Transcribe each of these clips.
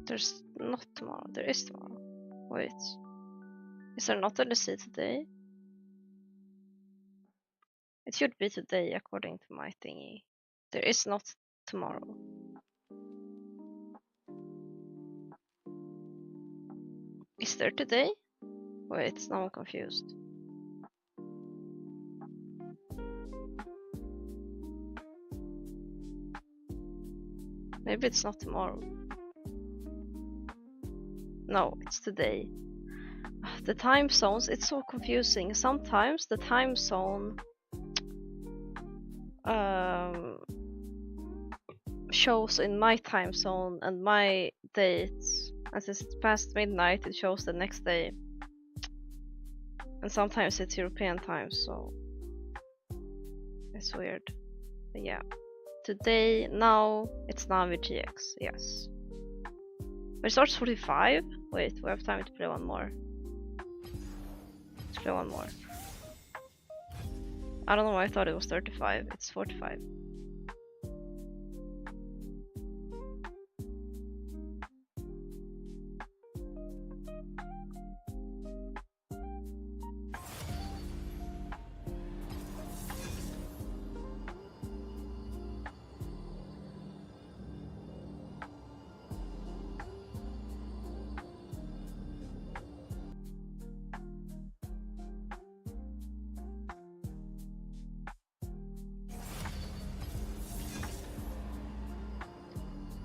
There's not tomorrow. There is tomorrow. Wait. Is there not a LEC today? It should be today according to my thingy. There is not tomorrow. Is there today? Wait, now I'm confused. Maybe it's not tomorrow. No, it's today. The time zones, it's so confusing. Sometimes the time zone shows in my time zone and my dates. As it's past midnight, it shows the next day. And sometimes it's European time, so it's weird. But yeah. Today, now, it's NAVI GX, yes. But it starts 45? Wait, we have time to play one more. Let's play one more. I don't know why I thought it was 35. It's 45.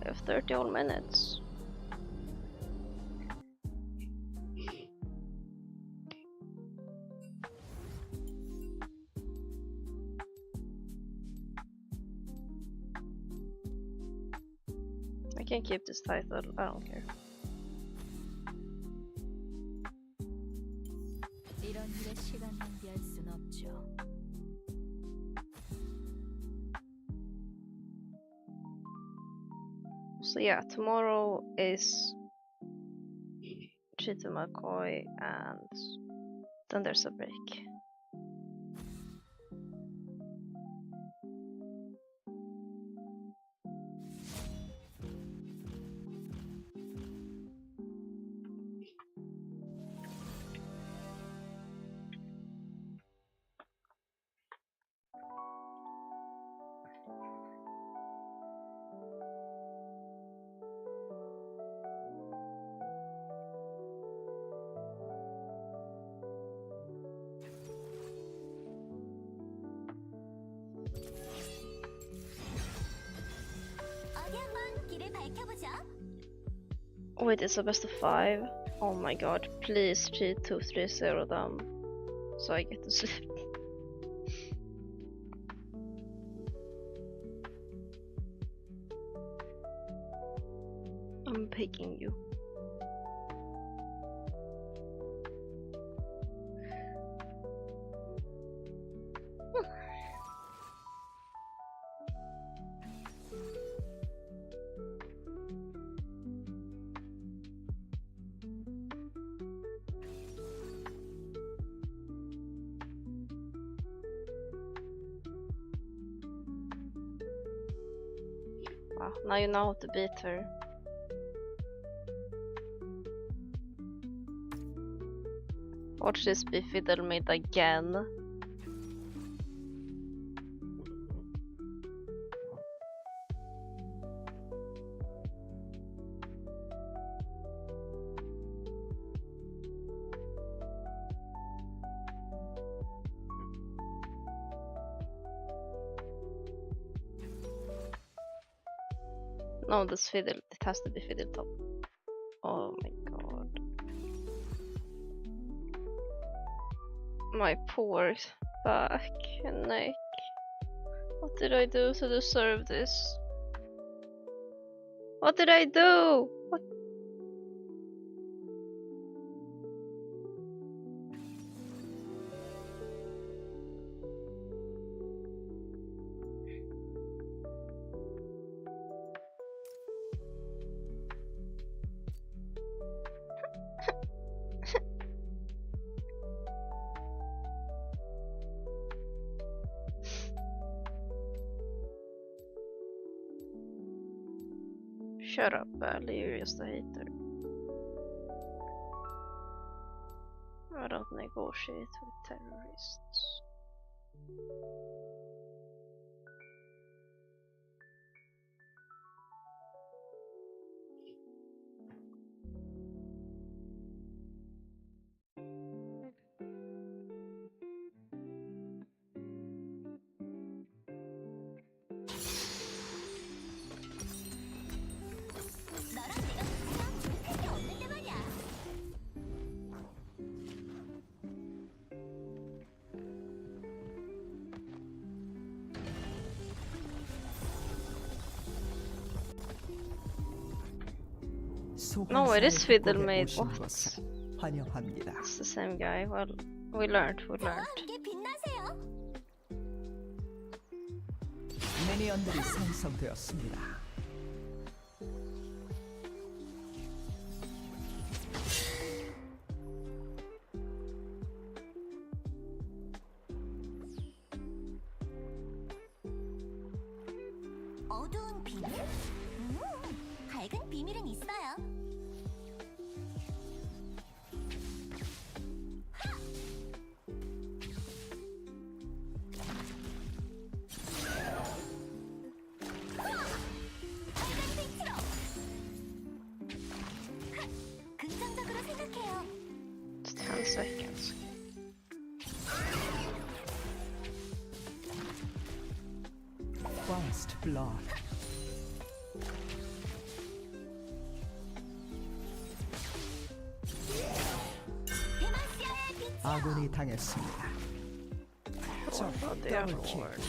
We have 30 whole minutes. I can keep this title, I don't care. So yeah, tomorrow is Cheetah McCoy and then there's a break. Wait, it's a best of 5? Oh my god, please cheat 230 them so I get to sleep. I'm begging you. Wow, now you know how to beat her. Watch this be fiddle made again. No, this fiddle, it has to be fiddle top. Oh my god. My poor back and neck. What did I do to deserve this? What did I do? What? Shut up, Bally, you're just a hater. I don't negotiate with terrorists. No, it is Fiddlemade. What? 환영합니다. It's the same guy. Well, we learned. 미니언들이 생성되었습니다. 어두운 비밀? 밝은 비밀은 있어요. 긍정적으로 생각해요. It's 10 seconds. First blood. 데마시아의 빛. 아군이 당했습니다. 적 They are 더블킬. Lord.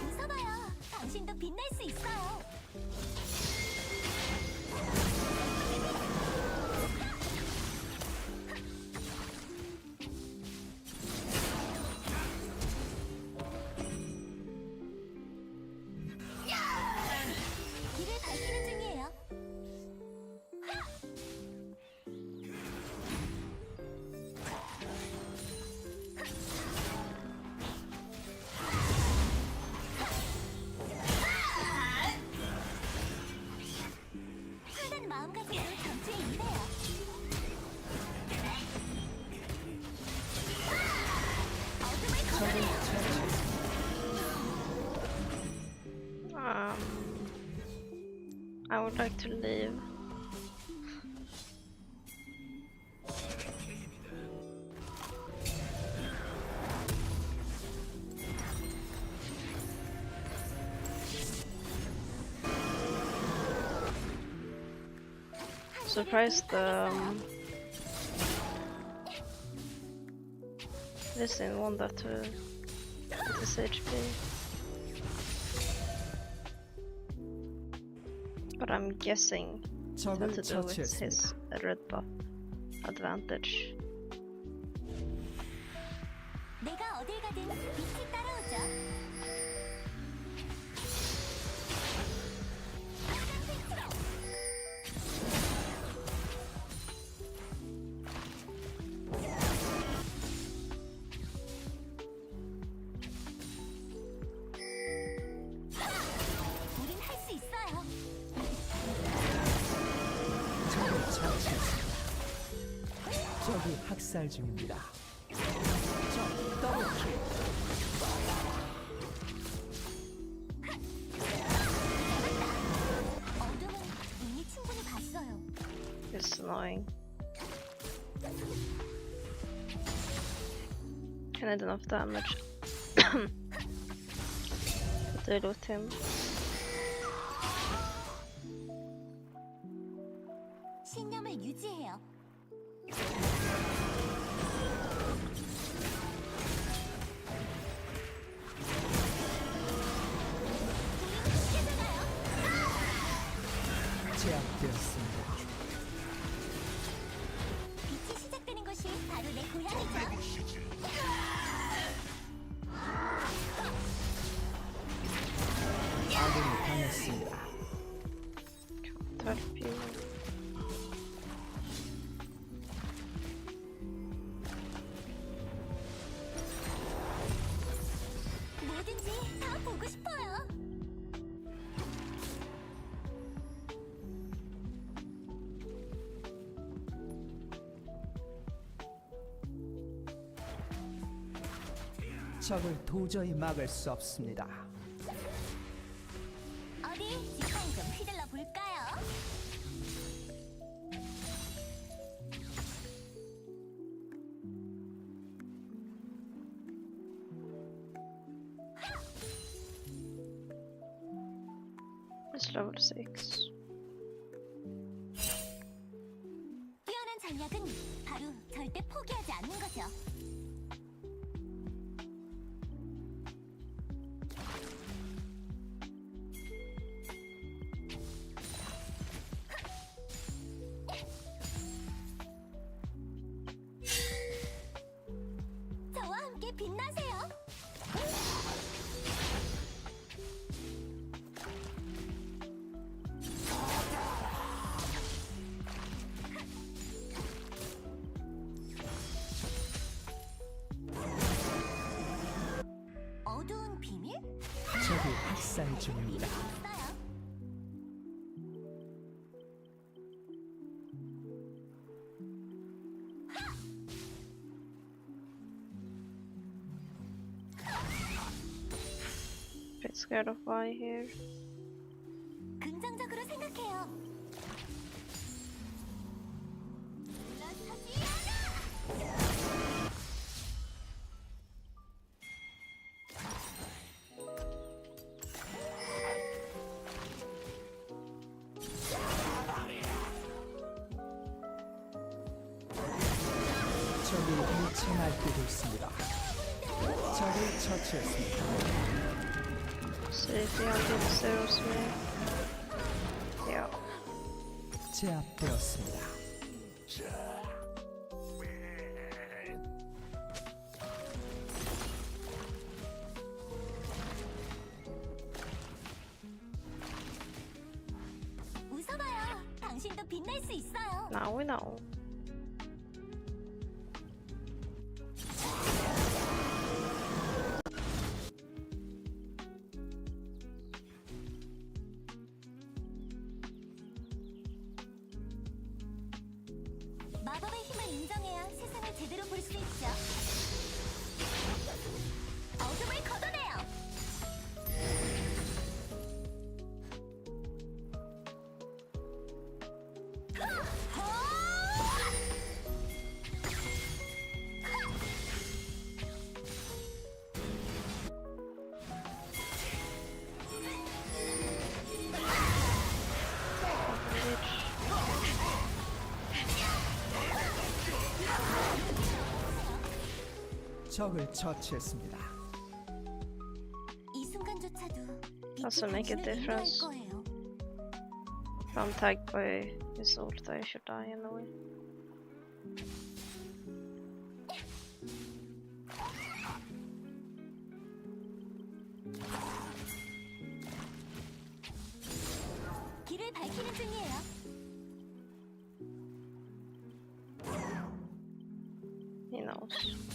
웃어봐요. 당신도 빛날 수 있어요. 길을 밝히는 중이에요. 편한 마음가짐으로 전투에 임해요. 어둠을 걸어내요. I would like to leave. Surprised this in one that this HP. But I'm guessing it's 적을 got to do with 처치했습니다. his red buff advantage. 내가 어딜 가든 빛이 따라오죠. 우린 할 수 있어요. 적을 처치했습니다. 적이 학살 중입니다. 적 더블킬. 어둠은 이미 충분히 봤어요. It's annoying. Can I do enough damage to deal with him? 신념을 유지해요. 제압되었습니다. 빛이 시작되는 곳이 바로 내 고향이죠. 아군이 당했습니다. 달피. 뭐든지 다 보고 싶어요. 적을 도저히 막을 수 없습니다. 어디 지팡이 좀 휘둘러 볼까요? It's level 6. 뛰어난 전략은 바로 절대 포기하지 않는 거죠. 저와 함께 빛나세요. 어두운 비밀? 적이 학살 중입니다. 있어요. Bit scared of Vi here. 긍정적으로 생각해요. 물러서지 않아! 적이 미쳐 날뛰고 있습니다. 적을 처치했습니다. See if the other zeros me. Yeah. 제압되었습니다. 웃어봐요. 당신도 빛날 수 있어요. Now we know. 마법의 힘을 인정해야 세상을 제대로 볼 수 있죠. 어둠을 걷어내요. 적을 처치했습니다. 이 순간조차도 Doesn't make a 빛이 당신을 difference. 인도할 거예요. If I'm tagged by his ult, I should die anyway. 길을 밝히는 중이에요. He knows.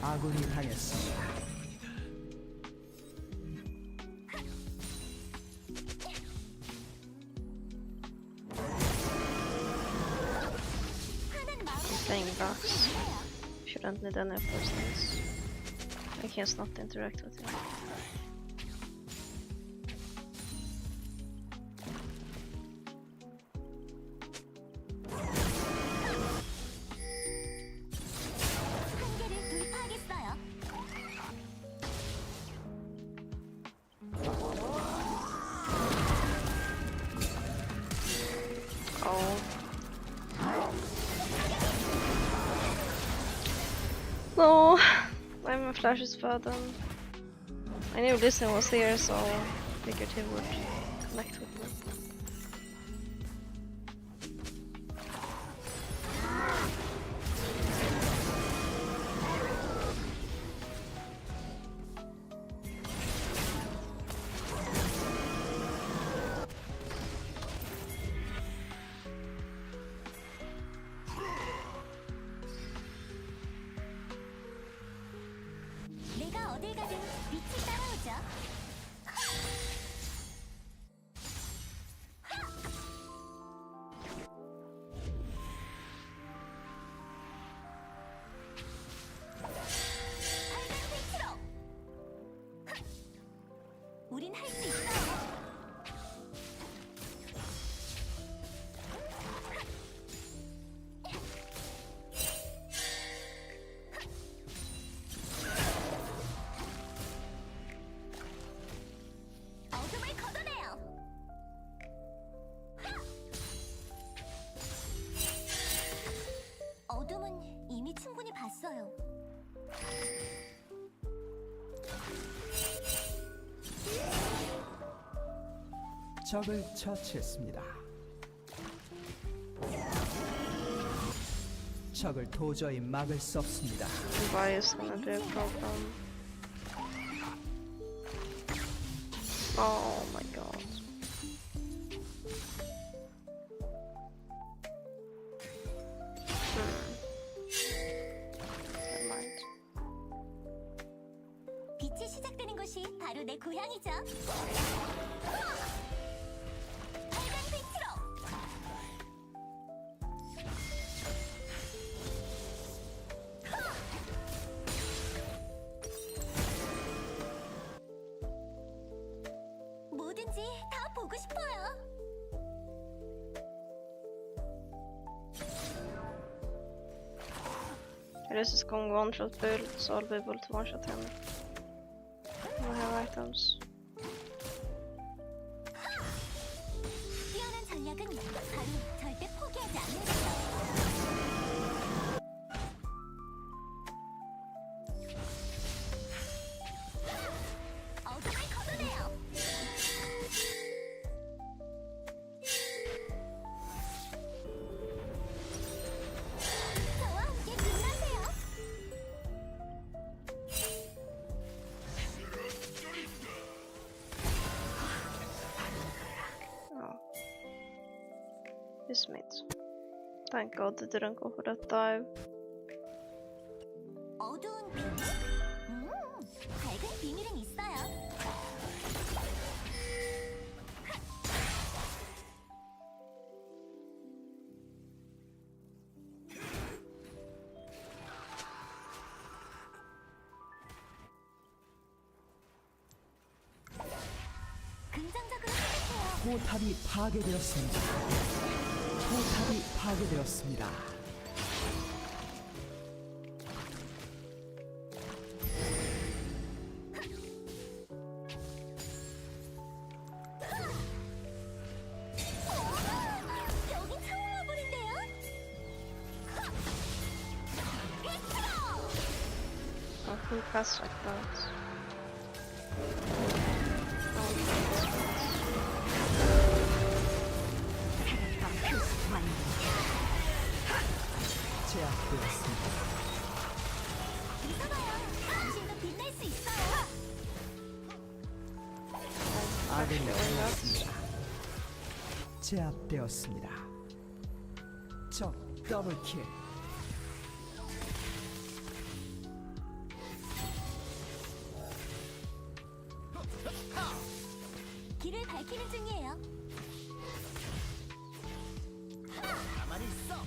아군이 당했습니다. 하는 마음으로 Playing box. 빛이에요. Shouldn't need any persons. I can't not interact with him. 한계를 돌파하겠어요. Oh. No, my flash is bad and I knew Listen was here, so I figured he would connect with me. 내가 어딜 가든 빛이 따라오죠. 빨간 빛으로. 우린 할 수 있어요. 어둠을 걷어내요. 어둠은 이미 충분히 봤어요. 적을 처치했습니다. 적을 도저히 막을 수 없습니다. Why is gonna be a problem? Oh my god. Never mind. 빛이 시작되는 곳이 바로 내 고향이죠. 빨간 빛으로. 뭐든지 다 보고 싶어요. This is going one-shot build, so I'll be able to one-shot him. I have items. 뛰어난 전략은 바로 절대 포기하지 않는 거죠. 어둠을 걷어내요. 저와 함께 빛나세요. Oh. This mate. Thank god they didn't go for that dive. 어두운 비밀? 밝은 비밀은 있어요. 긍정적으로 생각해요. 포탑이 파괴되었습니다. 포탑이 파괴되었습니다. 여긴 처음 와보는데요? 빛으로! Oh, who casts like that? 제압되었습니다. 웃어봐요. 당신도 빛날 수 있어요. 아군이 되었습니다. 제압되었습니다. 적 더블킬. 길을 밝히는 중이에요. 가만히 있어.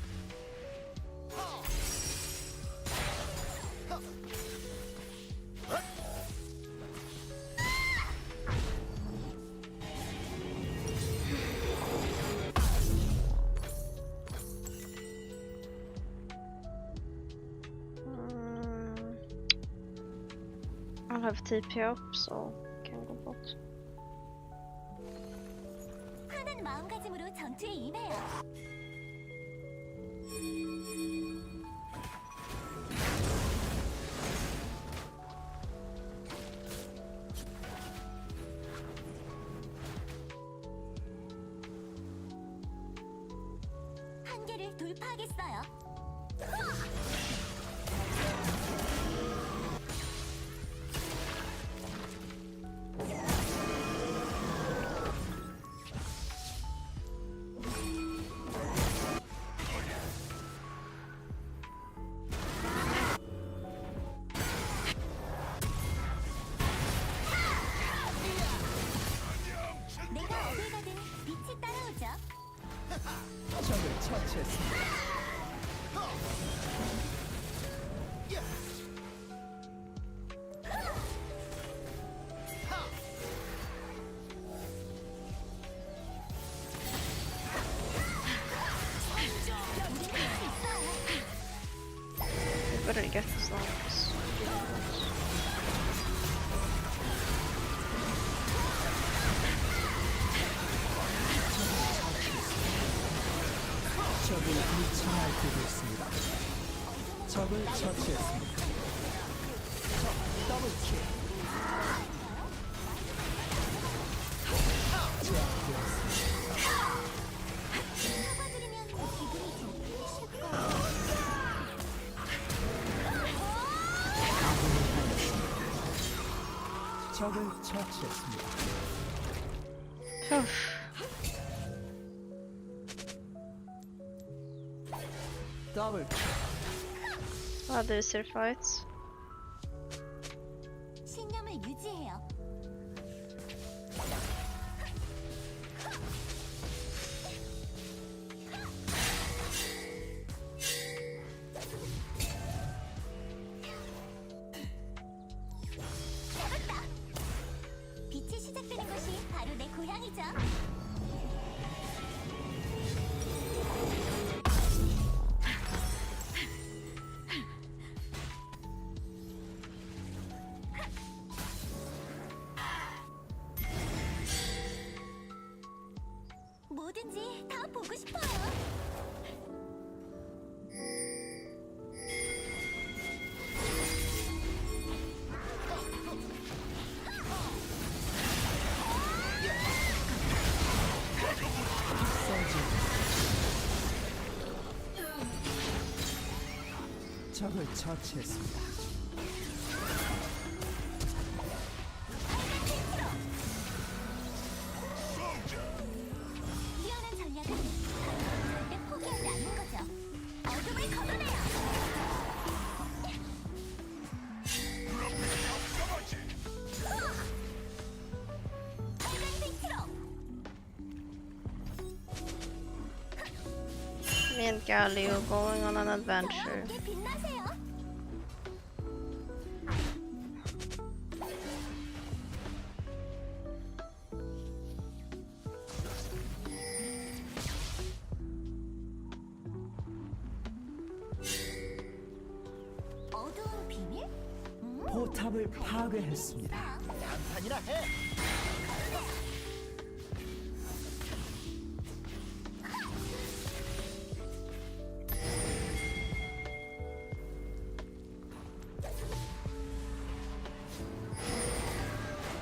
I'll have TP up, so can go bot. 환한 마음가짐으로 전투에 임해요. 한계를 돌파하겠어요. 내가 어딜 가든 빛이 따라오죠. 적을 처치했습니다. We better get this out. 적을 미쳐날 때도 있습니다. 적을 처치했습니다. 적 더블킬. 제압되었습니다. 사과드리면 기분이 좀 풀리실 거예요. 아군이 당했습니다. 적을 처치했습니다. Phew. 더블킬. These are fights. 신념을 유지해요. 잡았다. 빛이 시작되는 곳이 바로 내 고향이죠. 뭐든지 다 보고 싶어요. 적을 처치했습니다. 뛰어난 전략은 절대 포기하지 않는 거죠. 어둠을 걷어내요. 빨간 빛으로. Me and Galio going on an adventure. 함께 빛나세요. 어두운 비밀? 포탑을 파괴했습니다. 한판이나 해.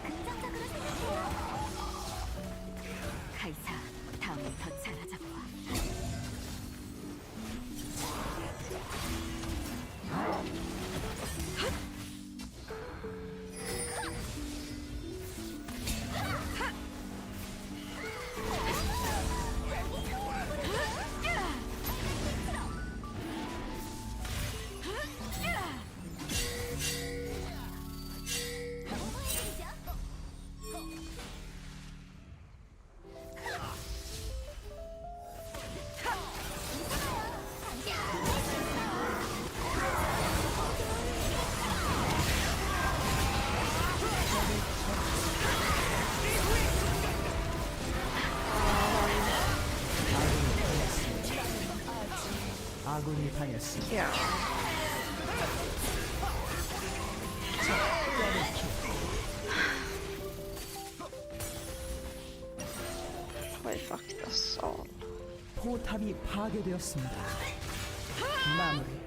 긍정적으로 생각해요. 카이사, 다음에 더 잘하자고. 아군이 당했습니다. Yeah. Quite fucked us all. 포탑이 파괴되었습니다. 마무리.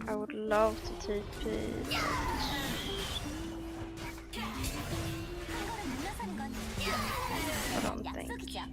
I would love to TP. I don't think I can.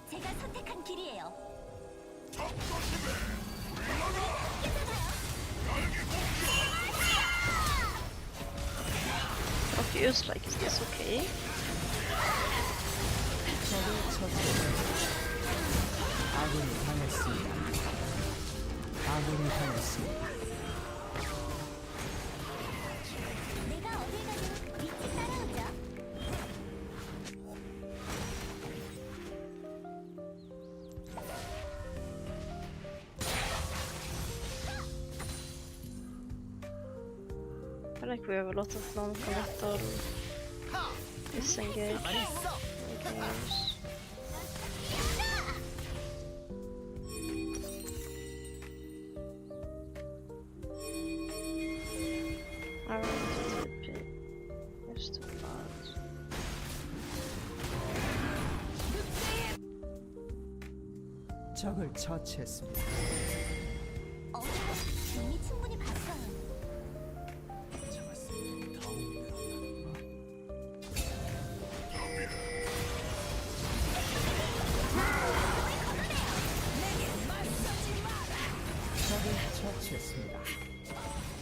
제가 선택한 길이에요. Confused, like, is this okay? 적을 처치했습니다. 아군이 당했습니다. 아군이 당했습니다. 내가 어딜 가도 빛이 따라오죠. I feel like we have a lot of non-committal disengage games. I want to TP. Just too fast. 적을 처치했습니다. 이미 충분히 봤어요. 적을 처치했습니다. 적을 처치했습니다.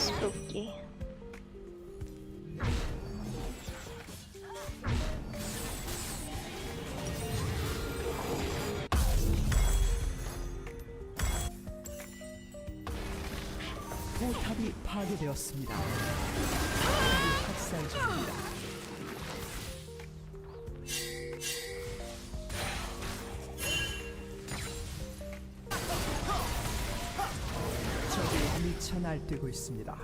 Spooky. 포탑이 파괴되었습니다. 포탑이 학살 중입니다. 적이 미쳐 날뛰고 있습니다.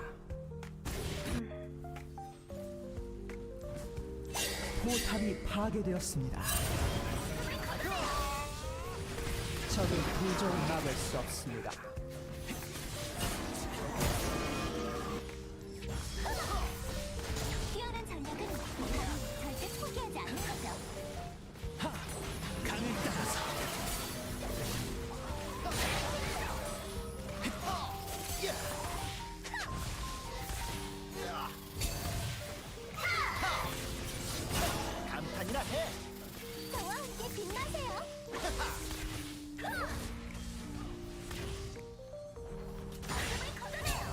포탑이 파괴되었습니다. 적을 도저히 막을 수 없습니다. 뛰어난 전략은 절대 포기하지 않는 거죠. 강을 따라서 감탄이나 해. 저와 함께 빛나세요. 어둠을 걷어내요.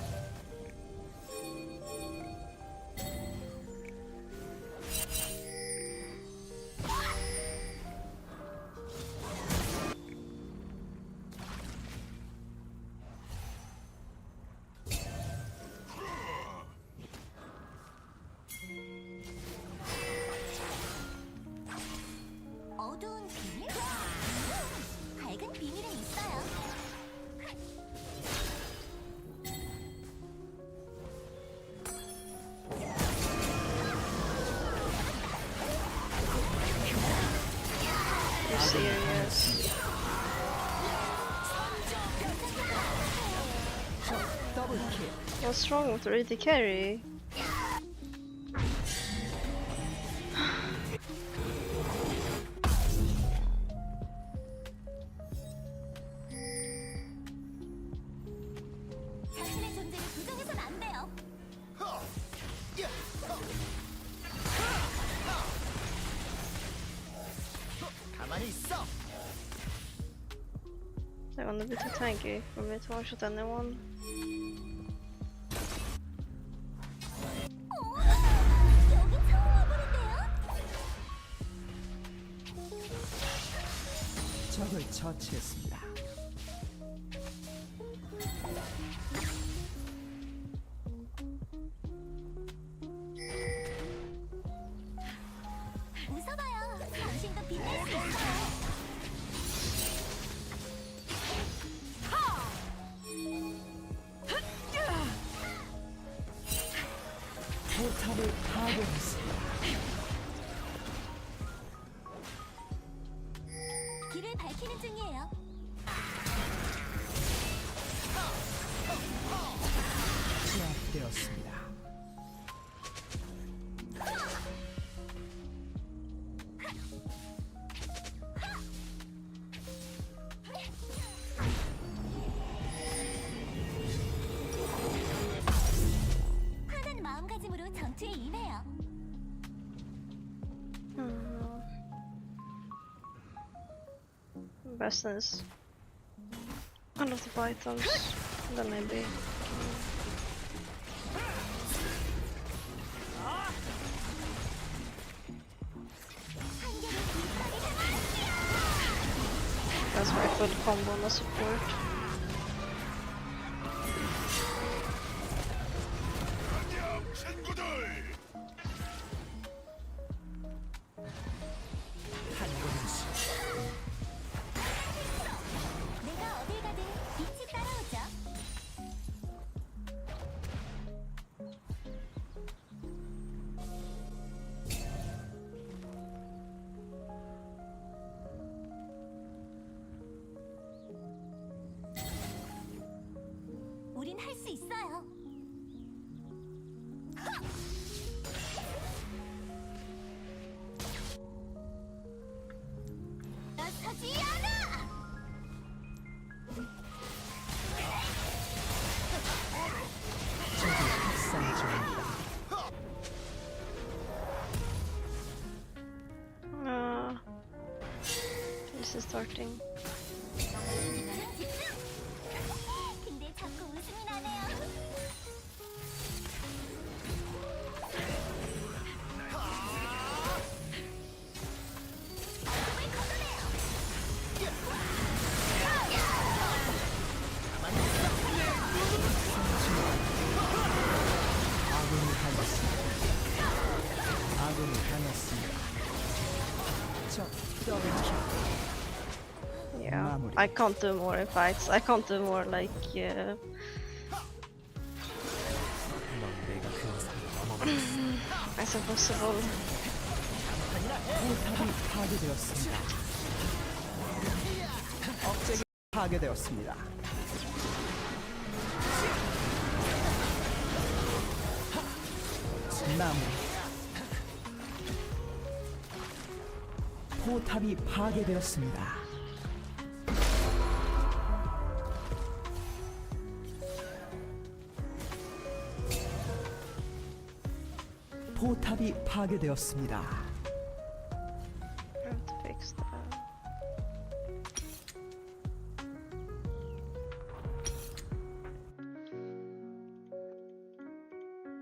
serious? 더블 킬. What's wrong with Rudy Carey? 자신의 존재를 부정해선 안 돼요. 가만히 있어. They're gonna be too tanky for me to one-shot anyone. 여긴 처음 와보는데요? 적을 처치했습니다. 웃어봐요. 당신도 빛낼 수 있어요. 포탑을 파괴했습니다. 길을 밝히는 중이에요. 제압되었습니다. 편한 마음가짐으로 전투에 임해요. Best is a lot of items. Then maybe. That's very good combo on the support. 내가 어딜 가든 빛이 따라오죠. 우린 할 수 있어요. 나서지 않아! 적이 학살 중입니다. This is starting. 근데 자꾸 웃음이 나네요. 얼굴을 걷어내요. 아군이 당했습니다. 아군이 당했습니다. 적 더블 킬. Yeah, I can't do more in fights. I can't do more like it's impossible. 포탑이 파괴되었습니다. 억제기 파괴되었습니다. 나무 포탑이 파괴되었습니다. 포탑이 파괴되었습니다. I have to fix that.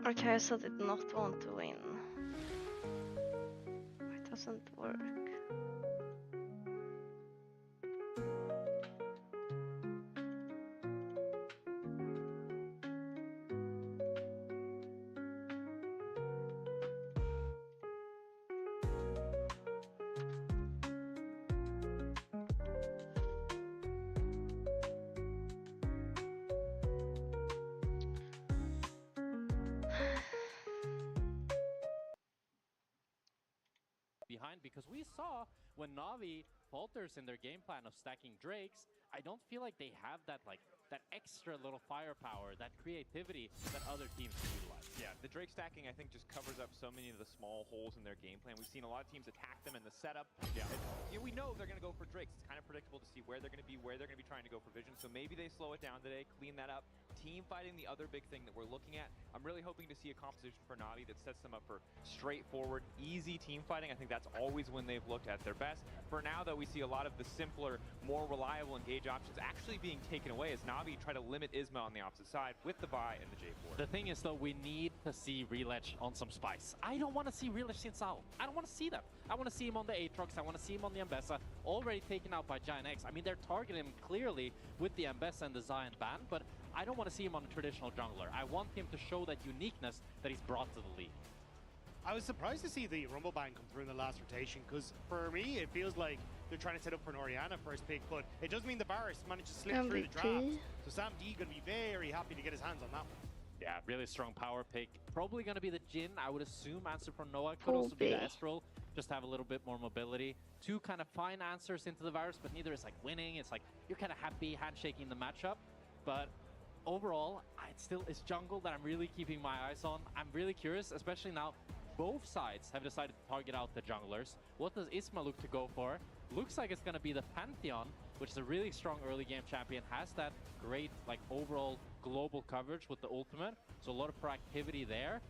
Okay, I said did not want to win. It doesn't work. Behind mind, because we saw when Navi falters in their game plan of stacking Drakes, I don't feel like they have that that extra little firepower, that creativity that other teams can utilize. Yeah, the Drake stacking, I think, just covers up so many of the small holes in their game plan. We've seen a lot of teams attack them in the setup. Yeah, we know they're going to go for Drakes. It's kind of predictable to see where they're going to be, where they're going to be trying to go for vision. So maybe they slow it down today, clean that up. Team fighting, the other big thing that we're looking at. I'm really hoping to see a composition for Navi that sets them up for straightforward, easy team fighting. I think that's always when they've looked at their best. For now, though, we see a lot of the simpler, more reliable engage options actually being taken away as Navi try to limit Isma on the opposite side with the buy and the J4. The thing is, though, we need to see Relich on some spice. I don't want to see Relich in Sao. I don't want to see that. I want to see him on the Aatrox. I want to see him on the Ambessa, already taken out by Giant X. I mean, they're targeting him clearly with the Ambessa and the Zion ban, but I don't want to see him on a traditional jungler. I want him to show that uniqueness that he's brought to the league. I was surprised to see the Rumble ban come through in the last rotation, because for me, it feels like they're trying to set up for an Orianna first pick, but it does mean the Varus managed to slip through the draft. So Sam D going to be very happy to get his hands on that one. Yeah, really strong power pick. Probably going to be the Jhin, I would assume. Answer from Noah could also be the Estral, just have a little bit more mobility. Two kind of fine answers into the Varus, but neither is like winning. It's like you're kind of happy handshaking the matchup, but overall, it's jungle that I'm really keeping my eyes on. I'm really curious, especially now both sides have decided to target out the junglers. What does Isma look to go for? Looks like it's going to be the Pantheon, which is a really strong early game champion, has that great overall global coverage with the ultimate, so a lot of proactivity there.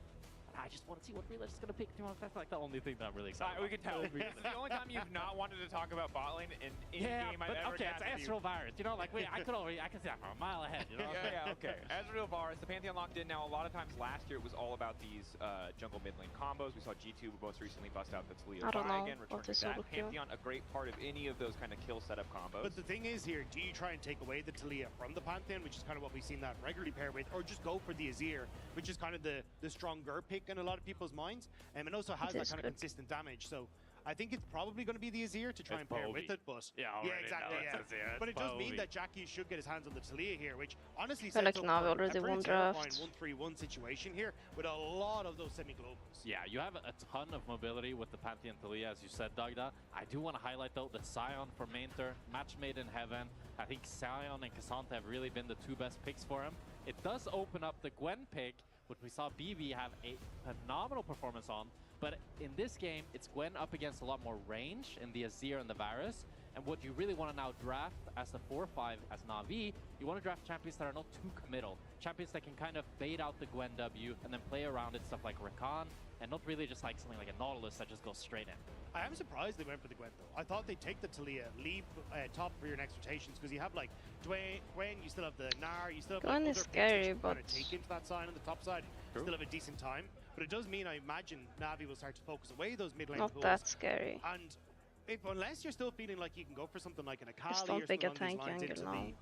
I just want to see what Relich is going to pick. That's like the only thing that I'm really excited about. We can tell. This is the only time you've not wanted to talk about bot lane in game I've ever okay, it's Ezreal Varus. You know, like I can see that from a mile ahead. You know? yeah, okay. Ezreal Varus, the Pantheon locked in now. A lot of times last year it was all about these jungle mid lane combos. We saw G2 most recently bust out the Talia buy again, returning that. Pantheon, a great part of any of those kind of kill setup combos. But the thing is here, do you try and take away the Talia from the Pantheon, which is kind of what we've seen that regularly pair with, or just go for the Azir, which is kind of the stronger pick in a lot of people's minds, and also has that kind of consistent damage. So I think it's probably going to be the Azir to try and pair with it, but yeah, exactly. Yeah. But it does mean that Jackie should get his hands on the Talia here, which honestly sets up a pretty terrifying 1-3-1 situation here with a lot of those semi-globals. Yeah, you have a ton of mobility with the Pantheon Talia, as you said, Dagda. I do want to highlight though the Sion for Mainter, match made in heaven. I think Sion and Cassandra have really been the two best picks for him. It does open up the Gwen pick, which we saw BB have a phenomenal performance on. But in this game, it's Gwen up against a lot more range in the Azir and the Varus. And what you really want to now draft as the 4-5 as Navi, you want to draft champions that are not too committal. Champions that can kind of bait out the Gwen W and then play around it, stuff like Rakan, and not really just like something like a Nautilus that just goes straight in. I am surprised they went for the Gwen though. I thought they'd take the Talia, leave top for your next rotations, because you have like Gwen, you still have the Gnar, you still have Gwen is scary, but kind of take into that side on the top side. Still have a decent time, but it does mean I imagine Navi will start to focus away those mid lane not pools. That scary. And unless you're still feeling like you can go for something like an Akali just or pick something a along these tank lines into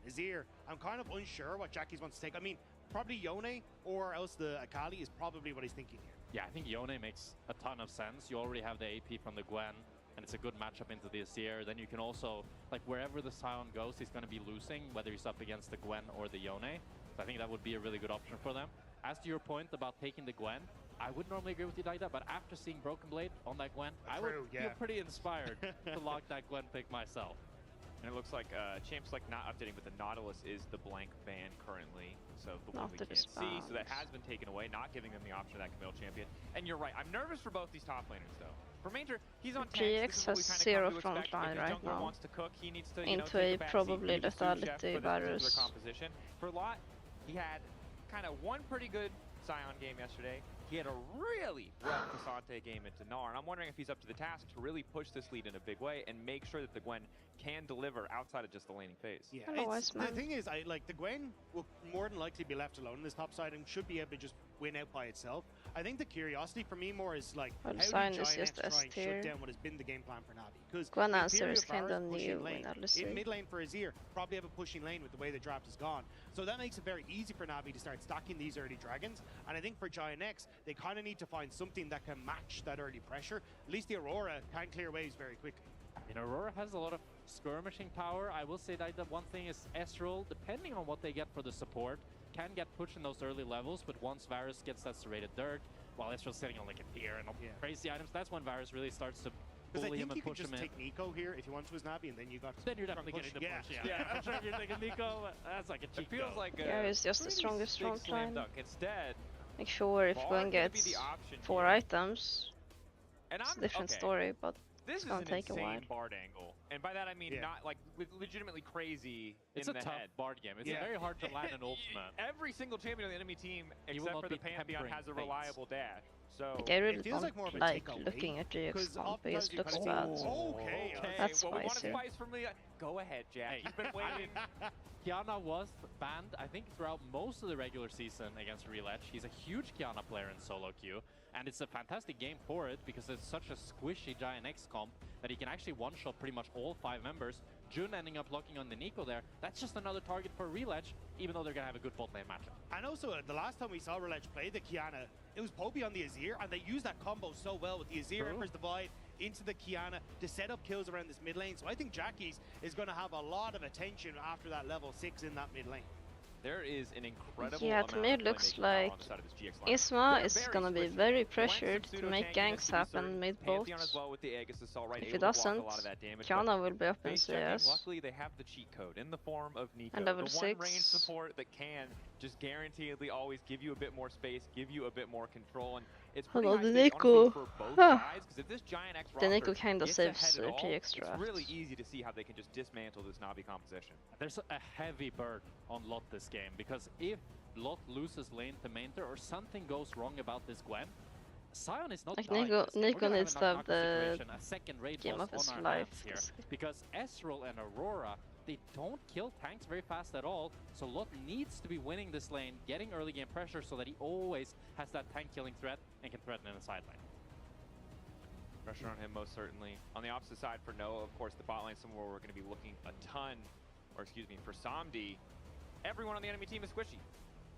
the Azir, I'm kind of unsure what Jackie's wants to take. I mean, probably Yone or else the Akali is probably what he's thinking here. Yeah, I think Yone makes a ton of sense. You already have the AP from the Gwen, and it's a good matchup into the Azir. Then you can also, like, wherever the Sion goes, he's going to be losing, whether he's up against the Gwen or the Yone. So I think that would be a really good option for them. As to your point about taking the Gwen, I would normally agree with you like that, but after seeing Broken Blade on that Gwen, I would feel pretty inspired to lock that Gwen pick myself. And it looks like Champ's like not updating, but the Nautilus is the blank ban currently, so the one we can't see. So that has been taken away, not giving them the option of that Camille champion. And you're right, I'm nervous for both these top laners though. For Mainter, he's on GX has 0 front line right now. Wants to cook, he needs to, into a probably lethality Varus. Composition. For Lot, he had kind of one pretty good Sion game yesterday. He had a really rough Cassante game into Gnar, and I'm wondering if he's up to the task to really push this lead in a big way and make sure that the Gwen can deliver outside of just the laning phase. Yeah, the thing is, the Gwen will more than likely be left alone in this top side and should be able to just win out by itself. I think the curiosity for me more is like, how do Giant X try and shut down what has been the game plan for Navi? Because Gwen answer is kind of new in mid lane for Azir, probably have a pushing lane with the way the draft is gone. So that makes it very easy for Navi to start stacking these early dragons. And I think for Giant X, they kind of need to find something that can match that early pressure. At least the Aurora can clear waves very quickly. And Aurora has a lot of skirmishing power. I will say that the one thing is Ezreal, depending on what they get for the support, can get pushed in those early levels, but once Varus gets that serrated dirt, while Ezreal's sitting on like a tier and Yeah. crazy items, that's when Varus really starts to Because I bully him think and you could push him just in. take Nico here if you want to his Navi, and then you got. Then you're strong definitely getting the push. push. Yeah, for sure. If you're taking Nico, that's like a cheat It feels code. like Yeah, he's just the pretty strongest big strong slam line. dunk. Instead, Make sure if Bard Gwen gonna be gets the option 4 here. items, And it's a I'm different okay. story, but This It's is gonna an take a insane while. Bard angle, and by that I mean Yeah. not like legitimately crazy It's in a the tough head. Bard game. It's Yeah. very hard to land an ultimate. Every single champion on the enemy team, He will except not for the be Pantheon, tempering has a fates. reliable dash. So like, I really feels don't like more of a like takeaway, looking at GX because comp because oftentimes it you looks kinda bad. see- Okay, okay, That's well, we want to spicy. spice from the. Go ahead, Jack. Hey. You've been waiting. Kiana was banned, I think, throughout most of the regular season against Reletch. He's a huge Kiana player in solo queue, and it's a fantastic game for it because it's such a squishy Giant X comp that he can actually one-shot pretty much all 5 members. Jun ending up locking on the Nico there. That's just another target for Reletch, even though they're going to have a good bot lane matchup. And also, the last time we saw Reletch play the Kiana, it was Poby on the Azir, and they used that combo so well with the Azir True. Emperor's Divide into the Kiana to set up kills around this mid lane. So I think Jackie's is going to have a lot of attention after that level 6 in that mid lane. There is an incredible Yeah, to amount me of it looks playmaking power on like the side of this GX lineup. Isma They're is very gonna be squishy. very Gwen's pressured some to make pseudo-tankiness ganks to be certain. happen mid both. Pantheon as well with the Aegis Assault, right? If able it to block doesn't, a lot of that damage, but Kiana will be up in base checking, CS. luckily they have the cheat code in the form of Nico. And level the one range 6. support that can just guaranteedly always give you a bit more space, give you a bit more control, and it's Hello, pretty the high stakes, honestly, Nico. for both Huh. sides, because if this Giant X The Nico roster kinda gets saves ahead at all, GX it's really drafts. easy to see how they can just dismantle this Navi composition. There's a heavy burden on Lot this game, because if Lot loses lane to Mainter or something goes wrong about this Gwen, Sion is not Like, dying Nico- this game. We're Nico gonna needs have to a have knock-knock the situation, a second raid game boss of his on our life, hands here, basically. because Ezreal and Aurora, they don't kill tanks very fast at all, so Lot needs to be winning this lane, getting early game pressure so that he always has that tank killing threat and can threaten in a side lane. Pressure on him, most certainly. On the opposite side for Noah, of course, the bot lane somewhere we're going to be looking a ton, or excuse me, for Samdi. Everyone on the enemy team is squishy.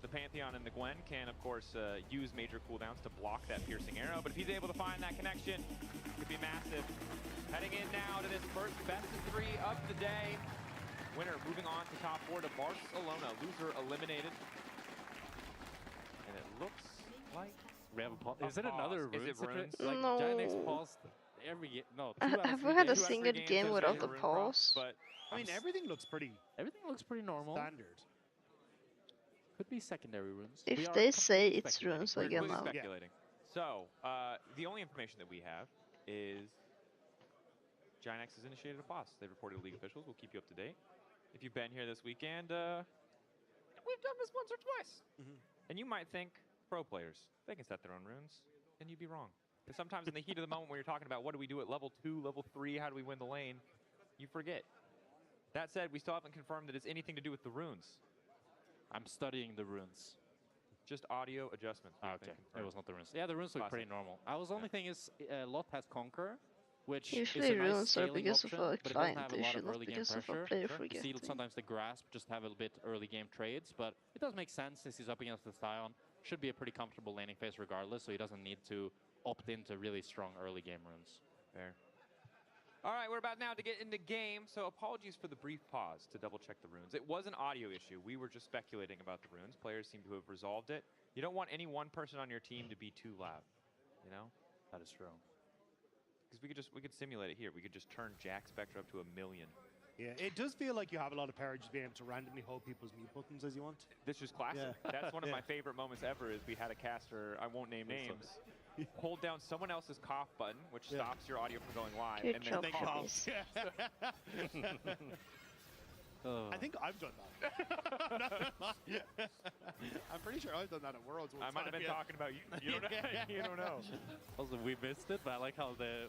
The Pantheon and the Gwen can, of course, use major cooldowns to block that piercing arrow, but if he's able to find that connection, it could be massive. Heading in now to this first best of 3 of the day. Winner moving on to top 4 to Barcelona. Loser eliminated. And it looks like... We have a pause. A Is it another pause. Is rune it situation? runes? Like, Giant X No. paused every game. No, 2 out of Have 3 we had a games. Two out of three single games, game there's without a the rune prop, pause? But I mean, everything looks pretty Everything looks pretty normal. standard. Could be secondary runes. If We are they say completely it's speculating. runes we're again completely now. speculating. So, the only information that we have is Giant X has initiated a pause. They've reported to league officials. We'll keep you up to date. If you've been here this weekend, we've done this once or twice. And you might think pro players, they can set their own runes, and you'd be wrong. Because sometimes in the heat of the moment when you're talking about what do we do at level 2, level 3, how do we win the lane, you forget. That said, we still haven't confirmed that it's anything to do with the runes. I'm studying the runes. Just audio adjustments. we've been Okay, it confirmed. was not the runes. Yeah, the runes look pretty Classic. normal. I was only thing is, Lot has Conqueror, which Usually is a nice runes are scaling because option, of a but it doesn't client have a lot issue, of not early game because of a pressure. player You see forgetting. sometimes the Grasp just have a little bit early game trades, but it does make sense since he's up against the Sion. Should be a pretty comfortable laning phase regardless, so he doesn't need to opt into really strong early game runes. Fair. All right, we're about now to get into game, so apologies for the brief pause to double check the runes. It was an audio issue. We were just speculating about the runes. Players seem to have resolved it. You don't want any one person on your team to be too loud, you know? That is true. Because we could simulate it here. We could just turn Jack Spectre up to 1,000,000. Yeah, it does feel like you have a lot of power just being able to randomly hold people's mute buttons as you want. This is classic. Yeah. That's one of Yeah. my favorite moments ever is we had a caster, I won't name names, hold down someone else's cough button, which Yeah. stops your audio from going live, Good and job, then They cough. boys. I think I've done that. I'm pretty sure I've done that at Worlds. I might have been talking about you. You don't know. You don't know. Also, we missed it, but I like how the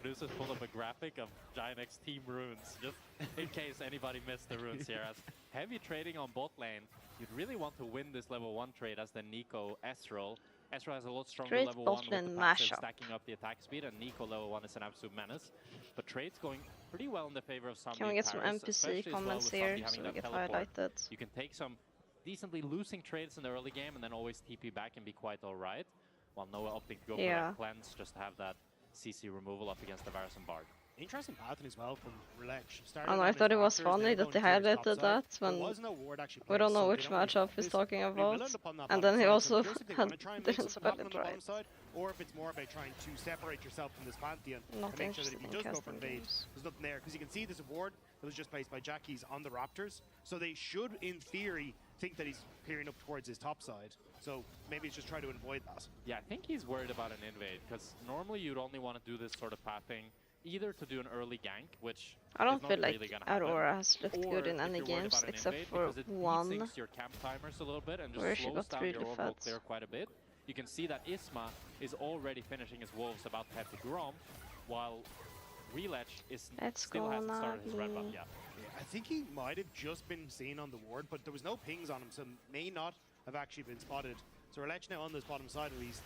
producers pulled up a graphic of Giant X team runes, just in case anybody missed the runes here. As heavy trading on bot lane, you'd really want to win this level 1 trade as the Nico Ezreal. Ezreal has a lot stronger Great level bot 1 with the lane passive mashup. stacking up the attack speed, and Nico level 1 is an absolute menace. But trade's going pretty well in the favor of Samdi. Can we get some Paris, NPC especially as well comments with here Samdi having so we that get teleport. highlighted? You can take some decently losing trades in the early game and then always TP back and be quite alright. While Noah opting to go for Yeah. that cleanse just to have that CC removal up against the Varus and Bard. Interesting pattern as well from Relech. And I thought it was funny that they highlighted that when we don't know which matchup he's talking about, and then he also didn't spell it right. Or if it's more about trying to separate yourself from this pantheon Not and make sure that if interested he in does go for casting invade, games. there's nothing there. Because you can see there's a ward that was just placed by Jackie's on the Raptors, so they should, in theory, think that he's clearing up towards his top side. So maybe he's just trying to avoid that. Yeah, I think he's worried about an invade, because normally you'd only want to do this sort of pathing either to do an early gank, which I don't is not feel like really gonna happen, Aurora has looked or good in if any you're worried games about an except invade, for because it one. desyncs your camp timers a little bit and where just she slows got down really your overall fat. clear quite a bit. You can see that Isma is already finishing his wolves about to head to Grom, while Relech is still hasn't started his red buff yet. Yeah, I think he might have just been seen on the ward, but there was no pings on him, so may not have actually been spotted. So Relech now on this bottom side at least,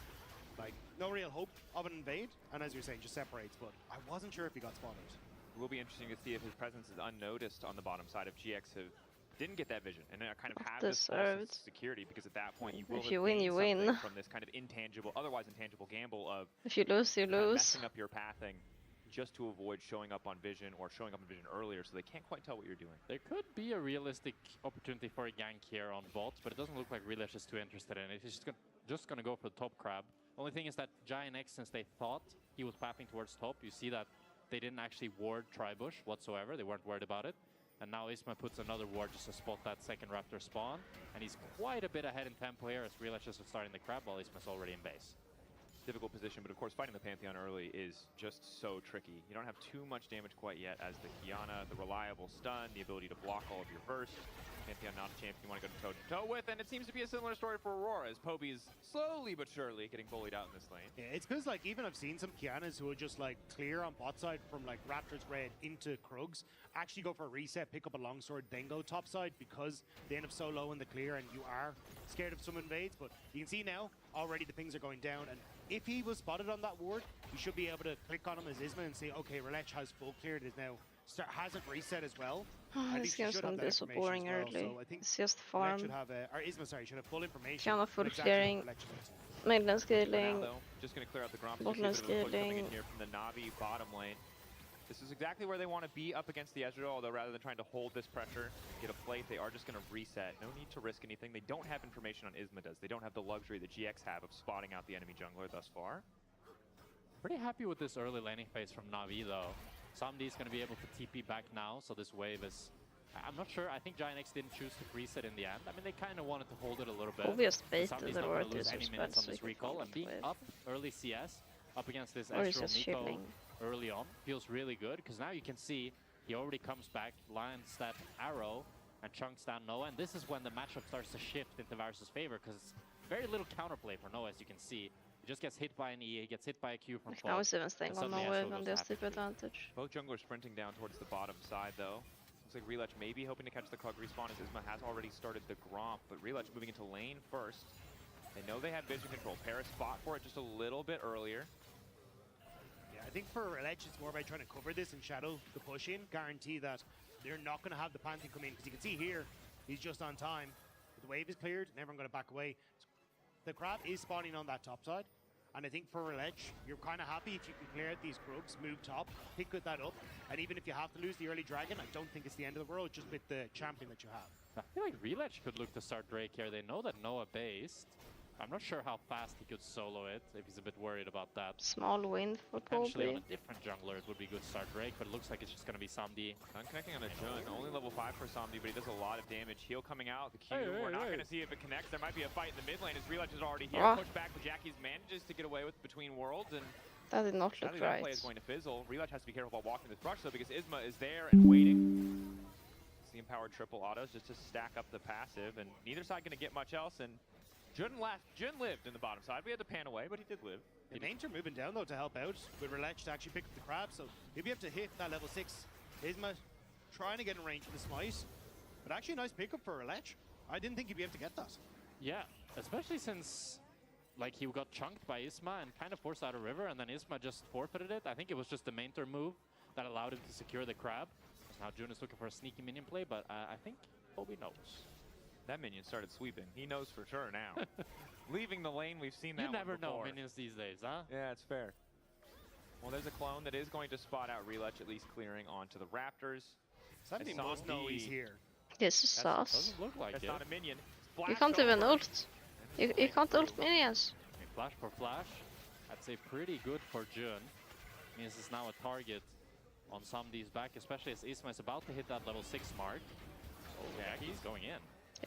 like, no real hope of an invade, and as you're saying, just separates, but I wasn't sure if he got spotted. It will be interesting to see if his presence is unnoticed on the bottom side if GX didn't get that vision and kind of have this false sense of security, because at that point you will If you win, you something win. from this kind of intangible, otherwise intangible gamble of If you lose, you kind of lose. messing up your pathing just to avoid showing up on vision or showing up on vision earlier, so they can't quite tell what you're doing. There could be a realistic opportunity for a gank here on bot, but it doesn't look like Relech is too interested in it. He's just gonna go for the top crab. Only thing is that Giant X, since they thought he was pathing towards top, you see that they didn't actually ward Tribush whatsoever. They weren't worried about it. And now Isma puts another ward just to spot that second Raptor spawn. And he's quite a bit ahead in tempo here as Relech is starting the crab while Isma's already in base. Difficult position, but of course fighting the Pantheon early is just so tricky. You don't have too much damage quite yet as the Kiana, the reliable stun, the ability to block all of your burst. Pantheon not a champion you want to go toe-to-toe with, and it seems to be a similar story for Aurora, as Poby is slowly but surely getting bullied out in this lane. Yeah, it's because, like, even I've seen some Kianas who are just, like, clear on bot side from, like, Raptors red into Krugs, actually go for a reset, pick up a longsword, then go top side because they end up so low in the clear and you are scared of some invades. But you can see now, already the pings are going down, and if he was spotted on that ward, you should be able to click on him as Isma and say, okay, Relech has full clear, it is now hasn't reset as well. This game's gonna be so boring early. So I think It's just Relech farm. should have, or Isma, sorry, should have full information. Kiana full on exactly what clearing. Relech needs. Mid lane For now, scaling. though, just going to clear out the Gromp. Bot You lane see a bit of a push coming in scaling. here from the Navi bottom lane. This is exactly where they want to be up against the Ezreal, although rather than trying to hold this pressure, get a plate, they are just going to reset. No need to risk anything. They don't have information on Isma does. They don't have the luxury that GX have of spotting out the enemy jungler thus far. Pretty happy with this early laning phase from Navi though. Samdi is going to be able to TP back now, so this wave is... I'm not sure. I think Giant X didn't choose to reset in the end. I mean, they kind of wanted to hold it a little bit. Obvious bait Samdi's the not word going to lose is any minutes on this recall, and being up early CS up against this Or he's Ezreal just Nico shielding. early on feels really good, because now you can see he already comes back, lands that arrow, and chunks down Noah, and this is when the matchup starts to shift into Varus' favor, because very little counterplay for Noah, as you can see. He just gets hit by an E, he gets hit by a Q from Like now Fog. he's even staying and on no suddenly wave Ezreal and goes there's half the HP. advantage. Both junglers sprinting down towards the bottom side, though. Looks like Relech may be hoping to catch the Cog respawn as Isma has already started the Gromp, but Relech moving into lane first. They know they have vision control. Paris fought for it just a little bit earlier. Yeah, I think for Relech, it's more about trying to cover this and shadow the push in, guarantee that they're not going to have the Pantheon come in, because you can see here, he's just on time. The wave is cleared, and everyone going to back away. The crab is spawning on that top side, and I think for Relech, you're kind of happy if you can clear out these Krugs, move top, pick that up, and even if you have to lose the early dragon, I don't think it's the end of the world, just with the champion that you have. I feel like Relech could look to start Drake here. They know that Noah based. I'm not sure how fast he could solo it, if he's a bit worried about that. Small win for Potentially on Poby. a different jungler, it would be good to start Drake, but it looks like it's just going to be Samdi. Unconnecting on a Jun, only level 5 for Samdi, but he does a lot of damage. Heal coming out, the Q, Hey, we're not hey. going to see if it connects. There might be a fight in the mid lane as Relech is already here. Ah. Push back, but Jackie's manages to get away with between worlds, and That did not look sadly that right. play is going to fizzle. Relech has to be careful about walking this brush though, because Isma is there and waiting. It's the empowered triple autos just to stack up the passive, and neither side going to get much else, and Jun lived in the bottom side. We had to pan away, but he did live. The mains are moving down though to help out with Relech to actually pick up the crab, so he'll be able to hit that level 6. Isma trying to get in range for the smite, but actually a nice pickup for Relech. I didn't think he'd be able to get that. Yeah, especially since like he got chunked by Isma and kind of forced out a river, and then Isma just forfeited it. I think it was just the main turn move that allowed him to secure the crab. Now Jun is looking for a sneaky minion play, but I think Poby knows. That minion started sweeping. He knows for sure now. Leaving the lane, we've seen that You never one know before. minions these days, huh? Yeah, it's fair. Well, there's a clone that is going to spot out Relech, at least clearing onto the Raptors. Somebody saw must know he's the- here. This is sus. Doesn't look like That's it. not a minion. You Flash can't even over. ult. You can't ult minions. Okay, flash for flash. I'd say pretty good for Jun. Means it's now a target on Samdi's back, especially as Isma is about to hit that level 6 mark. Oh, yeah, he's going in.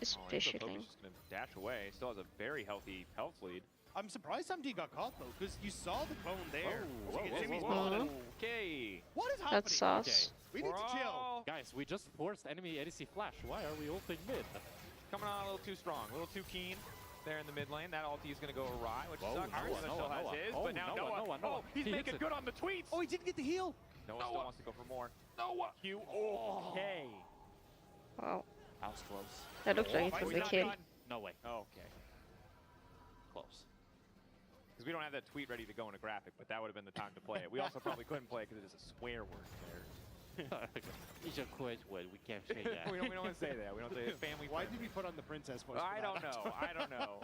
It's Oh, fishing. Poby's just going to dash away. Still has a very healthy health lead. I'm surprised Samdi got caught though, because you saw the clone there. Whoa, So whoa, Jimmy's whoa, ball whoa. and- Okay. What is happening? That's sus. We need to chill. Brawl. Guys, we just forced enemy ADC flash. Why are we ulting mid? Coming on a little too strong, a little too keen there in the mid lane. That ulti is going to go awry, which Whoa, sucks. Noah, Arsenal still Noah, has Noah. his, Oh, but now Noah, Oh, he's He making hits it. good on the tweets. Oh, he didn't get the heal. Noah still wants to go for more. Noah! Q. Okay. Wow. That was close. That looked like it Oh, would he's be not kill. done. No way. Okay. Close. Because we don't have that tweet ready to go in a graphic, but that would have been the time to play it. We also probably couldn't play it because it is a swear word there. It's a quiz word. We can't say that. we don't want to say that. We don't say it. Family. Why friendly. did we put on the princess voice? I don't know. I don't know.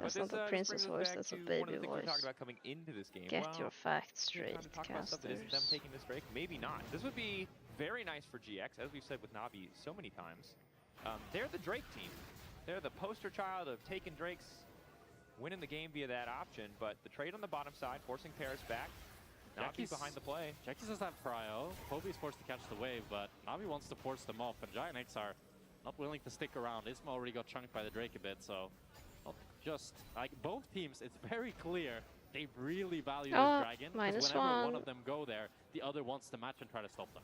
That's But not a this princess brings us voice, back that's a to one of baby the things we voice. talked about coming into this game. Get Well, your facts time straight, to talk about stuff that isn't them casters. taking this break. Maybe not. This would be very nice for GX, as we've said with Navi so many times. They're the Drake team. They're the poster child of taking Drake's, winning the game via that option. But the trade on the bottom side, forcing Paris back. Navi's Jackie's behind the play. Jackie does have prio. Poby's forced to catch the wave, but Navi wants to force them off, and Giant X are not willing to stick around. Isma already got chunked by the Drake a bit, so not just like both teams. It's very clear they really value Oh, this dragon. 'Cause minus whenever one one. of them go there, the other wants to match and try to stop them.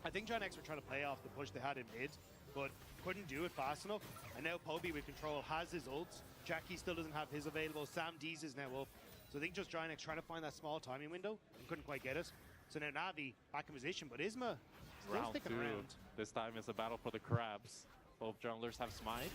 I think John X were trying to play off the push they had in mid, but couldn't do it fast enough. And now Poby with control has his ults. Jackie still doesn't have his available. Sam D's is now up. So I think just Giant X trying to find that small timing window and couldn't quite get it. So now Navi back in position, but Isma still Round sticking 2. around. This time is a battle for the crabs. Both junglers have smite.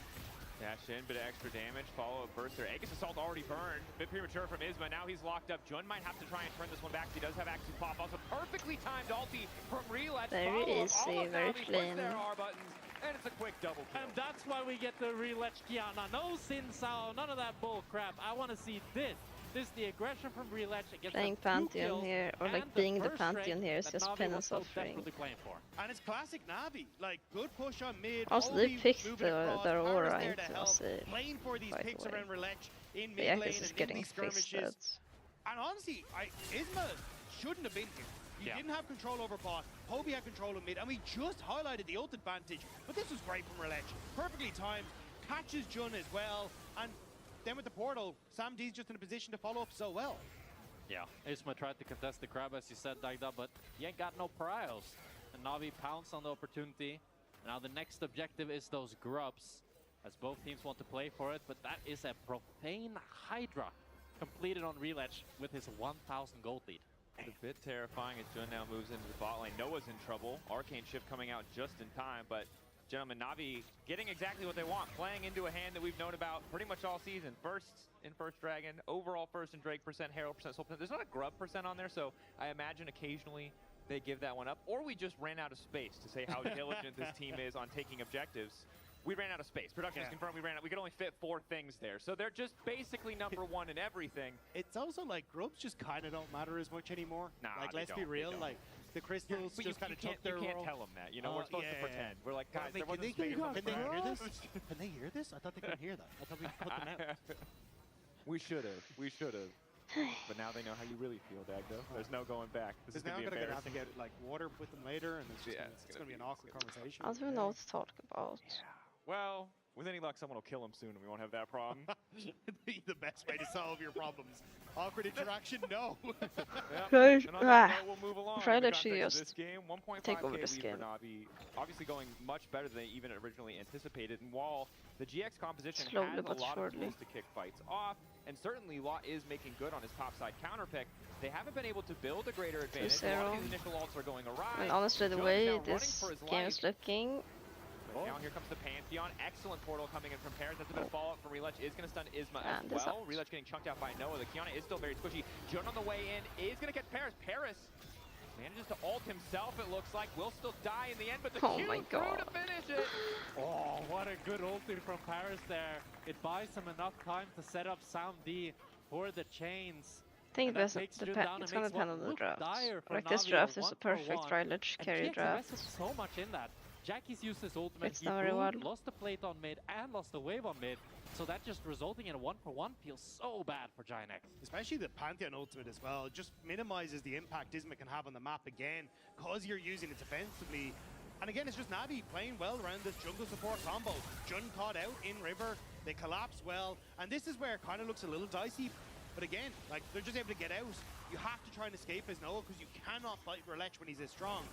Dash in, bit of extra damage, follow up burst there. Aegis Assault already burned. Bit premature from Isma. Now he's locked up. Jun might have to try and turn this one back. He does have Axu pop. Also perfectly timed ulti from Relech. Very Follow-up easy, almost very now. He puts clean. their R buttons, and it's a quick double kill. And that's why we get the Relech Kiana. No Sin Sao, none of that bull crap. I want to see this. This is the aggression from Relech. It gets Playing them 2 Pantheon kills here, or and like being the first Pantheon rank here is that just Navi penance was so offering. desperately playing for. And it's classic Navi. Like, good push on mid. Also, they Poby picked moving across, their Paris aura there to into help, us, playing for these by the picks way. around Relech in But mid yeah, lane this is and in getting these skirmishes. fisted. And honestly, Isma shouldn't have been here. You Yeah. didn't have control over bot. Poby had control of mid, and we just highlighted the ult advantage. But this was great from Relech. Perfectly timed. Catches Jun as well. And then with the portal, Sam D's just in a position to follow up so well. Yeah, Isma tried to contest the crab, as you said, Dagda, but he ain't got no parios. And Navi pounced on the opportunity. Now the next objective is those grubs, as both teams want to play for it, but that is a profane Hydra completed on Relech with his 1,000 gold lead. It's a bit terrifying as Jun now moves into the bot lane. Noah's in trouble. Arcane Shift coming out just in time, but gentlemen, Navi getting exactly what they want, playing into a hand that we've known about pretty much all season. First in First Dragon, overall first in Drake percent, Herald percent, Soul percent. There's not a grub percent on there, so I imagine occasionally they give that one up. Or we just ran out of space to say how diligent this team is on taking objectives. We ran out of space. Production is confirmed we could only fit 4 things there. So they're just basically number 1 in everything. It's also like grubs just kind of don't matter as much anymore. Nah, like, they let's be don't, they real. don't. Like, the crystals But just kind of you took their can't role. tell them that. You know, we're supposed to pretend. We're like, guys, there Can wasn't they, space on the can they hear ground. this? Can they hear this? I thought they couldn't hear that. I thought we put them out. We should have. We should have. But now they know how you really feel, Dagdo. There's no going back. This is Because now going I'm to be gonna have to embarrassing. get like water with them later, and it's, just Yeah, gonna, it's it's gonna gonna be an be- awkward conversation. I don't know what to talk about. Well, with any luck, someone will kill him soon and we won't have that problem. The best way to solve your problems. Awkward interaction? No. Guys, And on that ah, note, we'll move along. tried in the actually context of just this game, 1.5K take over lead this for game. Navi, obviously going much better than they even originally anticipated. And while the GX composition Slowly has a but lot of surely. tools to kick fights off, and certainly Lot is making good on his topside counter pick, they haven't been able to build a greater advantage. A lot of 2-0. these initial ults are going awry. And honestly, the Jun way now running this for his game life. is looking, But now here comes the Pantheon. Excellent portal coming in from Paris. That's a bit of follow-up from Relech. Is going to stun Isma as And this well. out. Relech getting chunked out by Noah. The Kiana is still very squishy. Jun on the way in is going to catch Paris. Paris manages to ult himself, it looks like. Will still die in the end, but the Oh Q my through God. to finish it. Oh, what a good ulti from Paris there. It buys him enough time to set up Sound D for the chains. think And that it's takes Jun down and gonna makes depend what on the look draft. dire for Like this Navi, draft is a 1-for-1. perfect Rylage And carry GX draft. invested so much in that. Jackie's used his ultimate, Fits he them very boomed, well. lost the plate on mid and lost the wave on mid. So that just resulting in a 1-for-1 feels so bad for Giant X. Especially the Pantheon ultimate as well. It just minimizes the impact Isma can have on the map again, because you're using it defensively. And again, it's just Navi playing well around this jungle support combo. Jun caught out in river, they collapse well, and this is where it kind of looks a little dicey. But again, like, they're just able to get out. You have to try and escape as Noah, because you cannot fight Relech when he's this strong.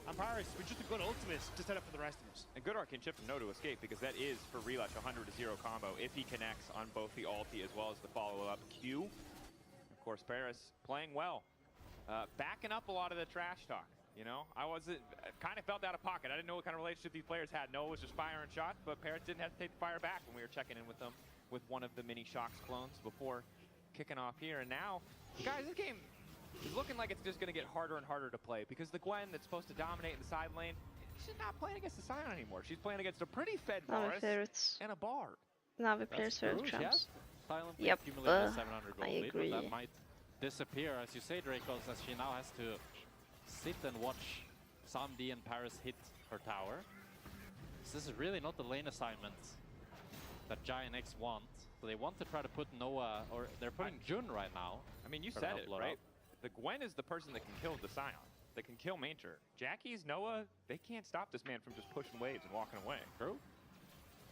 And Paris with just a good ultimate to set up for the rest of us. And good Arcane Chip from No to escape, because that is for Relech 100-0 combo if he connects on both the ulti as well as the follow-up Q. Of course, Paris playing well, backing up a lot of the trash talk. You know, I kind of felt out of pocket. I didn't know what kind of relationship these players had. Noah was just firing shots, but Paris didn't hesitate to fire back when we were checking in with them with one of the mini Shox clones before kicking off here. And now, guys, this game is looking like it's just going to get harder and harder to play, because the Gwen that's supposed to dominate in the side lane, she's not playing against the Sion anymore. She's playing against a pretty fed Varus and a Bard. Navi players favorite champs. Silent Yep, accumulated 700 gold I lead, agree. but that might disappear, as you say, Dracos, as she now has to sit and watch Samdi and Paris hit her tower. So this is really not the lane assignment that Giant X want. So they want to try to put Noah, or they're putting Jun right now. I mean, you said it, right? The Gwen is the person that can kill the Sion. That can kill Manger. Jackie's, Noah, they can't stop this man from just pushing waves and walking away. True.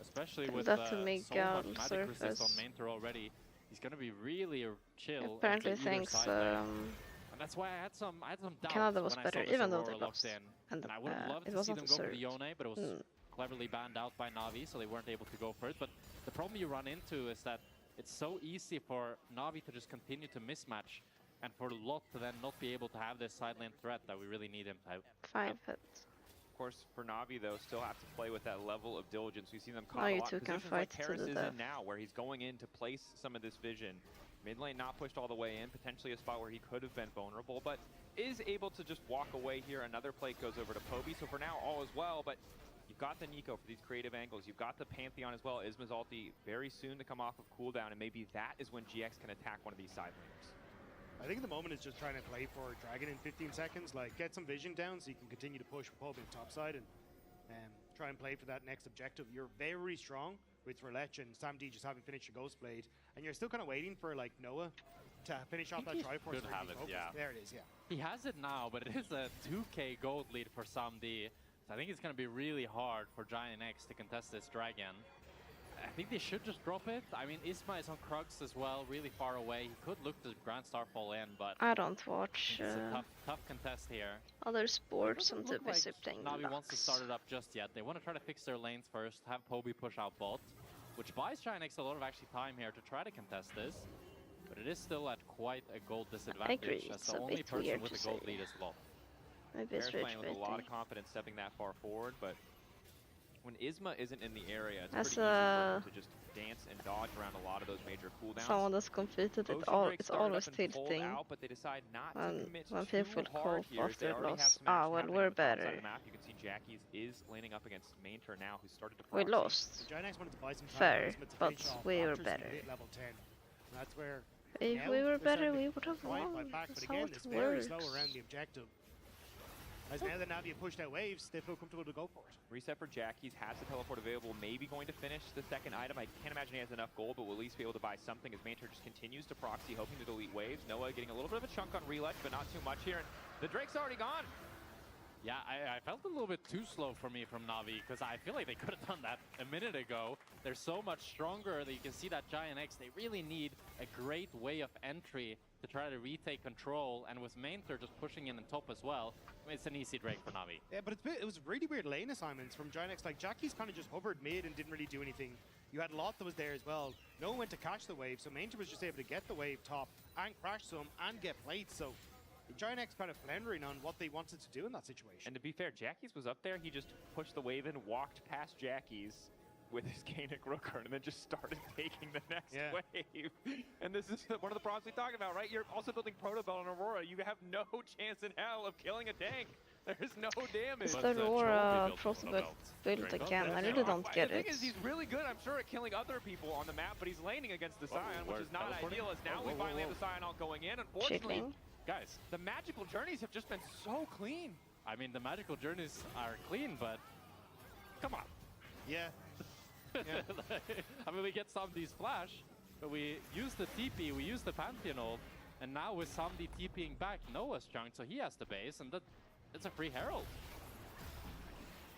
Especially with That to so make much magic resist surface. on Mainter already. He's gonna be really chill. Apparently into either thinks side lane. And that's why I had some doubts Canada was when better, I saw this even though Aurora they locked lost. in. And And I would have loved it to was see not them go for the deserved. Yone, but it was cleverly banned out by Navi, so they weren't able to go for it. But the problem you run into is that it's so easy for Navi to just continue to mismatch, and for Lot to then not be able to have this side lane threat that we really need him to have. 5 hits. Of course, for Navi, though, still have to play with that level of diligence. We've seen them caught Now a you lot two of can positions like fight to Paris the is death. in now, where he's going in to place some of this vision. Mid lane not pushed all the way in, potentially a spot where he could have been vulnerable, but is able to just walk away here. Another plate goes over to Poby, so for now, all is well, but you've got the Nico for these creative angles. You've got the Pantheon as well. Isma's ulti very soon to come off of cooldown, and maybe that is when GX can attack one of these side laners. I think at the moment it's just trying to play for Dragon in 15 seconds, like get some vision down so you can continue to push with Poby top side and try and play for that next objective. You're very strong with Relech and Samdi just having finished your Ghost Blade, and you're still kind of waiting for like Noah to finish off that Triforce. should have it, yeah. There it is, yeah. He has it now, but it is a 2k gold lead for Samdi. So I think it's going to be really hard for Giant X to contest this dragon. I think they should just drop it. I mean, Isma is on Crux as well, really far away. He could look to Grand Star fall in, but I don't watch it's a tough contest here. other sports. I'm Doesn't too look like busy playing Navi wants to Lux. start it up just yet. They want to try to fix their lanes first, have Poby push out bot, which buys Giant X a lot of actually time here to try to contest this. But it is still at quite a gold disadvantage. agree, As it's the a only bit person weird with to a gold say. lead is Lot. Maybe it's Paris rage playing with a lot baiting. of confidence stepping that far forward, but when Isma isn't in the area, it's As pretty easy for him to just dance and dodge around a lot of those major cooldowns. Someone that's competed, Ocean Drake it's started always up and pulled tilting. out, but they decide not to And commit when too people hard cope here, as they after already have loss. some action Well, happening we're on the top side of better. the map. You can see Jackie's is laning up against Mainter now, who started to We proxy. lost. Giant X wanted to buy some time Fair, for Isma to but finish off we were after better. Isma hit level 10. And that's where If now we were they're better, starting we to would have try and won. fight back, That's but how again, it it's very works. slow around the objective. As now that Navi have pushed out waves, they feel comfortable to go for it. Reset for Jackie's, has the teleport available, maybe going to finish the second item. I can't imagine he has enough gold, but will at least be able to buy something as Mainter just continues to proxy, hoping to delete waves. Noah getting a little bit of a chunk on Relech, but not too much here. And the Drake's already gone. Yeah, I felt a little bit too slow for me from Navi, because I feel like they could have done that a minute ago. They're so much stronger that you can see that Giant X, they really need a great way of entry to try to retake control, and with Mainter just pushing in on top as well, I mean, it's an easy Drake for Navi. Yeah, but it was really weird lane assignments from Giant X. Like, Jackie's kind of just hovered mid and didn't really do anything. You had Lot that was there as well. No one went to catch the wave, so Mainter was just able to get the wave top and crash some and get plates. So Giant X kind of floundering on what they wanted to do in that situation. And to be fair, Jackie's was up there. He just pushed the wave in, walked past Jackie's with his Kainic Rookhorn, and then just started taking the next wave. And this is one of the problems we talked about, right? You're also building Protobell and Aurora. You have no chance in hell of killing a tank. There's no damage. Is But the the Aurora trophy built prototype well. built Draco again? I built really well. don't get The it. thing is, he's really good, I'm sure, at killing other people on the map, but he's laning against the Scion, which we're is not teleporting? ideal, as now Oh, we whoa, finally whoa, have the Scion all going in. Unfortunately, Chickling. Guys, the magical journeys have just been so clean. I mean, the magical journeys are clean, but come on. Yeah. I mean, we get Somdi's flash, but we use the TP, we use the Pantheon ult, and now with Somdi TPing back Noah's chunk, so he has the base, and it's a free Herald.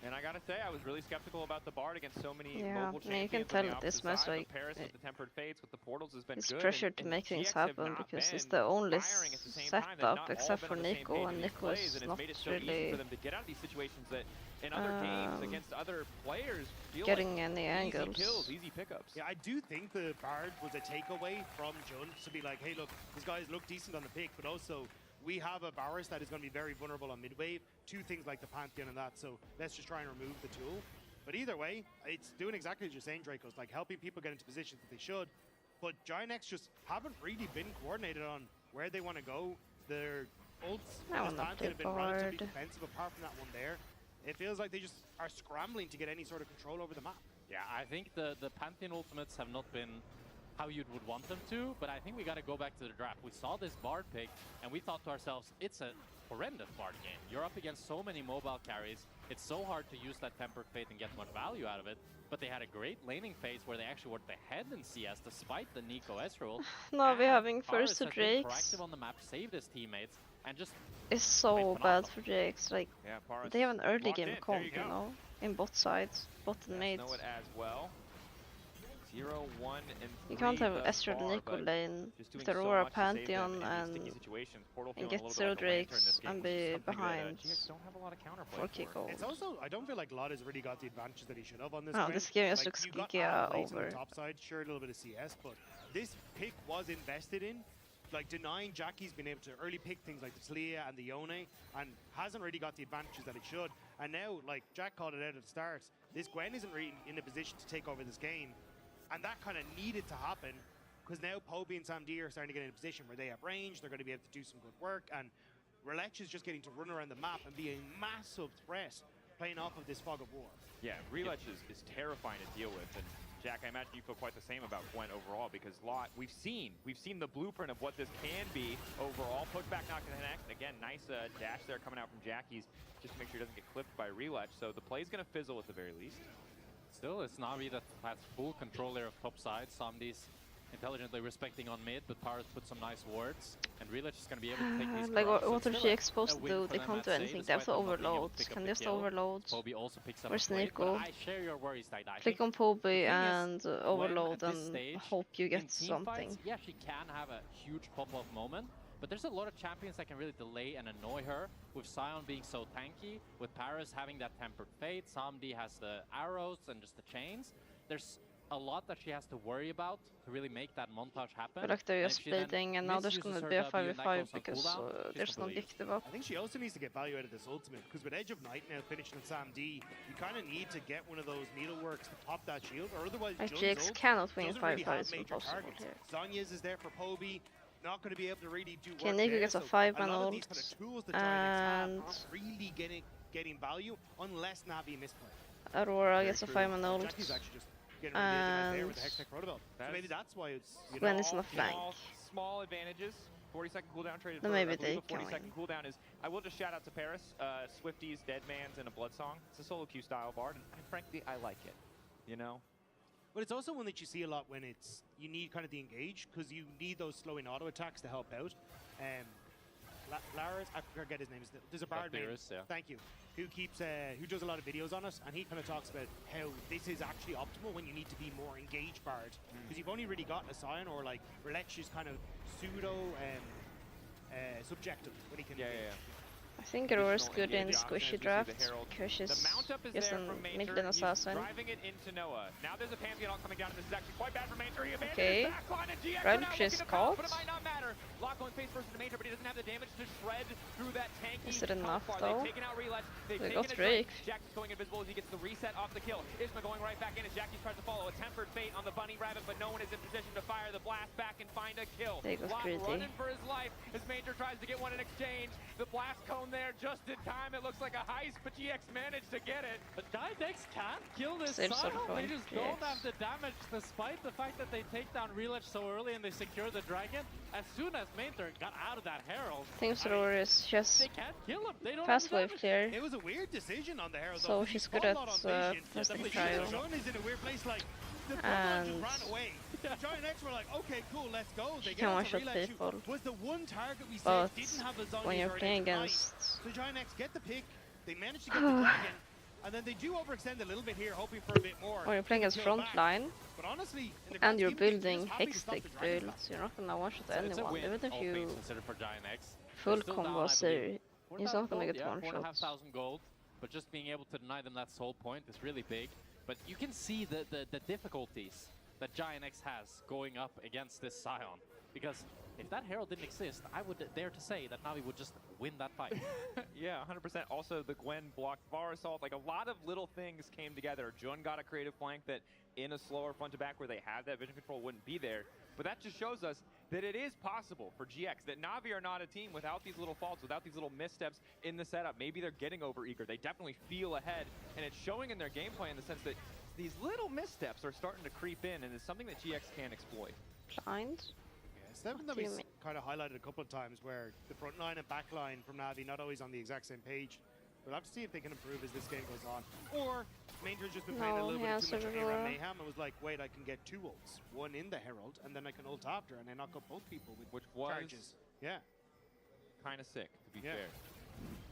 And I gotta say, I was really skeptical about the Bard against so many Yeah, mobile I mean, you champions can on the tell that this opposite match, side, but like, Paris with the Tempered Fates, with the portals has been It's good. pressured to and make things GX have happen not because it's been the only firing at the same time. They've setup not all except been for on the same Nico, page and in these Nico plays, is and it's not made it so easy for really them to get out of these situations that in other games against other players feel getting like any easy angles. kills, easy pickups. Yeah, I do think the Bard was a takeaway from Jun to be like, hey, look, these guys look decent on the pick, but also we have a Varus that is going to be very vulnerable on mid-wave to things like the Pantheon and that, so let's just try and remove the tool. But either way, it's doing exactly as you're saying, Draco. It's like helping people get into positions that they should, but Giant X just haven't really been coordinated on where they want to go. Their ults I this wanna Pantheon play have been relatively Bard. defensive apart from that one there. It feels like they just are scrambling to get any sort of control over the map. Yeah, I think the Pantheon ultimates have not been how you would want them to, but I think we got to go back to the draft. We saw this Bard pick, and we thought to ourselves, it's a horrendous Bard game. You're up against so many mobile carries. It's so hard to use that Tempered Fate and get much value out of it. But they had a great laning phase where they actually were ahead in CS despite the Nico S-roll. Navi having Paris first to has been Drakes proactive on the map, saved his teammates, and just is so Wait, bad phenomenal. for Drakes. Like, Yeah, Paris they have an early locked game in. comp, There you you go. know, in both sides, bot and mid. Know it as well. 0, 1, and 3 You can't have thus Ezreal far, Nico but lane just with doing so Aurora much to save them Pantheon in these and sticky situations. Portal and feeling get a little zero bit like a lantern in Drakes this game, and which is be something that, behind GX don't have a lot of counterplay for kick gold. It's also, I don't feel like Lod has really got the advantages that he should have on this Oh, game. this game just Like, looks you got geeky outplayed on over. the top side, sure, a little bit of CS, but this pick was invested in. Like, denying Jackie's been able to early pick things like the Talia and the Yone, and hasn't really got the advantages that it should. And now, like Jack called it out at the start, this Gwen isn't really in a position to take over this game. And that kind of needed to happen, because now Poby and Sam D are starting to get in a position where they have range, they're going to be able to do some good work, and Relech is just getting to run around the map and be a massive threat playing off of this fog of war. Yeah, Relech is terrifying to deal with, and Jack, I imagine you feel quite the same about Gwen overall, because Lot, we've seen the blueprint of what this can be overall. Pushback not going to connect. Again, nice dash there coming out from Jackie's, just to make sure he doesn't get clipped by Relech. So the play's going to fizzle at the very least. Still, it's Navi that has full control there of top side. Somebody's intelligently respecting on mid, but Paris put some nice wards, and Relech is going to be able to take these Like, crops. So what it's are still GX supposed to win do? for They them can't at do say, anything. They have despite to them not being able overload. to pick up Can the just kill. overload. Poby also picks up Where's a plate, but Nico? I share your worries, Dida. I Click think on Poby thing is, and overload when at this and stage, hope you in get team something. fights, yeah, she can have a huge pop-off moment, but there's a lot of champions that can really delay and annoy her, with Sion being so tanky, with Paris having that Tempered Fate, Samdi has the arrows and just the chains. There's a lot that she has to worry about to really make that montage happen. But like they're And just if she then splitting, and now there's misuses gonna her be a W and that 5v5 goes on because cooldown, she's there's no completely objective up. I think she also needs to get value out of this ultimate, because with Edge of Night now finishing on Sam D, you kind of need to get one of those needleworks to pop that shield, or otherwise Like, Jun's GX ult cannot win doesn't really 5v5, have it's major impossible targets. here. Zanya's is there for Poby, not going to be able to really do Okay, work Nico there, gets a so 5-man a lot of these ult, kind of tools that Giant X have and aren't really getting value unless Navi misplay. Aurora Very gets a true. 5-man ult. Jackie's actually just getting really right there with the And Hextech Protobelt. So maybe that's why it's, you Gwen know, is on the flank. Small advantages. 40-second cooldown traded Then for, maybe I believe they a 40-second killing. cooldown is, I will just shout out to Paris, Swifties, Deadmans, and a Blood Song. It's a solo queue style bard, and frankly, I like it, you know? But it's also one that you see a lot when it's, you need kind of the engage, because you need those slowing auto attacks to help out. Lara's, I forget his name, there's a bard named, Beerus, yeah. thank you, who keeps, who does a lot of videos on us, and he kind of talks about how this is actually optimal when you need to be more engaged bard, because you've only really got a Sion, or like, Relech is kind of pseudo, subjective when he can engage. I think Aurora's good in Yeah, squishy the Herald. drafts because she's The mount up is just there a from mid Maynard. lane He's assassin. driving it into Noah. Now there's a Pantheon all coming down, and this is actually quite bad for Maynard. He abandoned Okay. his backline, and GX Red are now Chris looking to pounce, but caught. it might not matter. Lock going face first into Maynard, but he doesn't have the damage to shred through that tanky Is it enough, bar. though? They've taken out Relech. They've They taken got a Drake. Drake. Jack is going invisible as he gets the reset off the kill. Isma going right back in as Jackie tries to follow. A Tempered Fate on the Bunny Rabbit, but no one is in position to fire the blast back and find a kill. They got Lock greedy. running for his life as Major tries to get one in exchange. The blast cone zone there just in time. It looks like a heist, but GX managed to get it. But Giants can't kill this Still Sion. sort of They going just don't GX. have the damage, despite the fact that they take down Reledge so early and they secure the dragon. As soon as Mainter got out of that Herald, Team's Aurora is just they can't kill him. They don't fast have the wave damage. clear. It was a weird decision on the Herald. So though, 'cause he she's good spot at lot on vision, testing but trial. Sean is in a weird place. Like the front line just ran away. Giant X were like, okay, cool, let's go. They She get can onto one-shot Reledge, who people. was the one target we But said didn't have a zone when you're or an playing extra knife. against So Giant X get the pick. They manage to get the dragon. And then they do overextend a little bit here, hoping for a bit more. when you're playing as Kill back. frontline But honestly, in the and grand you're scheme of things, building just happy to stop hextech the dragon builds, you're not gonna one-shot It's a anyone, win, even if all things you considered for Giant X. full They're still down, combo I series. believe. He's 4,000 not gonna gold, get one shots. 4,500 gold, but just being able to deny them that sole point is really big. But you can see the difficulties that Giant X has going up against this Sion. Because if that Herald didn't exist, I would dare to say that Navi would just win that fight. Yeah, 100%. Also, the Gwen blocked Var Assault. Like, a lot of little things came together. Jun got a creative flank that in a slower front to back where they have that vision control wouldn't be there. But that just shows us that it is possible for GX, that Navi are not a team without these little faults, without these little missteps in the setup. Maybe they're getting over eager. They definitely feel ahead, and it's showing in their gameplay in the sense that these little missteps are starting to creep in, and it's something that GX can exploit. Blind? It's something that do we you mean? kind of highlighted a couple of times where the front line and back line from Navi not always on the exact same page. We'll have to see if they can improve as this game goes on. Or Mainter's just been playing a No, little he bit has too much Aurora. ARAM Mayhem and was like, wait, I can get 2 ults. One in the Herald, and then I can ult after, and I knock up both people with Which was charges. Yeah. kind of sick, to be Yeah. fair.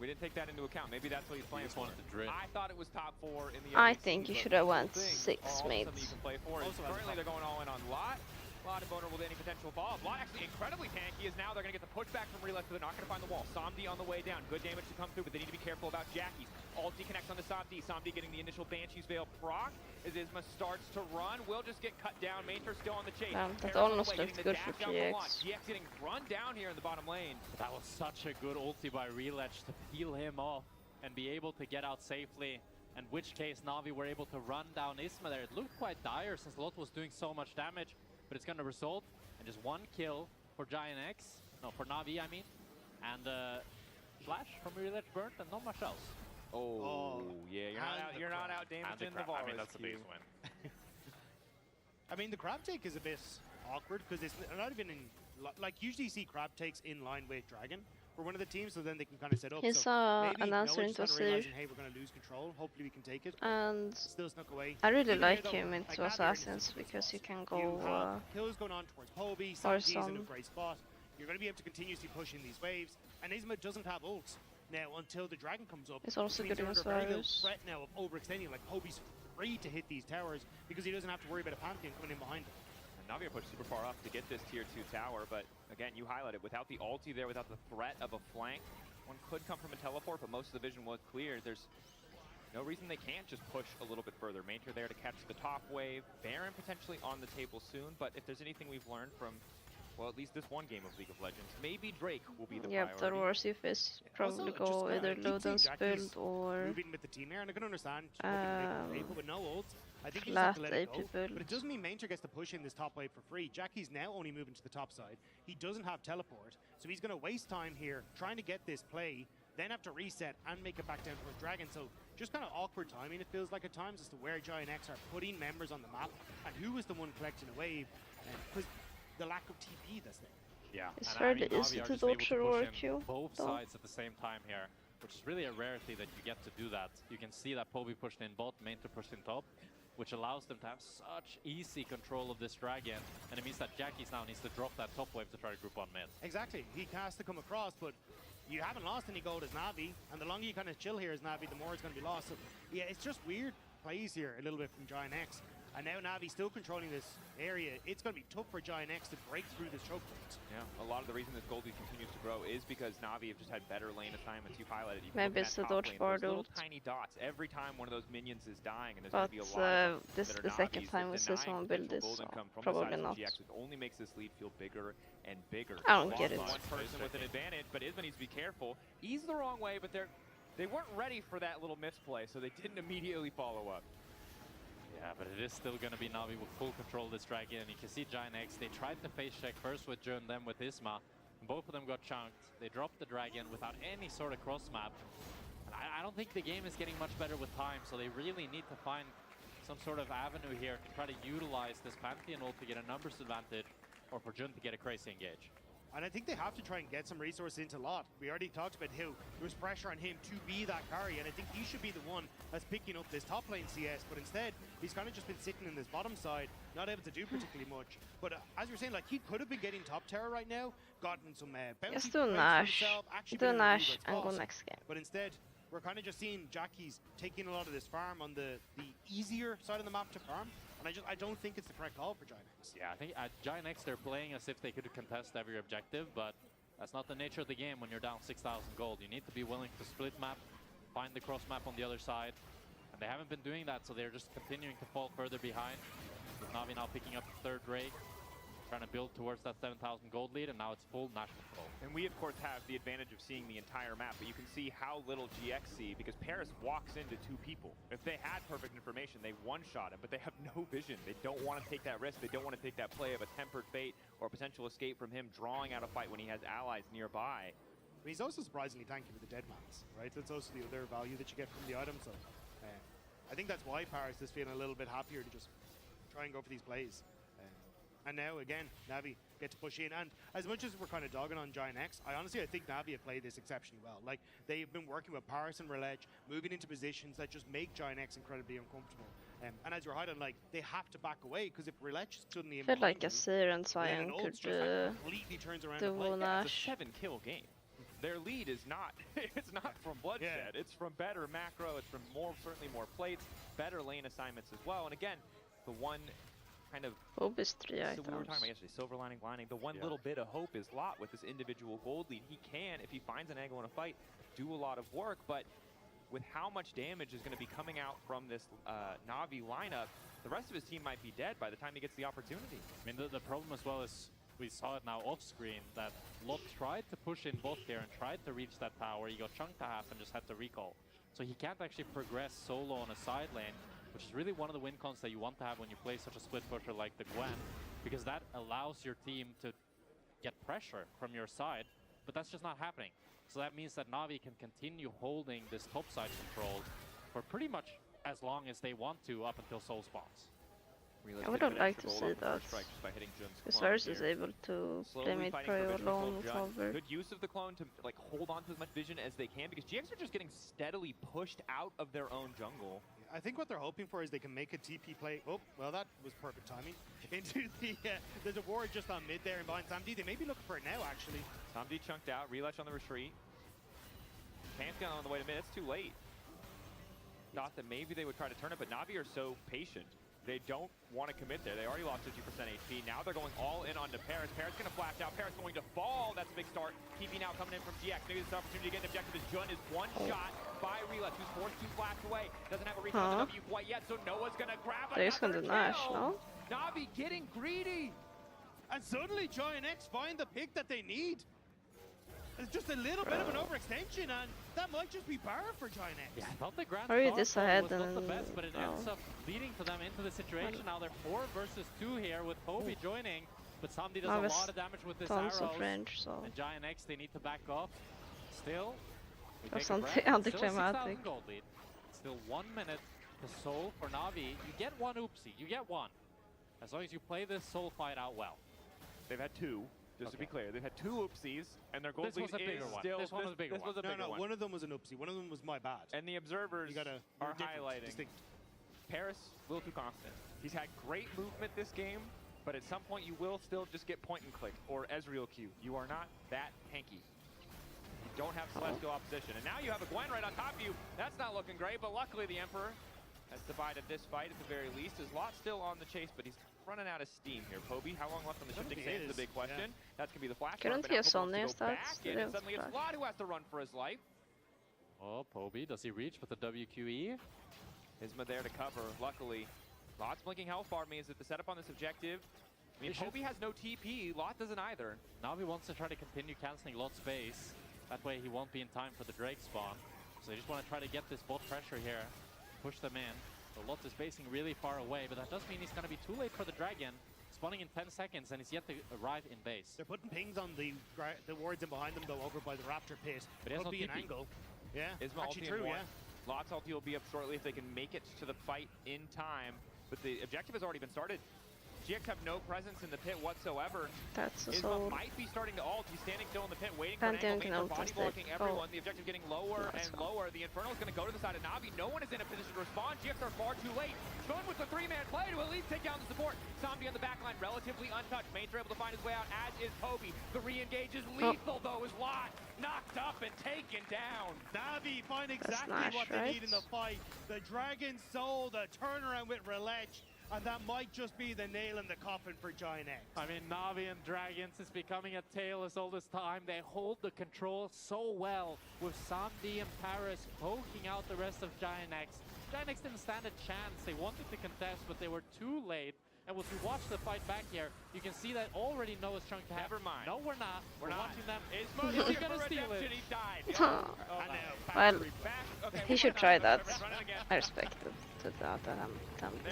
We didn't take that into account. Maybe that's what he's playing just for. wanted to drip. I thought it was top 4 in the I LEC, think you but should have cool went things 6 are also something you mates. can play for. Also has a Currently, top- they're going all in on Lot. Lot vulnerable to any potential fall. Lot actually incredibly tanky as now they're going to get the pushback from Reledge, so they're not going to find the wall. Somdi on the way down. Good damage to come through, but they need to be careful about Jackie's. Ulti connects onto Somdi. Somdi getting the initial Banshee's Veil proc as Isma starts to run. Will just get cut down. Mainter still on the chase. That Herald's on the almost way, looked getting the good for dash down from Lot. GX. GX getting run down here in the bottom lane. That was such a good ulti by Reledge to peel him off and be able to get out safely. In which case Navi were able to run down Isma there. It looked quite dire since Lot was doing so much damage, but it's going to result in just 1 kill for Giant X. No, for Navi, I mean. And flash from Reledge burnt and not much else. Oh, yeah, and you're the not crab. out damaging the I Varus mean, that's a base queue. win. I mean, the crab take is a bit awkward because it's not even in... Like, usually you see crab takes in line with Dragon for one of the teams, so then they can kind of set up. He's so maybe an answer Noah's into kind of realizing, Asir, hey, we're going to lose control. Hopefully we can take it. and Still snuck away. I really Even here, like though, him like, into Navi are in a Assassins super because spot. you can You go have kills going on towards Poby, or Sanji's in a some. great spot. You're going to be able to continuously push in these waves, and Isma doesn't have ult now until the dragon comes up. It's also which means good they're against under a very little Varus. threat now of overextending. Like Poby's free to hit these towers because he doesn't have to worry about a Pantheon coming in behind him. And Navi are pushed super far up to get this tier 2 tower, but again, you highlighted, without the ulti there, without the threat of a flank, one could come from a teleport, but most of the vision was clear. There's no reason they can't just push a little bit further. Mainter there to catch the top wave. Baron potentially on the table soon, but if there's anything we've learned from, well, at least this one game of League of Legends, maybe Drake will be the Yeah, priority. the Aurora is probably Also, go just, either keep load seeing and Jackie's build or moving with the team here, and I can understand hoping to make the play, but with no ult, I think you just flat have to let it AP go. build. But it doesn't mean Mainter gets to push in this top wave for free. Jackie's now only moving to the top side. He doesn't have teleport, so he's going to waste time here trying to get this play, then have to reset and make it back down towards Dragon. So just kind of awkward timing, it feels like at times, as to where Giant X are putting members on the map and who is the one collecting a wave, because the lack of TP that's there. Yeah, It's and fairly Navi easy are to just able dodge to Aurora push in Q, both though. sides at the same time here, which is really a rarity that you get to do that. You can see that Poby pushed in bot, Mainter pushed in top, which allows them to have such easy control of this dragon, and it means that Jackie's now needs to drop that top wave to try to group on mid. Exactly. He has to come across, but you haven't lost any gold as Navi, and the longer you kind of chill here as Navi, the more it's going to be lost. So, yeah, it's just weird plays here a little bit from Giant X. And now Navi still controlling this area. It's going to be tough for Giant X to break through this choke point. Yeah, a lot of the reason this Goldie continues to grow is because Navi have just had better lane assignments. You've highlighted. You've Maybe it's the dodge forward little ult. tiny dots every time one of those minions is dying, and there's But going to be a lot of them this that is the are second Navis time that we see denying someone build potential this, golden so come from the probably sides of not. GX, which only makes this lead feel bigger and bigger. I don't get Lost it. One person with an advantage, but Isma needs to be careful. He's the wrong way, but they weren't ready for that little misplay, so they didn't immediately follow up. Yeah, but it is still going to be Navi with full control of this dragon. And you can see Giant X, they tried to face check first with Jun, then with Isma. Both of them got chunked. They dropped the dragon without any sort of cross map. And I don't think the game is getting much better with time, so they really need to find some sort of avenue here to try to utilize this Pantheon ult to get a numbers advantage, or for Jun to get a crazy engage. And I think they have to try and get some resources into Lot. We already talked about how there was pressure on him to be that carry, and I think he should be the one that's picking up this top lane CS, but instead, he's kind of just been sitting in this bottom side, not able to do particularly much. But as you're saying, like, he could have been getting top tower right now, gotten some bounty Just do points for Nash. himself, actually Do been in a really Nash good and go spot. next game. But instead, we're kind of just seeing Jackie's taking a lot of this farm on the easier side of the map to farm, and I don't think it's the correct call for Giant X. Yeah, I think at Giant X they're playing as if they could contest every objective, but that's not the nature of the game when you're down 6,000 gold. You need to be willing to split map, find the cross map on the other side, and they haven't been doing that, so they're just continuing to fall further behind. With Navi now picking up the third Drake, trying to build towards that 7,000 gold lead, and now it's full Nash control. And we, of course, have the advantage of seeing the entire map, but you can see how little GX see because Paris walks into two people. If they had perfect information, they one-shot him, but they have no vision. They don't want to take that risk. They don't want to take that play of a tempered fate or a potential escape from him drawing out a fight when he has allies nearby. But he's also surprisingly tanky with the dead mans, right? That's also the other value that you get from the item. So I think that's why Paris is feeling a little bit happier to just try and go for these plays. And now, again, Navi get to push in. And as much as we're kind of dogging on Giant X, I think Navi have played this exceptionally well. Like, they've been working with Paris and Relege, moving into positions that just make Giant X incredibly uncomfortable. And as you're highlighting, like, they have to back away, because if Relege suddenly... I feel like a Syrian Cyan could completely turns around do the play. Nash. It's a 7-kill game. Their lead is not, it's not from bloodshed. It's from better macro, it's from certainly more plates, better lane assignments as well. And again, the one kind of Phobos 3 so items. we were talking about yesterday, silver lining, blinding. The one little bit of hope is Lot with this individual gold lead. He can, if he finds an angle in a fight, do a lot of work, but with how much damage is going to be coming out from this Navi lineup, the rest of his team might be dead by the time he gets the opportunity. I mean, the problem as well is we saw it now off screen that Lot tried to push in both there and tried to reach that tower. He got chunked to half and just had to recall. So he can't actually progress solo on a side lane, which is really one of the win cons that you want to have when you play such a split pusher like the Gwen, because that allows your team to get pressure from your side, but that's just not happening. So that means that Navi can continue holding this top side control for pretty much as long as they want to up until Soul spawns. I would have liked to see that. Because Varus is able to play mid pro alone with Hover. Good use of the clone to like hold on to as much vision as they can, because GX are just getting steadily pushed out of their own jungle. I think what they're hoping for is they can make a TP play. Oh, well, that was perfect timing. Into the, there's a ward just on mid there and behind Samdi. They may be looking for it now, actually. Samdi chunked out, Relech on the retreat. Pantheon on the way to mid, it's too late. Thought that maybe they would try to turn it, but Navi are so patient. They don't want to commit there. They already lost 50% HP. Now they're going all in onto Paris. Paris going to flash out. Paris going to fall. That's a big start. TP now coming in from GX. Maybe this is an opportunity to get an objective. As Jun is one shot by Relech, who's forced to flash away. Doesn't have a reach on the W quite yet, so Noah's going to grab They're just another gonna Nash, kill. no? Navi getting greedy. And suddenly Giant X find the pick that they need. It's just a little bit of an overextension, and that might just be bar for Giant X. Yeah, I thought the Grand Hurry Star this Fall ahead was not the and- best, but it ends up leading to them into the situation. Now they're 4 versus 2 here with Hobie joining, but Samdi does Now a with lot of damage with this tons arrows. of range, so And Giant X, they need to back off. Still, we That's take a breath. something Still a 6,000 anticlimactic. gold lead. Still 1 minute to soul for Navi. You get one oopsie, you get one. As long as you play this soul fight out well. They've had two. Just to be clear, they've had 2 oopsies, and their gold This lead was a bigger is one. still... This one was a bigger one. No, one of them was an oopsie. One of them was my bad. And the observers You gotta are different, highlighting distinct. Paris a little too confident. He's had great movement this game, but at some point you will still just get point and click or Ezreal Q. You are not that tanky. You don't have celestial opposition. And now you have a Gwen right on top of you. That's not looking great, but luckily the Emperor has divided this fight at the very least. His Lot's still on the chase, but he's running out of steam here. Poby, how long left on the shifting sand is the big question. That's going to be the flash. Couldn't but he now have Poby wants to Sonya go stats? back in, They and have suddenly it's flash. Lot who has to run for his life. Oh, Poby, does he reach with the WQE? Isma there to cover, luckily. Lot's blinking health bar means that the setup on this objective, I mean, Poby has no TP, Lot doesn't either. Navi wants to try to continue canceling Lot's space. That way he won't be in time for the Drake spawn. So they just want to try to get this bot pressure here, push them in. So Lot is facing really far away, but that does mean he's going to be too late for the dragon. spawning in 10 seconds and is yet to arrive in base. They're putting pings on the wards in behind them though, over by the Raptor pit. But he has Could no be an TP. angle. Yeah, Isma actually ulti true, in yeah. one. Lot's ulti will be up shortly if they can make it to the fight in time. But the objective has already been started. GX have no presence in the pit whatsoever. That's a Isma soul. might be starting to ult. He's standing still in the pit, waiting for an Pantheon angle, can for ult body us blocking there. everyone. Oh. The objective getting lower Nice and one. lower. The Infernal is going to go to the side of Navi. No one is in a position to respond. GX are far too late. Going with the three-man play to at least take down the support. Samdi on the backline, relatively untouched. Mains are able to find his way out, as is Toby. The re-engage is lethal, though, is Lot knocked up and taken down. Navi find exactly Nash, what they right? need in the fight. The Dragon Soul, the turnaround with Relech, and that might just be the nail in the coffin for Giant X. I mean, Navi and Dragons is becoming a tale as old as time. They hold the control so well with Samdi and Paris poking out the rest of Giant X. Giant X didn't stand a chance. They wanted to contest, but they were too late. And if you watch the fight back here, you can see that already Noah's trying to have. Never mind. No, we're not. We're not. watching them. Isma He's looking gonna for steal it. redemption. He died. Huh. Oh, I know. Well, back. Okay, he one should more try time. that. Run it again. I respect it. There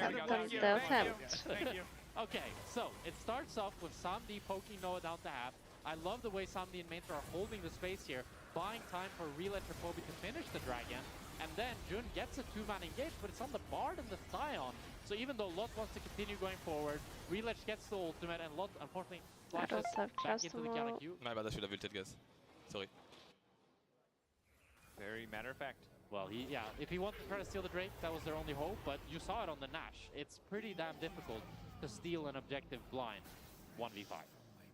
we go. Thank you. The Thank you. attempt. Thank you. Okay, so it starts off with Samdi poking Noah down to half. I love the way Samdi and Mainter are holding the space here, buying time for Relech or Kobe to finish the Dragon. And then Jun gets a two-man engage, but it's on the Bard and the Scion. So even though Lot wants to continue going forward, Relech gets the ultimate, and Lot unfortunately I flashes don't have back into the Chasm counter wall. queue. My bad, I should have ulted, guys. Sorry. Very matter of fact. Well, if he wanted to try to steal the Drake, that was their only hope, but you saw it on the Nash. It's pretty damn difficult to steal an objective blind 1v5.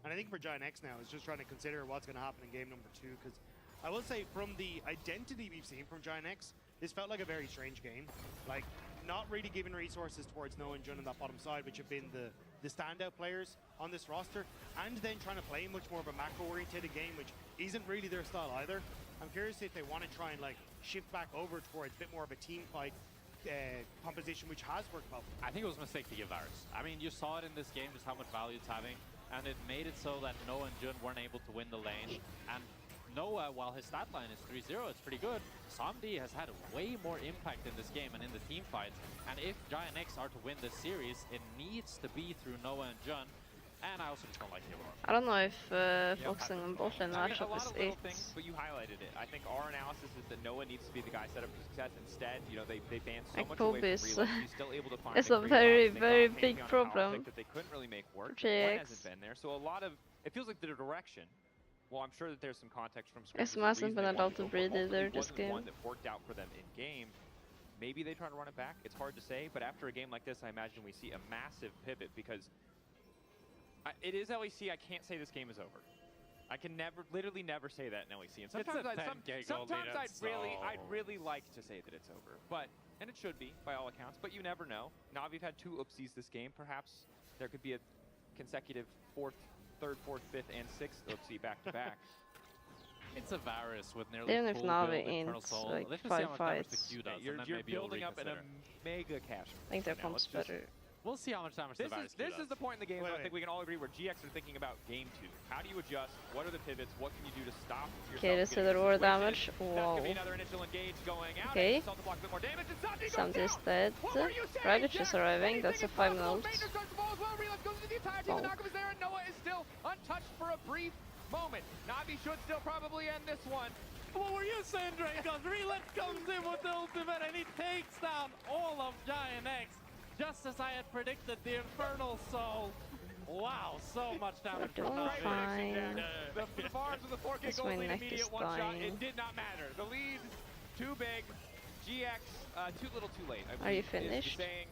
And I think for Giant X now is just trying to consider what's going to happen in game number 2, because I will say from the identity we've seen from Giant X, this felt like a very strange game. Like, not really giving resources towards Noah and Jun on that bottom side, which have been the standout players on this roster, and then trying to play much more of a macro-oriented game, which isn't really their style either. I'm curious if they want to try and like shift back over towards a bit more of a team fight composition, which has worked well. I think it was a mistake to give Varus. I mean, you saw it in this game, just how much value it's having, and it made it so that Noah and Jun weren't able to win the lane. And Noah, while his stat line is 3-0, it's pretty good. Samdi has had way more impact in this game and in the team fights. And if Giant X are to win this series, it needs to be through Noah and Jun. And I also just don't like hero. I don't know if focusing on bot lane I mean, a matchup lot is of it. little things, but you highlighted it. I think our analysis is that Noah needs to be the guy set up for success. Instead, you know, they banned so Like much away Kobe's, from Relech. He's still able to find it's the a creative very, options. They got very big Pantheon and Power problem. Pick that they couldn't really make work. For The point GX. hasn't been there, so a lot of it feels like the direction. Well, I'm sure that there's some context from script. Esma hasn't been allowed to breathe either this One game. that worked out for them in game. Maybe they try to run it back. It's hard to say, but after a game like this, I imagine we see a massive pivot because it is LEC. I can't say this game is over. I can literally never say that in LEC. And sometimes, I'd really like to say that it's over, and it should be by all accounts. But you never know. Navi've had 2 oopsies this game. Perhaps there could be a consecutive third, fourth, fifth, and 6th oopsie back to back. It's a Varus with nearly Even if full Navi build Infernal ends Soul. like Let's just see 5 how much damage the fights. Q does, You're and then maybe building you'll up in a reconsider. mega cash. I think their Now, comp's let's just- better. We'll see how much damage the Varus Q This does. is the point in the game Wait, where I wait. think we can all agree where GX are thinking about game 2. How do you adjust? What are the pivots? What can you do to stop yourself? Okay, let's see getting the roar switches? damage. That Whoa. could be another initial engage going out. Okay. Assault to block a bit more damage, and Santi goes Somebody's down. dead. What were you saying, Ravage Jack? is arriving. Anything That's a is 5 possible. notes. Maynard starts to fall as well. Relapse goes to the entire team. Oh. The knockup is there, and Noah is still untouched for a brief moment. Navi should still probably end this one. What were you saying, Dracos? Relapse comes in with the ultimate and he takes down all of Giant X. Just as I had predicted, the Infernal Soul. Wow, so much damage We're from doing Navi. fine. The bars with the 4K That's gold my lead neck immediate is one shot. dying. It did not matter. The lead too big. GX too little, too late. I Are you believe is finished? the saying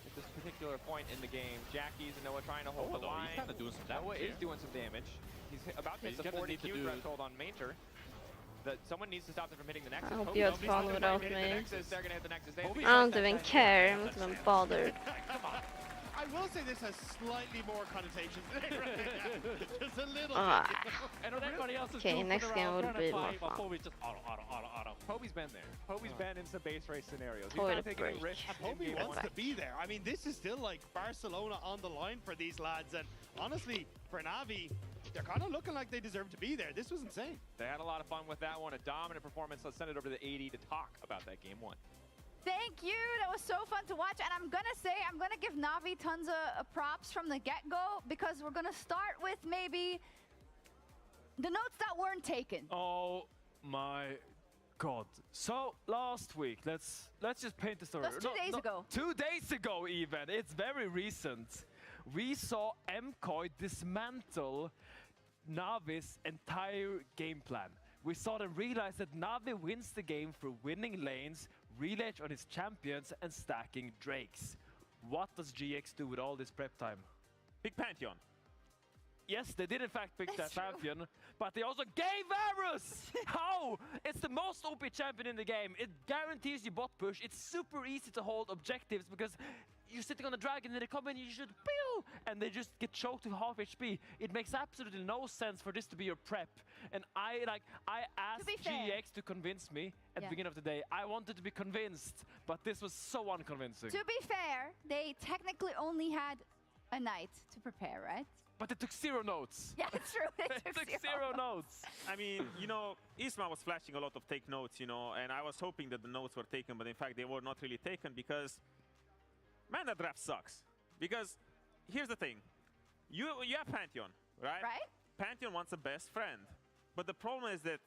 at this particular point in the game. Jackie's and Noah trying to hold Oh, the no, line. he's kind of doing some damage Noah here. is doing some damage. He's about to hit He's the gonna 40 need to Q do- threshold on Mainter. That someone needs to stop them from hitting the Nexus. I hope Kobe you had nobody's fun stopping without them from hitting me. the Nexus. They're gonna hit the Nexus. They have to be I don't that even time. care. I'm not even bothered. I will say this has slightly more connotations than just a little Ah. bit. And when everybody else is Okay, goofing next game around, will trying to be more fight, while fun. Kobe's just auto. Kobe's been there. Kobe's been in some base race scenarios. He's Toilet not taking any break. risks. in Kobe game wants one. to be there. I mean, this is still like Barcelona on the line for these lads. And honestly, for Navi, they're kind of looking like they deserve to be there. This was insane. They had a lot of fun with that one. A dominant performance. Let's send it over to the 80 to talk about that game 1. Thank you. That was so fun to watch. And I'm going to say, I'm going to give Navi tons of props from the get-go because we're going to start with maybe the notes that weren't taken. Oh my God. So last week, let's just paint the story. That's 2 days ago. 2 days ago even. It's very recent. We saw MKOI dismantle Navi's entire game plan. We saw them realize that Navi wins the game through winning lanes, relay on his champions, and stacking Drakes. What does GX do with all this prep time? Big Pantheon. Yes, they did in fact pick that Pantheon, but they also gave Varus! How? It's the most OP champion in the game. It guarantees you bot push. It's super easy to hold objectives because you're sitting on a dragon and they come in, you should pew, and they just get choked to half HP. It makes absolutely no sense for this to be your prep. And I asked GX to convince me at the beginning of the day. I wanted to be convinced, but this was so unconvincing. To be fair, they technically only had a night to prepare, right? But they took 0 notes. Yeah, it's true. They took 0 notes. I mean, you know, Isma was flashing a lot of take notes, you know, and I was hoping that the notes were taken, but in fact they were not really taken because, man, that draft sucks. Because here's the thing. You have Pantheon, right? Right. Pantheon wants a best friend. But the problem is that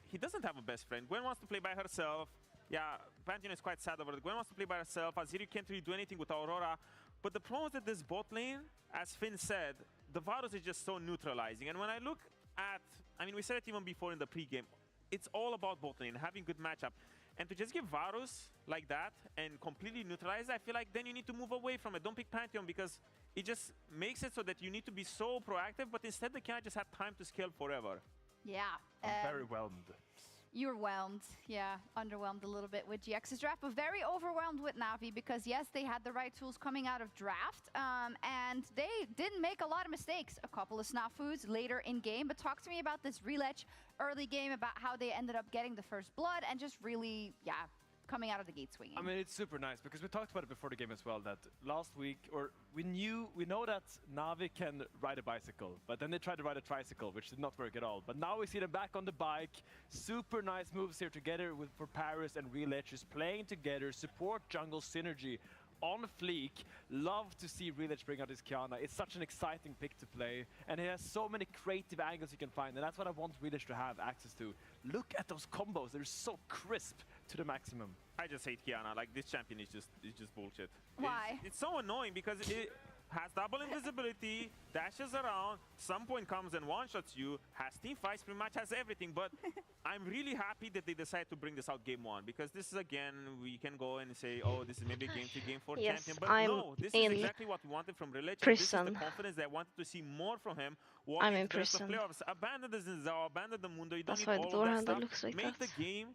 he doesn't have a best friend. Gwen wants to play by herself. Yeah, Pantheon is quite sad over it. Gwen wants to play by herself. Aziri can't really do anything with Aurora. But the problem is that this bot lane, as Finn said, the Varus is just so neutralizing. And when I look at, I mean, we said it even before in the pregame, it's all about bot lane, having good matchup. And to just give Varus like that and completely neutralize, I feel like then you need to move away from it. Don't pick Pantheon because it just makes it so that you need to be so proactive, but instead they can't just have time to scale forever. Yeah. I'm very whelmed. You're whelmed, yeah, underwhelmed a little bit with GX's draft, but very overwhelmed with Navi because yes, they had the right tools coming out of draft, and they didn't make a lot of mistakes. A couple of snafus later in game, but talk to me about this reletch early game, about how they ended up getting the first blood and just really, yeah, coming out of the gate swinging. I mean, it's super nice because we talked about it before the game as well, that last week, or we know that Navi can ride a bicycle, but then they tried to ride a tricycle, which did not work at all. But now we see them back on the bike. Super nice moves here together for Paris and Reletch, just playing together, support jungle synergy on fleek. Love to see Reletch bring out his Kiana. It's such an exciting pick to play, and it has so many creative angles you can find, and that's what I want Reletch to have access to. Look at those combos, they're so crisp to the maximum. I just hate Kiana. Like, this champion is just bullshit. Why? It's so annoying because it has double invisibility, dashes around, some point comes and one-shots you, has team fights, pretty much has everything, but I'm really happy that they decided to bring this out game 1, because this is, again, we can go and say, oh, this is maybe a game 3, game 4 champion, but no, this is exactly what we wanted from Reletch. This is the confidence that I wanted to see more from him. I'm in prison. Abandon the Zinzao, abandon the Mundo, you don't That's need why all the of door that handle stuff. looks like Make that. the game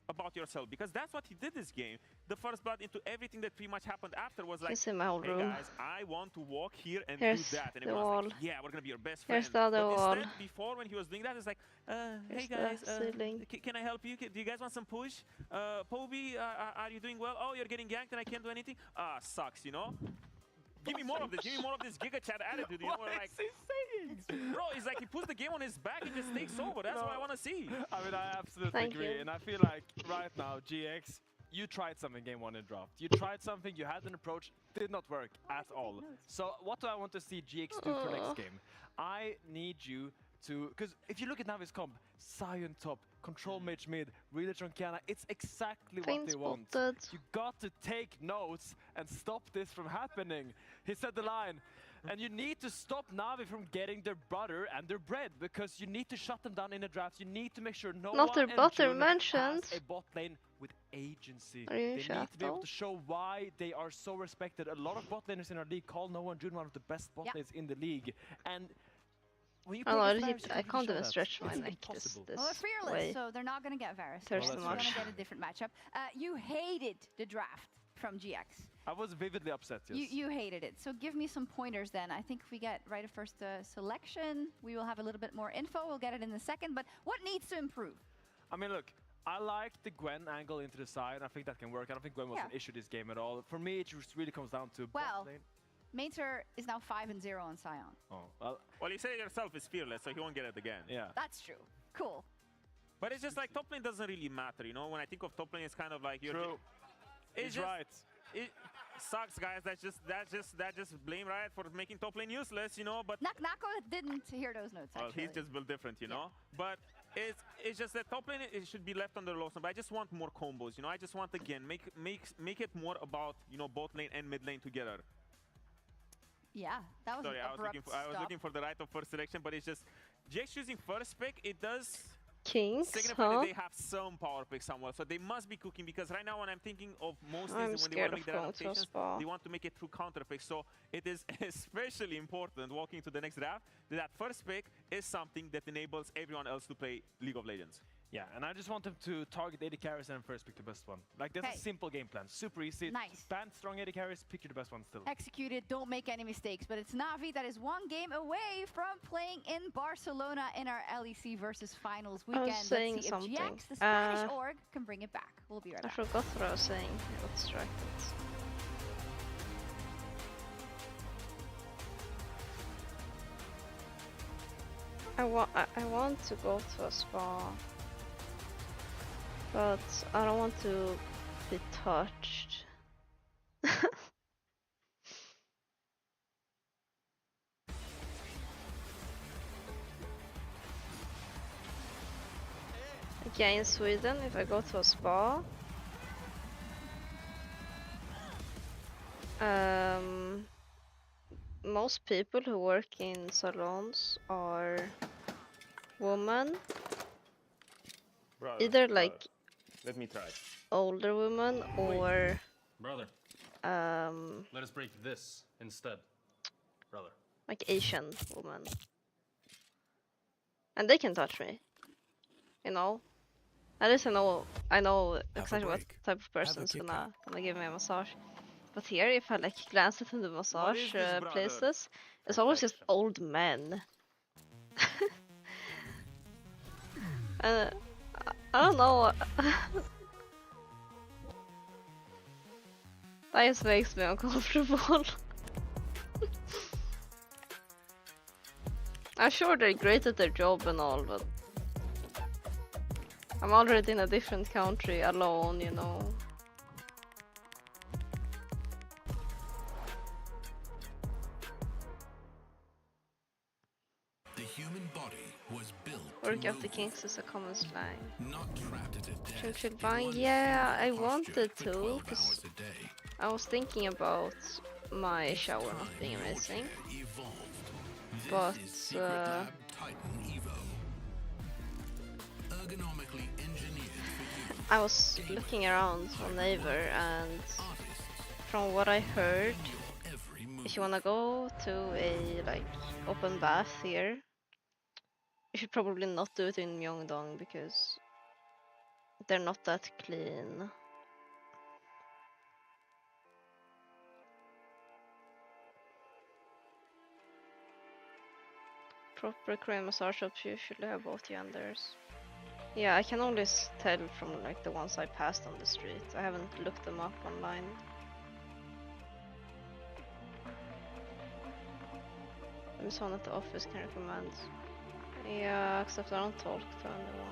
about yourself, because that's what he did this game. The first blood into everything that pretty much happened after was like, He's in my old hey room. guys, I want to walk here and Here's do that. And the everyone's wall. like, yeah, we're gonna be your best friend. Here's the other but wall. instead, before when he was doing that, it's like, hey Here's guys, the ceiling. can I help you? Do you guys want some push? Poby, are you doing well? Oh, you're getting ganked and I can't do anything? Ah, sucks, you know? Give me more of this. Give me more of this Giga Chat attitude. You know, What like, is he saying? bro, it's like he puts the game on his back and just takes over. That's what I want to see. I mean, I absolutely Thank agree, you. and I feel like right now, GX, you tried something game 1 in draft. You tried something, you had an approach, did not work at all. So what do I want to see GX do for next game? I need you to, because if you look at Navi's comp, Sion top, control mage mid, Reletch on Kiana, it's exactly what they want. Spotted. You got to take notes and stop this from happening. He said the line. And you need to stop Navi from getting their butter and their bread, because you need to shut them down in the draft. You need to make sure no Not one their in butter June mentioned. has a bot lane with agency. Are you They need shut to be able though? to show why they are so respected. A lot of bot laners in our league call No One June one of the best bot lanes in the league. And when you I play know, with Varus, you I can can't really show even that. stretch my It's neck impossible. this Well, they're fearless, way. so they're not going to get Varus. There's They're too going much. to get a different matchup. You hated the draft from GX. I was vividly upset, yes. You hated it. So give me some pointers then. I think if we get right at first selection, we will have a little bit more info. We'll get it in a second. But what needs to improve? I mean, look, I like the Gwen angle into the side. I think that can work. I don't think Gwen was an issue this game at all. For me, it just really comes down to Well, bot lane. Mater is now 5-0 on Sion. Oh, well, Well, you said it yourself is fearless, so he won't get it again. yeah. That's true. Cool. But it's just like top lane doesn't really matter, you know? When I think of top lane, it's kind of like you're. True. It's just, right. It sucks, guys. That's just blame Riot for making top lane useless, you know. But Nako didn't hear those notes. well, Actually. he's just built different, you know. But it's just that top lane it should be left on the low side. But I just want more combos, you know. I just want again make it more about, you know, bot lane and mid lane together. Yeah, that was. Sorry, I was looking for the right of first selection, but it's just GX choosing first pick. It does signify that they have some power pick somewhere, so they must be cooking. Because right now, when I'm thinking of most is when they want to make their adaptations, they want to make it through counter pick. So it is especially important walking to the next draft that first pick is something that enables everyone else to play League of Legends. Yeah, and I just want them to target AD carries and first pick the best one. Like, that's a simple game plan. Super easy. Nice. Ban strong AD carries, pick the best one still. Execute it, don't make any mistakes. But it's Navi that is one game away from playing in Barcelona in our LEC versus finals weekend. I was saying Let's see something. if GX, the Spanish org, can bring it back. We'll be right back. I forgot what I was saying. I got distracted. I want to go to a spa. But I don't want to be touched. Okay, in Sweden, if I go to a spa, most people who work in salons are women. Either like let me try. Older women or Brother. Let us break this instead. Brother. Like Asian women. And they can touch me. You know? At least I know exactly what type of person's gonna give me a massage. But here if I like glance at the massage places, it's always just old men. I don't know. That just makes me uncomfortable. I'm sure they're great at their job and all, but I'm already in a different country alone, you know. The human body was built. Work of the Kings is a common slang. Not trapped at a desk. Should buy? Yeah, I wanted to, because I was thinking about my shower not being amazing. But I was looking around on Naver, and from what I heard, if you wanna go to a like open bath here, you should probably not do it in Myeongdong because they're not that clean. Proper Korean massage shops usually have both genders. Yeah, I can only tell from like the ones I passed on the street. I haven't looked them up online. Maybe someone at the office can recommend. Yeah, except I don't talk to anyone.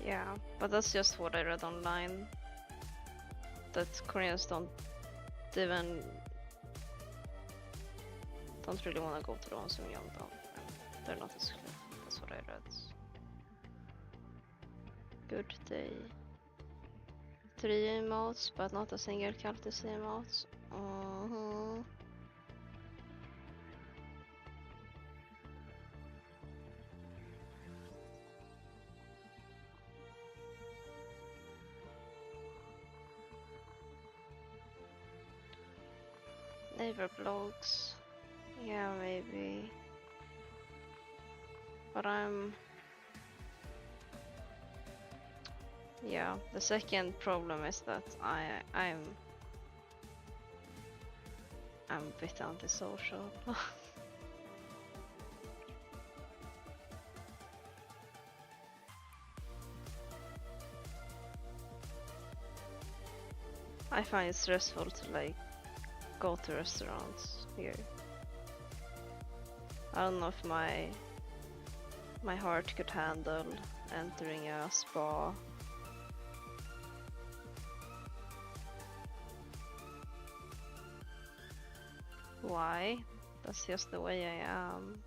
Yeah, but that's just what I read online. That Koreans don't really want to go to the ones in Myeongdong. They're not as clean. That's what I read. Good day. 3 emotes, but not a single cultist emote. Naver blogs. Yeah, maybe. But Yeah, the second problem is that I'm a bit antisocial. I find it stressful to like go to restaurants here. I don't know if my heart could handle entering a spa. Why? That's just the way I am.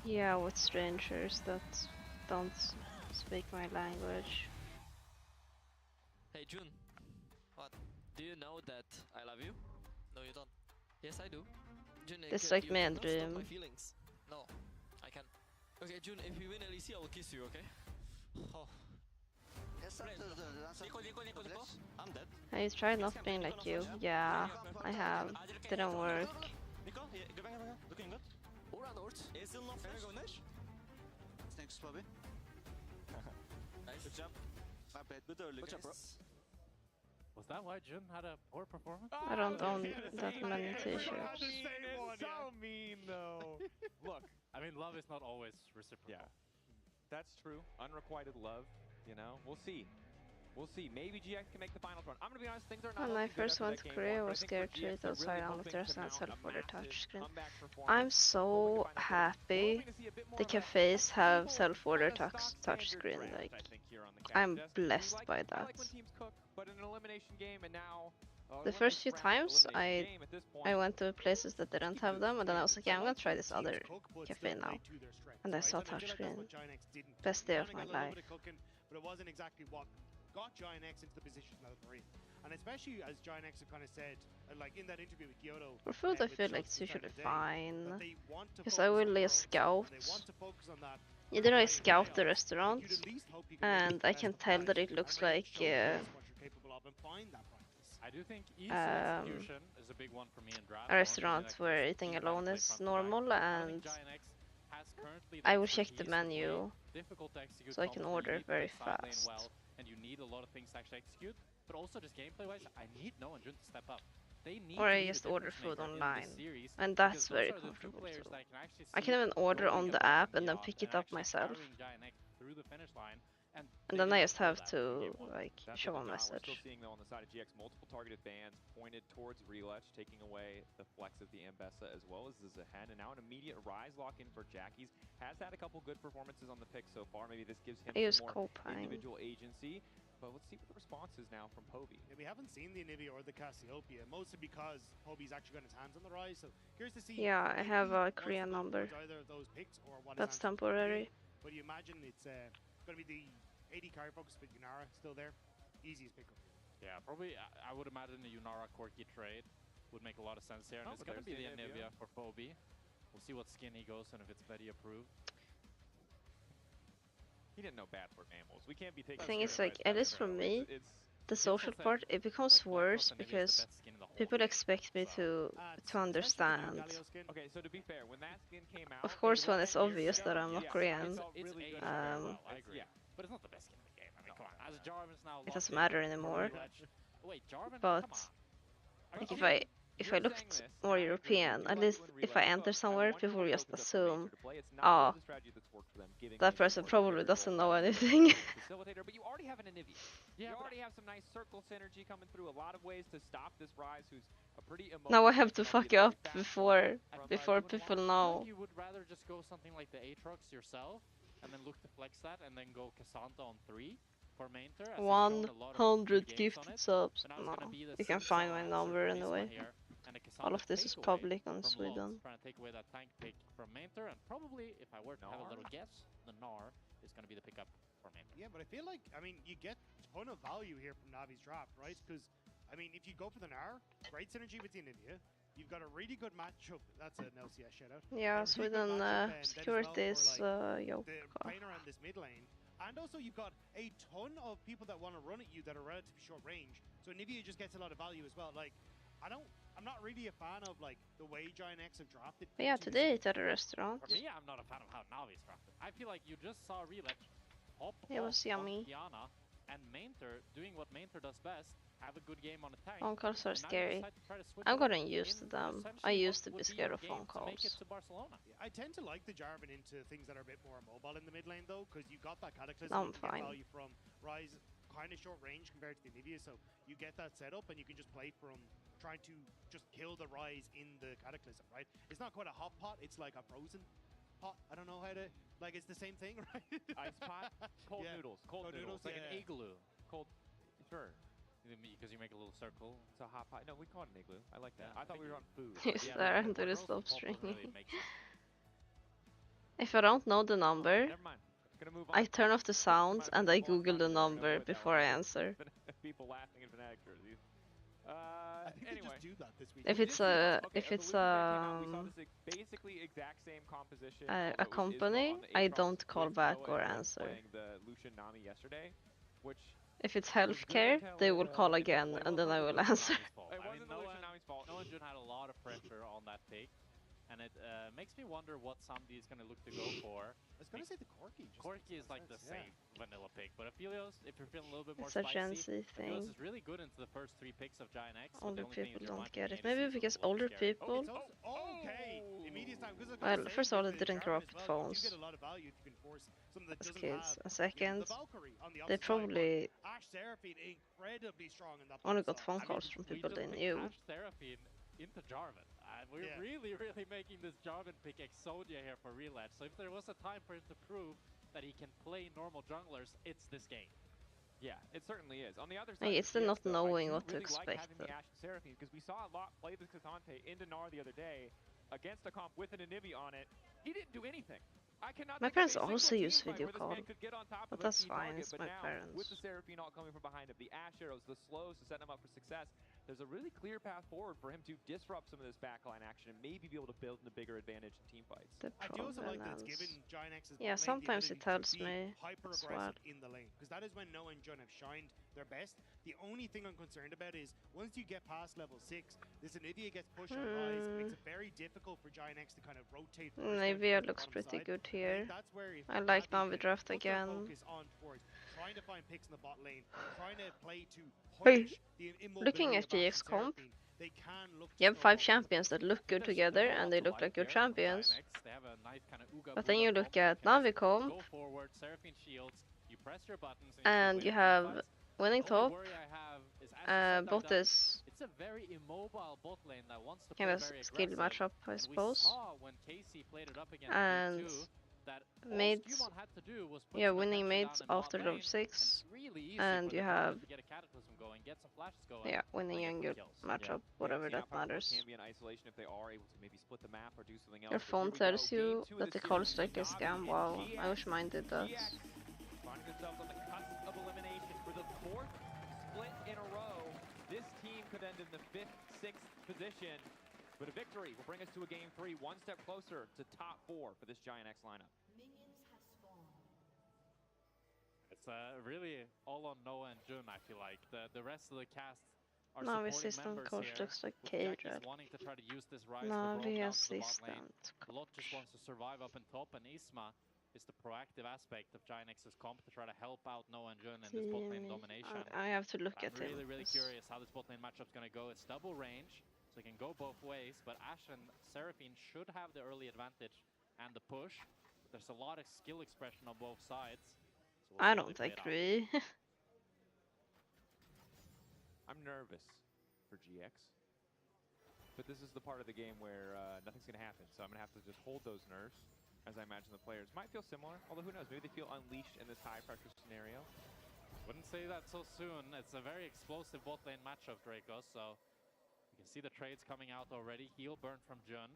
Yeah, with strangers that don't speak my language. Hey Jun, what? Do you know that I love you? No, you don't. Yes, I do. Jun, Distract me and stop dream. my feelings. No, I can. Okay, Jun, if you win LEC, I will kiss you. Okay? Oh. Nico, I'm dead. I tried not being like you. Yeah, I have. Didn't work. Nico, looking good. Oran Ort. Ezil no flash. Thanks, Bobby. Nice. Good job. My bad. Good early, Good job, bro. Was that why Jun had a poor performance? I don't own that many t-shirts. So mean though. Look, I mean, love is not always reciprocal. yeah, that's true. Unrequited love, you know. We'll see. We'll see. Maybe GX can make the finals run. I'm gonna be honest, things are not. When I looking good first after went that to game Korea, I one, but was think for scared to GX, eat they're outside really on the hoping terrace to and mount a self-order massive touchscreen. comeback performance. I'm so happy the cafes have self-order touchscreen. Like, I'm blessed by that. But an elimination game and now The first few times I went to places that didn't have them, and then I was like, yeah, I'm gonna try this other cafe now. And I saw touchscreen. Best day of my life. But it wasn't exactly what got Giant X into the position that they're in. And especially as Giant X have kind of said, like in that interview with Kyoto. For food, I feel like it's usually fine. Because I will scout. Either I scout the restaurant, and I can tell that it looks like I do think easy execution is a big one for me in draft. a restaurant where eating alone is normal, and I will check the menu so I can order very fast. And you need a lot of things to actually execute, but also just gameplay-wise, I need Noah and Jun to step up. They need Or to I be just the order difference food maker in this online, series, and that's because those very are the two comfortable players too. that I can actually I can see even order going on the above app and then beyond pick and it up actually myself. carrying Giant X through the finish line, and And then they I didn't just do have that in game to one. like That's show a what we're message. still seeing though on the side of GX, multiple targeted bans pointed towards Relech, taking away the flex of the Ambessa as well as the Zehen, and now an immediate rise lock in for Jackies. Has had a couple good performances on the pick so far. Maybe this gives him I use some more Copine. individual agency. But let's see what the response is now from Povey. Yeah, we haven't seen the NAVI or the Cassiopeia, mostly because Povey's actually got his hands on the rise. So curious to see. Yeah, I have a Korean number. Either of those picks or what That's temporary. But you imagine it's going to be the AD carry focus with Yunara still there. Easiest pickup. Yeah, probably I would imagine the Yunara Corki trade would make a lot of sense here. And it's going to be the Nivea for Povey. We'll see what skin he goes and if it's Betty approved. He didn't know bad for mammals. We can't be taking. The thing is, like, at least for me, the social part, it becomes worse because people expect me to understand. Okay, so to be fair, when that skin came out, Of course, when it's obvious that I'm not Korean, Yeah, but it's not the best skin in the game. I mean, come on. As Jarvan's now, it doesn't matter anymore. Wait, Jarvan? But like, if I looked more European, at least if I enter somewhere, people will just assume, oh, that person probably doesn't know anything. But you already have an NAVI. You already have some nice circle synergy coming through. A lot of ways to stop this Rise, who's a pretty Now I have to fuck up before people know. You would rather just go something like the Aatrox yourself, and then look to flex that, and then go Cassandra on 3 for Mainter. 100 gifted subs. No, you can find my number anyway. All of this is public on Sweden. Trying to take away that tank pick from Mainter, and probably, if I were to have a little guess, the Gnar is going to be the pickup for Mainter. Yeah, but I feel like, I mean, you get a ton of value here from Navi's draft, right? Because, I mean, if you go for the Gnar, great synergy with the Nivea. You've got a really good matchup. That's an LCS shout out. Yeah, Sweden secured this yoke. The playing around this mid lane. And also you've got a ton of people that want to run at you that are relatively short range. So Nivea just gets a lot of value as well. Like, I don't I'm not really a fan of like the way Giant X have drafted. But yeah, today at a restaurant. For me, I'm not a fan of how Navi's drafted. I feel like you just saw Relatch hop It was yummy. Kiana and Mainter doing what Mainter does best, have a good game on the tank. Phone calls are scary. I'm getting used to them. I used to be scared of phone calls. I tend to like the Jarvan into things that are a bit more mobile in the mid lane though, because you got that Cataclysm. I'm you can fine. get value from Ryze, kind of short range compared to the Nivea, so you get that setup and you can just play from trying to just kill the Ryze in the Cataclysm, right? It's not quite a hot pot, it's like a frozen pot. I don't know how to, like, it's the same thing, right? Ice pot, cold noodles, cold noodles, like yeah. an igloo. Cold, sure. Because you make a little circle. It's a hot pot. No, we call it an igloo. I like that. I thought we were on food. He's there under the stop stream. If I don't know the number, I turn off the sound and I Google the number before I answer. People laughing at Fnatic jerseys. Anyway, just do that this week. If it's basically exact same composition. a company, I don't call back or answer. The Lucian Nami yesterday, which if it's healthcare, they will call again and then I will answer. It wasn't the Lucian Nami's fault. Noah Jun had a lot of pressure on that pick. And it makes me wonder what somebody is going to look to go for. I was going to say the Corki. Corki is like the safe vanilla pick, but Aphelios, if you're feeling a little bit more it's a Gen spicy, Z thing. Aphelios is really good into the first 3 picks of Giant X. Older people don't get it. Maybe because older people... Well, first of all, they didn't grow up with phones as kids. And second, they probably only got phone calls from people they knew. Seraphine into Jarvan. We're really making this Jarvan pick Exodia here for Relatch. So if there was a time for him to prove that he can play normal junglers, it's this game. Yeah, it certainly is. On the other side, it's the not knowing what to expect. Because we saw a lot play this Kazante into Gnar the other day against a comp with an Inivi on it. He didn't do anything. I cannot. My parents also use video call, but that's fine. It's my parents. With the Seraphine all coming from behind him, the Ashe arrows, the slows to set him up for success. There's a really clear path forward for him to disrupt some of this backline action and maybe be able to build a bigger advantage in team fights. I do also like that it's given Giant X's sometimes it tells me as well. In the lane, because that is when Noah and Jun have shined their best. The only thing I'm concerned about is once you get past level 6, this Anivia gets pushed on Rise. It makes it very difficult for Giant X to kind of rotate. Navia looks pretty good here. I like Navi draft again. Trying to find picks in the bot lane, trying to play to punish the looking at GX comp, you have 5 champions that look good together and they look like good champions. But then you look at Navi comp, and you have winning top, bot is kind of skill matchup, I suppose, and mates, winning mates after level 6, and you have winning and good matchup, whatever that matters. Your phone tells you that the call strike is scam. Wow, I wish mine did that. Find themselves on the cusp of elimination for the 4th split in a row. This team could end in the 5th, 6th position, but a victory will bring us to a game 3, one step closer to top 4 for this Giant X lineup. It's really all on Noah and Jun, I feel like. The rest of the cast are Navi supporting assistant members coach here. looks like Cade. Wanting to try to use this Rise Navi for assistant Lot just wants to survive up in top, and Isma is the proactive aspect of Giant X's comp to try to help out Noah and Jun in this bot lane domination. I have to look at I'm him. really curious how this bot lane matchup's going to go. It's double range, so it can go both ways, but Ashe and Seraphine should have the early advantage and the push. There's a lot of skill expression on both sides. So I don't agree. I'm nervous for GX, but this is the part of the game where nothing's going to happen, so I'm going to have to just hold those nerves, as I imagine the players might feel similar, although who knows, maybe they feel unleashed in this high-pressure scenario. Wouldn't say that so soon. It's a very explosive bot lane matchup, Dracos, so you can see the trades coming out already. Heal burn from Jun,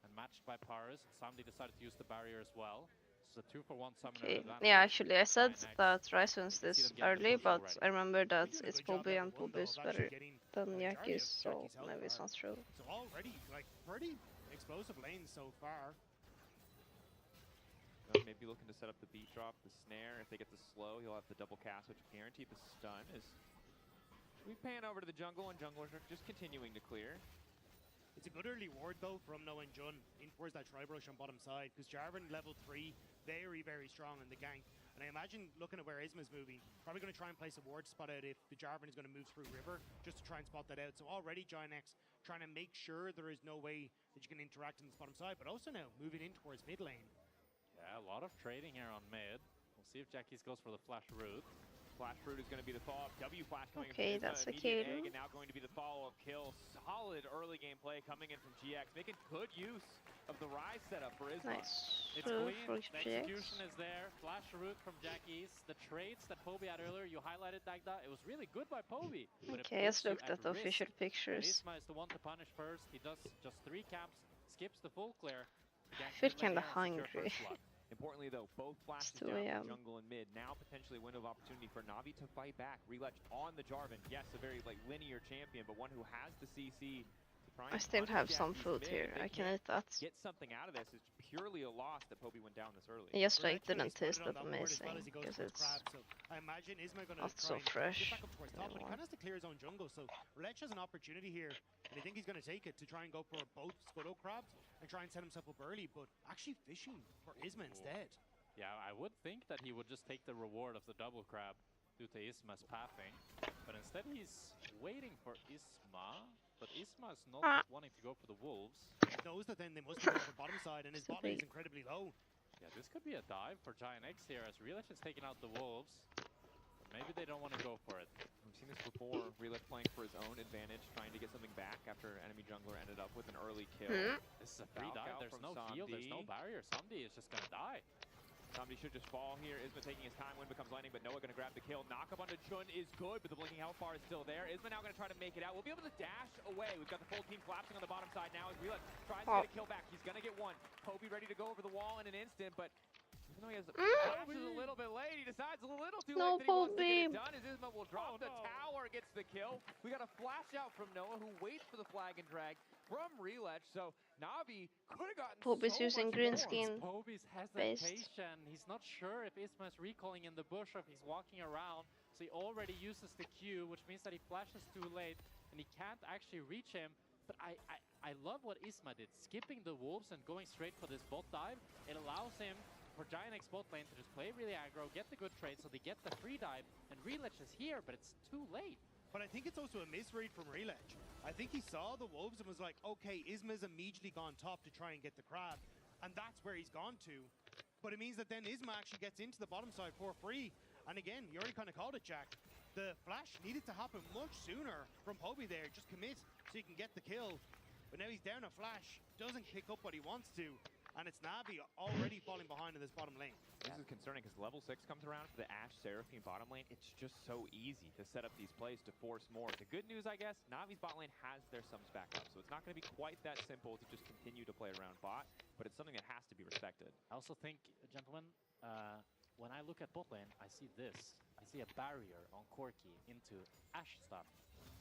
and matched by Paris. Somebody decided to use the barrier as well. So 2-for-1 summoner advantage. Yeah, actually, I said that Rise wins this early, but I remember that it's Poby and Poby is better than Yakis, so maybe it's not true. So already, like, pretty explosive lanes so far. Maybe looking to set up the beat drop, the snare. If they get the slow, he'll have the double cast, which guaranteed the stun. As we pan over to the jungle, and junglers are just continuing to clear. It's a good early ward though from Noah and Jun in towards that Tri-Brush on bottom side, because Jarvan level 3, very, very strong in the gank. And I imagine looking at where Isma's moving, probably going to try and place a ward spot out if the Jarvan is going to move through river, just to try and spot that out. So already Giant X trying to make sure there is no way that you can interact on this bottom side, but also now moving in towards mid lane. Yeah, a lot of trading here on mid. We'll see if Jackie's goes for the flash route. Flash route is going to be the follow-up. W flash coming okay, in. That's a immediate kill. egg, and now going to be the follow-up kill. Solid early game play coming in from GX, making good use of the Rise setup for Isma. Nice. It's clean. The execution is there. Flash route from Jackie's. The trades that Poby had earlier, you highlighted, Dagda. It was really good by Poby. Okay, let's look at the official pictures. Isma is the one to punish first. He does just 3 camps, skips the full clear. I feel kind of hungry. Importantly, though, both flashes down from jungle and mid. Now potentially a window of opportunity for Navi to fight back. Relech on the Jarvan. Yes, a very linear champion, but one who has the CC. I still have some food here. I can eat that. Get something out of this. It's purely a loss that Poby went down this early. It just like didn't taste that amazing because it's I imagine Isma gonna not so fresh. Get back up towards top, but he kind of has to clear his own jungle. So Relech has an opportunity here, and I think he's going to take it to try and go for both Scudo crabs and try and set himself up early, but actually fishing for Isma instead. Yeah, I would think that he would just take the reward of the double crab due to Isma's pathing, but instead he's waiting for Isma. But Isma is not wanting to go for the wolves. He knows that then they must go for bottom side, and his bot lane is incredibly low. Yeah, this could be a dive for Giant X here, as Relech is taking out the wolves. But maybe they don't want to go for it. We've seen this before. Relech playing for his own advantage, trying to get something back after enemy jungler ended up with an early kill. This is a free dive. There's no heal. There's no barrier. Somebody is just going to die. Somebody should just fall here. Isma taking his time when it becomes landing, but Noah going to grab the kill. Knock up onto Chun is good, but the blinking health bar is still there. Isma now going to try to make it out. We'll be able to dash away. We've got the full team collapsing on the bottom side now as Relech tries to get a kill back. He's going to get one. Poby ready to go over the wall in an instant, but even though he has flashes a little bit late, he decides a little too late that he wants to get it done as Isma will drop the tower, gets the kill. We got a flash out from Noah who waits for the flag and drag from Relech, so Navi could have gotten Poby's so using much green more. skin. Poby's hesitation. He's not sure if Isma is recalling in the bush or if he's walking around. So he already uses the Q, which means that he flashes too late and he can't actually reach him. But I love what Isma did. Skipping the wolves and going straight for this bot dive. It allows him, for Giant X bot lane, to just play really aggro, get the good trade, so they get the free dive. And Relech is here, but it's too late. But I think it's also a misread from Relech. I think he saw the wolves and was like, okay, Isma's immediately gone top to try and get the crab. And that's where he's gone to. But it means that then Isma actually gets into the bottom side for free. And again, you already kind of called it, Jack. The flash needed to happen much sooner from Poby there. Just commit so you can get the kill. But now he's down a flash, doesn't pick up what he wants to. And it's Navi already falling behind in this bottom lane. This is concerning because level 6 comes around for the Ashe Seraphine bottom lane. It's just so easy to set up these plays to force more. The good news, I guess, Navi's bot lane has their sums back up. So it's not going to be quite that simple to just continue to play around bot, but it's something that has to be respected. I also think, gentlemen, when I look at bot lane, I see this. I see a barrier on Corki into Ashe stun,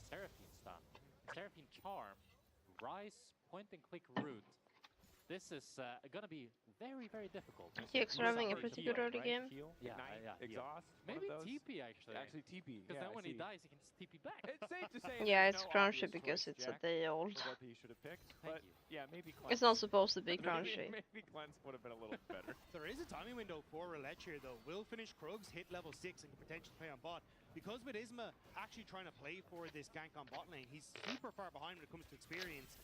Seraphine stun, Seraphine charm, Rise point and click route. This is going to be very, very difficult. GX are having a pretty good early game. Yeah, exhaust. Maybe TP actually. Actually TP. Because then when he dies, he can just TP back. It's safe to say. Yeah, it's crunchy because it's a day old. What he should have picked. But yeah, maybe Cleanse. It's not supposed to be crunchy. Maybe Cleanse would have been a little better. There is a timing window for Relech here though. Will finish Krugs, hit level 6 and can potentially play on bot. Because with Isma actually trying to play for this gank on bot lane, he's super far behind when it comes to experience.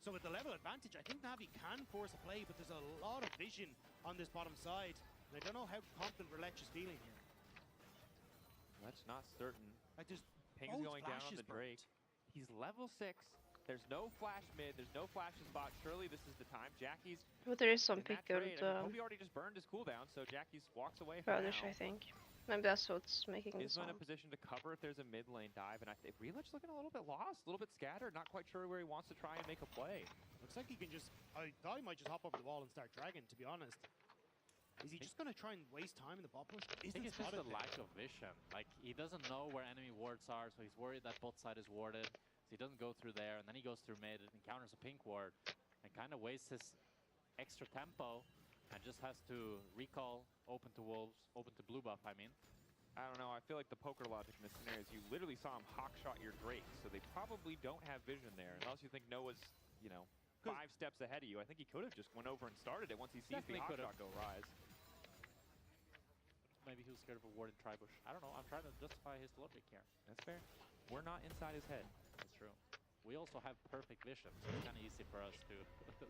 So with the level advantage, I think Navi can force a play, but there's a lot of vision on this bottom side. And I don't know how confident Relech is feeling here. That's not certain. Like there's Ping's going down on the Drake. He's level 6. There's no flash mid. There's no flashes bot. Surely this is the time. Jackie's. But there is some pickled. Poby already just burned his cooldown, so Jackie's walks away from Radish, I think. Maybe that's what's making this in a position to cover if there's a mid lane dive, and I think Relech looking a little bit lost, a little bit scattered, not quite sure where he wants to try and make a play. Looks like he can just. I thought he might just hop over the wall and start dragging, to be honest. Is he just going to try and waste time in the bot push? I think it's just a lack of vision. Like, he doesn't know where enemy wards are, so he's worried that bot side is warded. So he doesn't go through there, and then he goes through mid and encounters a pink ward, and kind of wastes his extra tempo, and just has to recall, open to wolves, open to blue buff, I mean. I don't know, I feel like the poker logic in this scenario is you literally saw him hawkshot your Drake, so they probably don't have vision there, unless you think Noah's you know, 5 steps ahead of you. I think he could have just went over and started it once he sees the hot shot go rise. Maybe he was scared of a ward in Tribush. I don't know. I'm trying to justify his logic here. That's fair. We're not inside his head. That's true. We also have perfect vision, so it's kind of easy for us to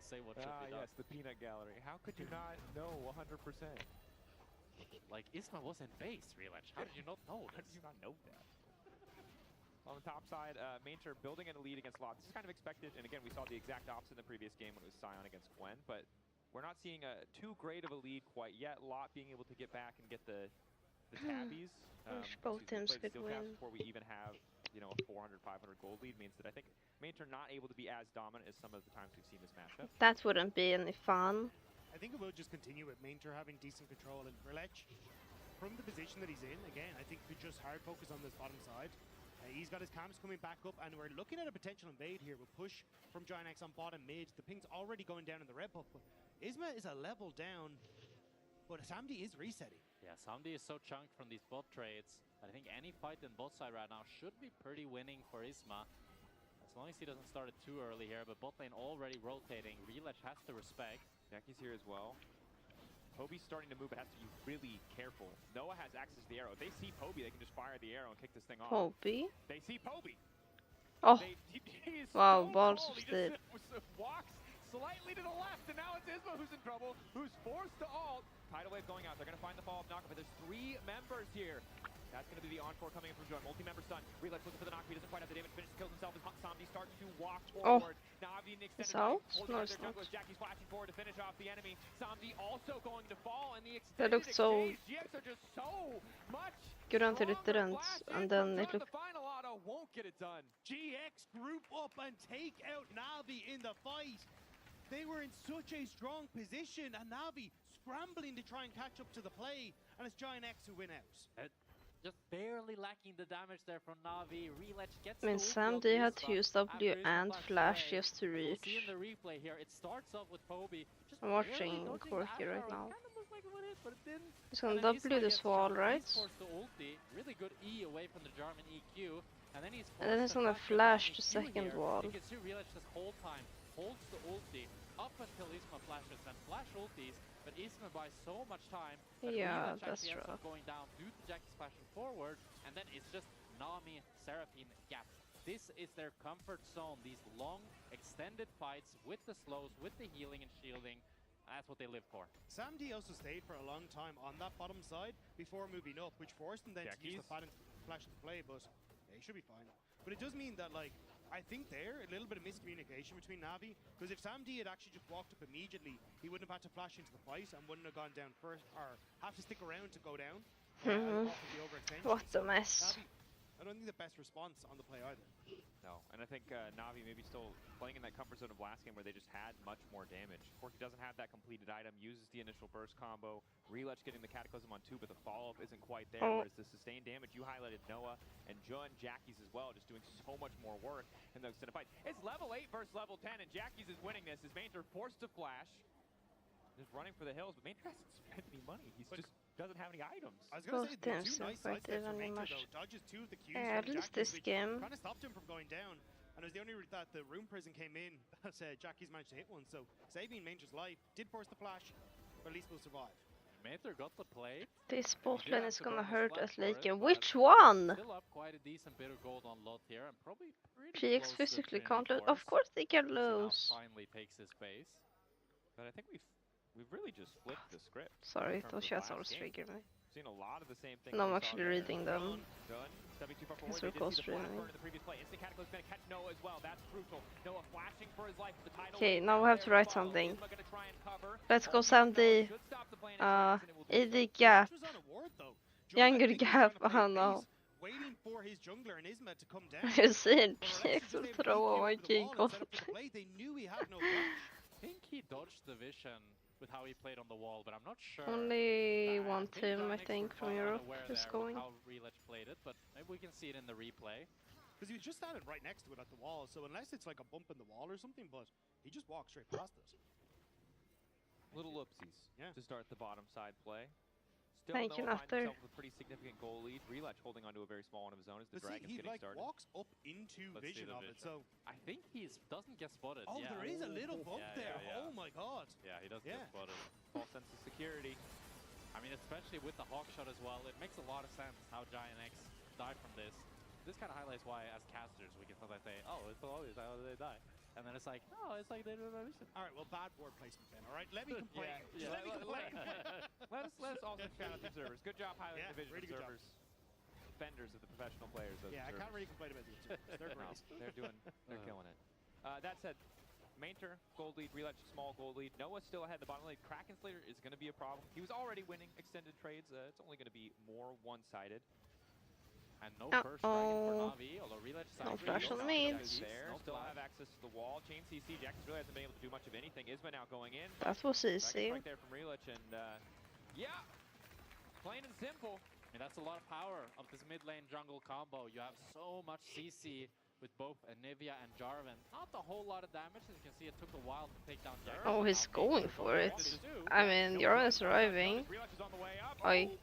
say what should be done. Yes, the peanut gallery. How could you not know 100%? Like, Isma was in base, Relatch. How did you not know this? How did you not know that? On the top side, Mainter building in a lead against Lot. This is kind of expected, and again, we saw the exact opposite in the previous game when it was Sion against Gwen, but we're not seeing too great of a lead quite yet. Lot being able to get back and get the tabbies. Both teams could win. Before we even have, you know, a 400, 500 gold lead means that I think Mainter not able to be as dominant as some of the times we've seen this matchup. That wouldn't be any fun. I think it will just continue with Mainter having decent control, and Relech, from the position that he's in, again, I think could just hard focus on this bottom side. He's got his camps coming back up, and we're looking at a potential invade here with push from Giant X on bottom mid. The ping's already going down in the red buff, but Isma is a level down, but Samdi is resetting. Yeah, Samdi is so chunked from these bot trades. I think any fight in bot side right now should be pretty winning for Isma. As long as he doesn't start it too early here, but bot lane already rotating. Relatch has to respect. Jackie's here as well. Poby's starting to move, but has to be really careful. Noah has access to the arrow. If they see Poby, they can just fire the arrow and kick this thing off. Poby? They see Poby. Oh. Wow, so balls cold. of He steel. just walks slightly to the left, and now it's Isma who's in trouble, who's forced to ult. Tidal wave going out. They're going to find the follow-up knock, but there's 3 members here. That's going to be the encore coming in from Joy. Multi-member stun. Relatch looking for the knock. He doesn't quite have the damage. Finishes, kills himself as Samdi starts to walk forward. Navi in the extended out? holding No, out it's their not. junglers. Jackie's flashing forward to finish off the enemy. Samdi also going to fall, and the That extended looked so exchange. GX are just so much good until it didn't, and then it the looked... final auto won't get it done. GX group up and take out Navi in the fight. They were in such a strong position, and Navi scrambling to try and catch up to the play, and it's Giant X who win out. Just barely lacking the damage there from Navi. Relatch gets I mean, Samdi had to use W and Flash just to reach. See in the replay here, it starts off with Poby. I'm watching Corky right now. Kind of looked like it would hit, but it didn't. He's gonna W this wall, right? He's forced to ulti. Really good E away from the German EQ. And then he's gonna flash the second wall. You can see Relatch this whole time holds the ulti up until Isma flashes and flash ultis, but Isma buys so much time that Yeah, Relatch that's actually ends true. up going down due to Jackie's flashing forward, and then it's just Nami, Seraphine gap. This is their comfort zone, these long, extended fights with the slows, with the healing and shielding. That's what they live for. Samdi also stayed for a long time on that bottom side before moving up, which forced them then to use the flash into play, but they should be fine. But it does mean that, like, I think there, a little bit of miscommunication between Navi, because if Samdi had actually just walked up immediately, he wouldn't have had to flash into the fight and wouldn't have gone down first, or have to stick around to go down. What a mess. Navi, I don't think the best response on the play either. No, and I think Navi maybe still playing in that comfort zone of last game where they just had much more damage. Corky doesn't have that completed item, uses the initial burst combo. Relatch getting the Cataclysm on 2, but the follow-up isn't quite there. Whereas the sustained damage, you highlighted Noah and John, Jackie's as well, just doing so much more work in the extended fight. It's level 8 versus level 10, and Jackie's is winning this as Mainter forced to flash. Just running for the hills, but Mainter hasn't spent any money. He's just doesn't have any items. I was going to say, the 2 nice side steps from Mainter, though. Dodges 2 of the Qs at least this game. Kind of stopped him from going down. And it was the only route that the Rune Prison came in that Jackie's managed to hit one. So saving Mainter's life, did force the flash, but at least will survive. Mainter got the play. This bot lane is gonna hurt us later. Which one? Still up quite a decent bit of gold on Lot here, and probably GX physically can't lose. Of course they can lose. Finally takes his base. But I think we've really just flipped the script. Sorry, those shots always trigger me. Seen a lot of the same things. No, I'm actually reading them. It's so close to me. Okay, now we have to write something. Let's go Samdi. AD gap. Younger gap. Oh no. Waiting for his jungler and Isma to come down. You see, GX will throw on my king. They knew he had no flash. I think he dodged the vision with how he played on the wall, but I'm not sure. Only one team, I think, from Europe is going. How Relatch played it, but maybe we can see it in the replay. Because he was just standing right next to it at the wall, so unless it's like a bump in the wall or something, but he just walked straight past us. Little oopsies to start the bottom side play. Thank you, Noah finds Nutter. himself with a pretty significant goal lead. Relech holding onto a very small one of his own as the Dragon's he getting like started. walks up into vision of it, so I think he doesn't get spotted. oh, yeah. there is a little bump there. Yeah. Oh my god. Yeah, he doesn't get spotted. False sense of security. I mean, especially with the hawk shot as well, it makes a lot of sense how Giant X died from this. This kind of highlights why, as casters, we can sometimes say, "Oh, it's always how they die," and then it's like, "No, it's like they don't know mission." All right, well, bad board placement then. All right, let me complain. Yeah. Let me complain. Let's also shout out the observers. Good job highlighting the vision really good job. observers. Defenders of the professional players. Those Yeah, I observers. can't really complain about the observers. They're great. They're killing it. That said, Mainter, gold lead, Relech, small gold lead. Noah still ahead the bottom lane. Kraken Slater is going to be a problem. He was already winning extended trades. It's only going to be more one-sided. And no first dragon for Navi, although Relech no flash on mid. Still have access to the wall. Chain CC, Jax really hasn't been able to do much of anything. Isma now going in. That was easy. Right there from Relech, and yeah, plain and simple. I mean, that's a lot of power of this mid lane jungle combo. You have so much CC with both Anivia and Jarvan. Not a whole lot of damage, as you can see. It took a while to take down Jax. Oh, he's going for it. I mean, Jarvan is arriving. Oi.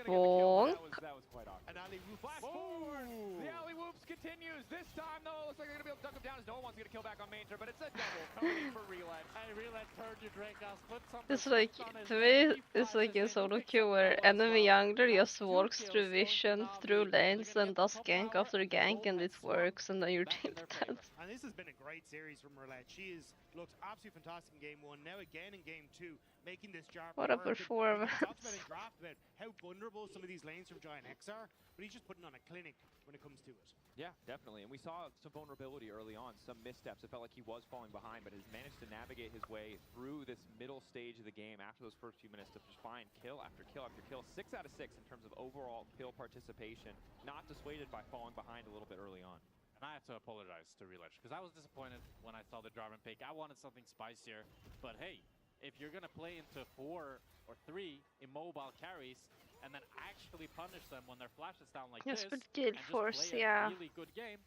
Bonk. That was quite awkward. An alley whoop. Flash forward. The alley whoops continues. This time, though, looks like they're going to be able to duck him down as no one's going to kill back on Mainter, but it's a double coming for Relech. Hey, Relech turned your Drakehouse, put something It's like, to me, it's like in solo queue where enemy jungler just walks through vision, through lanes, and does gank after gank, and it works, and then you're dead. And this has been a great series from Relech. She has looked absolutely fantastic in game 1, now again in game 2, making this jar. What a performance. We talked about in draft about how vulnerable some of these lanes from Giant X are, but he's just putting on a clinic when it comes to it. Yeah, definitely. And we saw some vulnerability early on, some missteps. It felt like he was falling behind, but has managed to navigate his way through this middle stage of the game after those first few minutes to just find kill after kill after kill. 6 out of 6 in terms of overall kill participation, not dissuaded by falling behind a little bit early on. And I have to apologize to Relech, because I was disappointed when I saw the Jarvan pick. I wanted something spicier, but hey, if you're going to play into 4 or 3 immobile carries, and then actually punish them when their flash is down like yes, this, but guild and force, just play a really good game,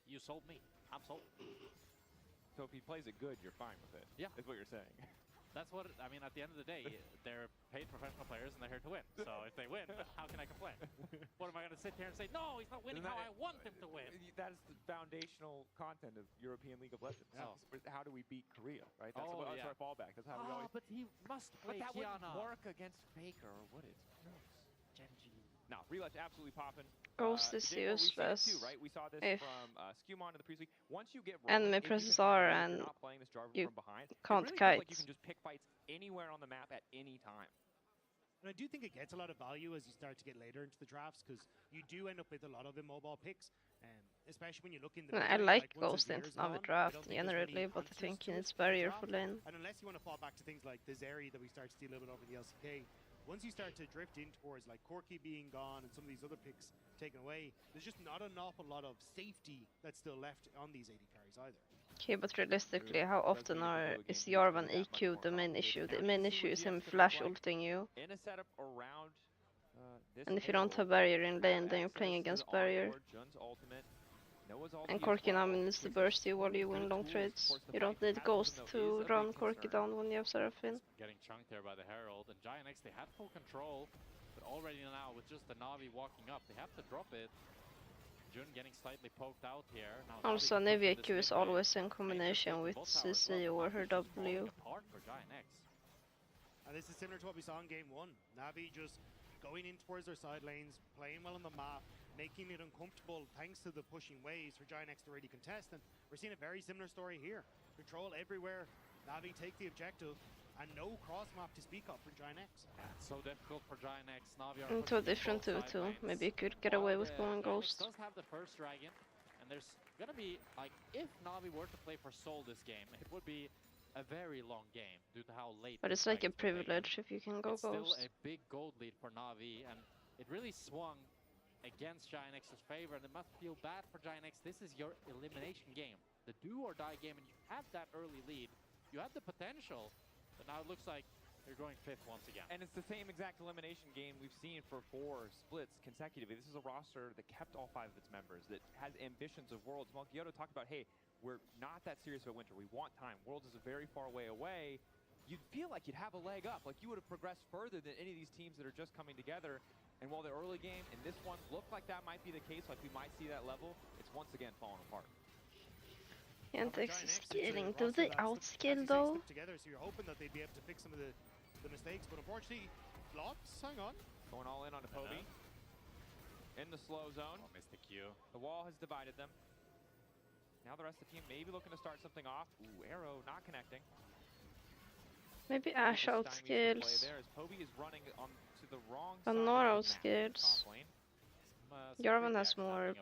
you sold me. I'm sold. So if he plays it good, you're fine with it. Yeah. Is what you're saying. That's what, I mean, at the end of the day, they're paid professional players and they're here to win. So if they win, how can I complain? What am I going to sit here and say, no, he's not winning how I want him to win? That is the foundational content of European League of Legends. Oh. How do we beat Korea, right? That's, that's our fallback. That's how we always... but he must play But that Kiana. wouldn't work against Faker, or would it? No. Genji. No, Relech absolutely popping. Ghost is useless. Too, right? We saw this if from Skewmon in the previous week. Once you get enemy presses R and you can't really kite. like you can just pick fights anywhere on the map at any time. And I do think it gets a lot of value as you start to get later into the drafts, because you do end up with a lot of immobile picks, especially when you look in the... I like Ghost in Navi draft generally, but I think he needs barrier for lane. And unless you want to fall back to things like the Zeri that we start to see a little bit over the LCK, once you start to drift in towards like Corki being gone and some of these other picks taken away, there's just not an awful lot of safety that's still left on these AD carries either. Okay, but realistically, how often is Jarvan EQ the main issue? The main issue is him flash ulting you. In a setup around and if you don't have barrier in lane, then you're playing against barrier. And Corki now needs to burst you while you win long trades. You don't need Ghost to run Corki down when you have Seraphine. Getting chunked there by the Herald, and Giant X, they had full control, but already now with just the Navi walking up, they have to drop it. Jun getting slightly poked out here. Now also, NAVI Q is always in combination with CC or her W. And this is similar to what we saw in game 1. Navi just going in towards their side lanes, playing well on the map, making it uncomfortable thanks to the pushing waves for Giant X to really contest. And we're seeing a very similar story here. Control everywhere, Navi take the objective, and no cross map to speak of for Giant X. Yeah, it's so difficult for Giant X. Navi are Into a different 2-2. Maybe you could get away with going Ghost. Does have the first dragon, and there's gonna be, like, if Navi were to play for Soul this game, it would be a very long game due to how late. But it's like a privilege if you can go Ghost. Ghost. Still a big gold lead for Navi, and it really swung against Giant X's favor, and it must feel bad for Giant X. This is your elimination game, the do or die game, and you have that early lead. You have the potential, but now it looks like you're going 5th once again. And it's the same exact elimination game we've seen for 4 splits consecutively. This is a roster that kept all 5 of its members, that has ambitions of Worlds. Kyoto talked about, hey, we're not that serious about winter. We want time. Worlds is a very far way away. you'd feel like you'd have a leg up, like you would have progressed further than any of these teams that are just coming together. And while the early game in this one looked like that might be the case, like we might see that level, it's once again falling apart. Yandex is scaling. Do they outscale though? Together, so you're hoping that they'd be able to fix some of the mistakes, but unfortunately, blocks. Hang on. Going all in on the Poby. In the slow zone. Oh, missed the Q. The wall has divided them. Now the rest of the team maybe looking to start something off. Ooh, arrow not connecting. Maybe Ash outscales. Poby is running on to the wrong but side not of the outscales. Jarvan has more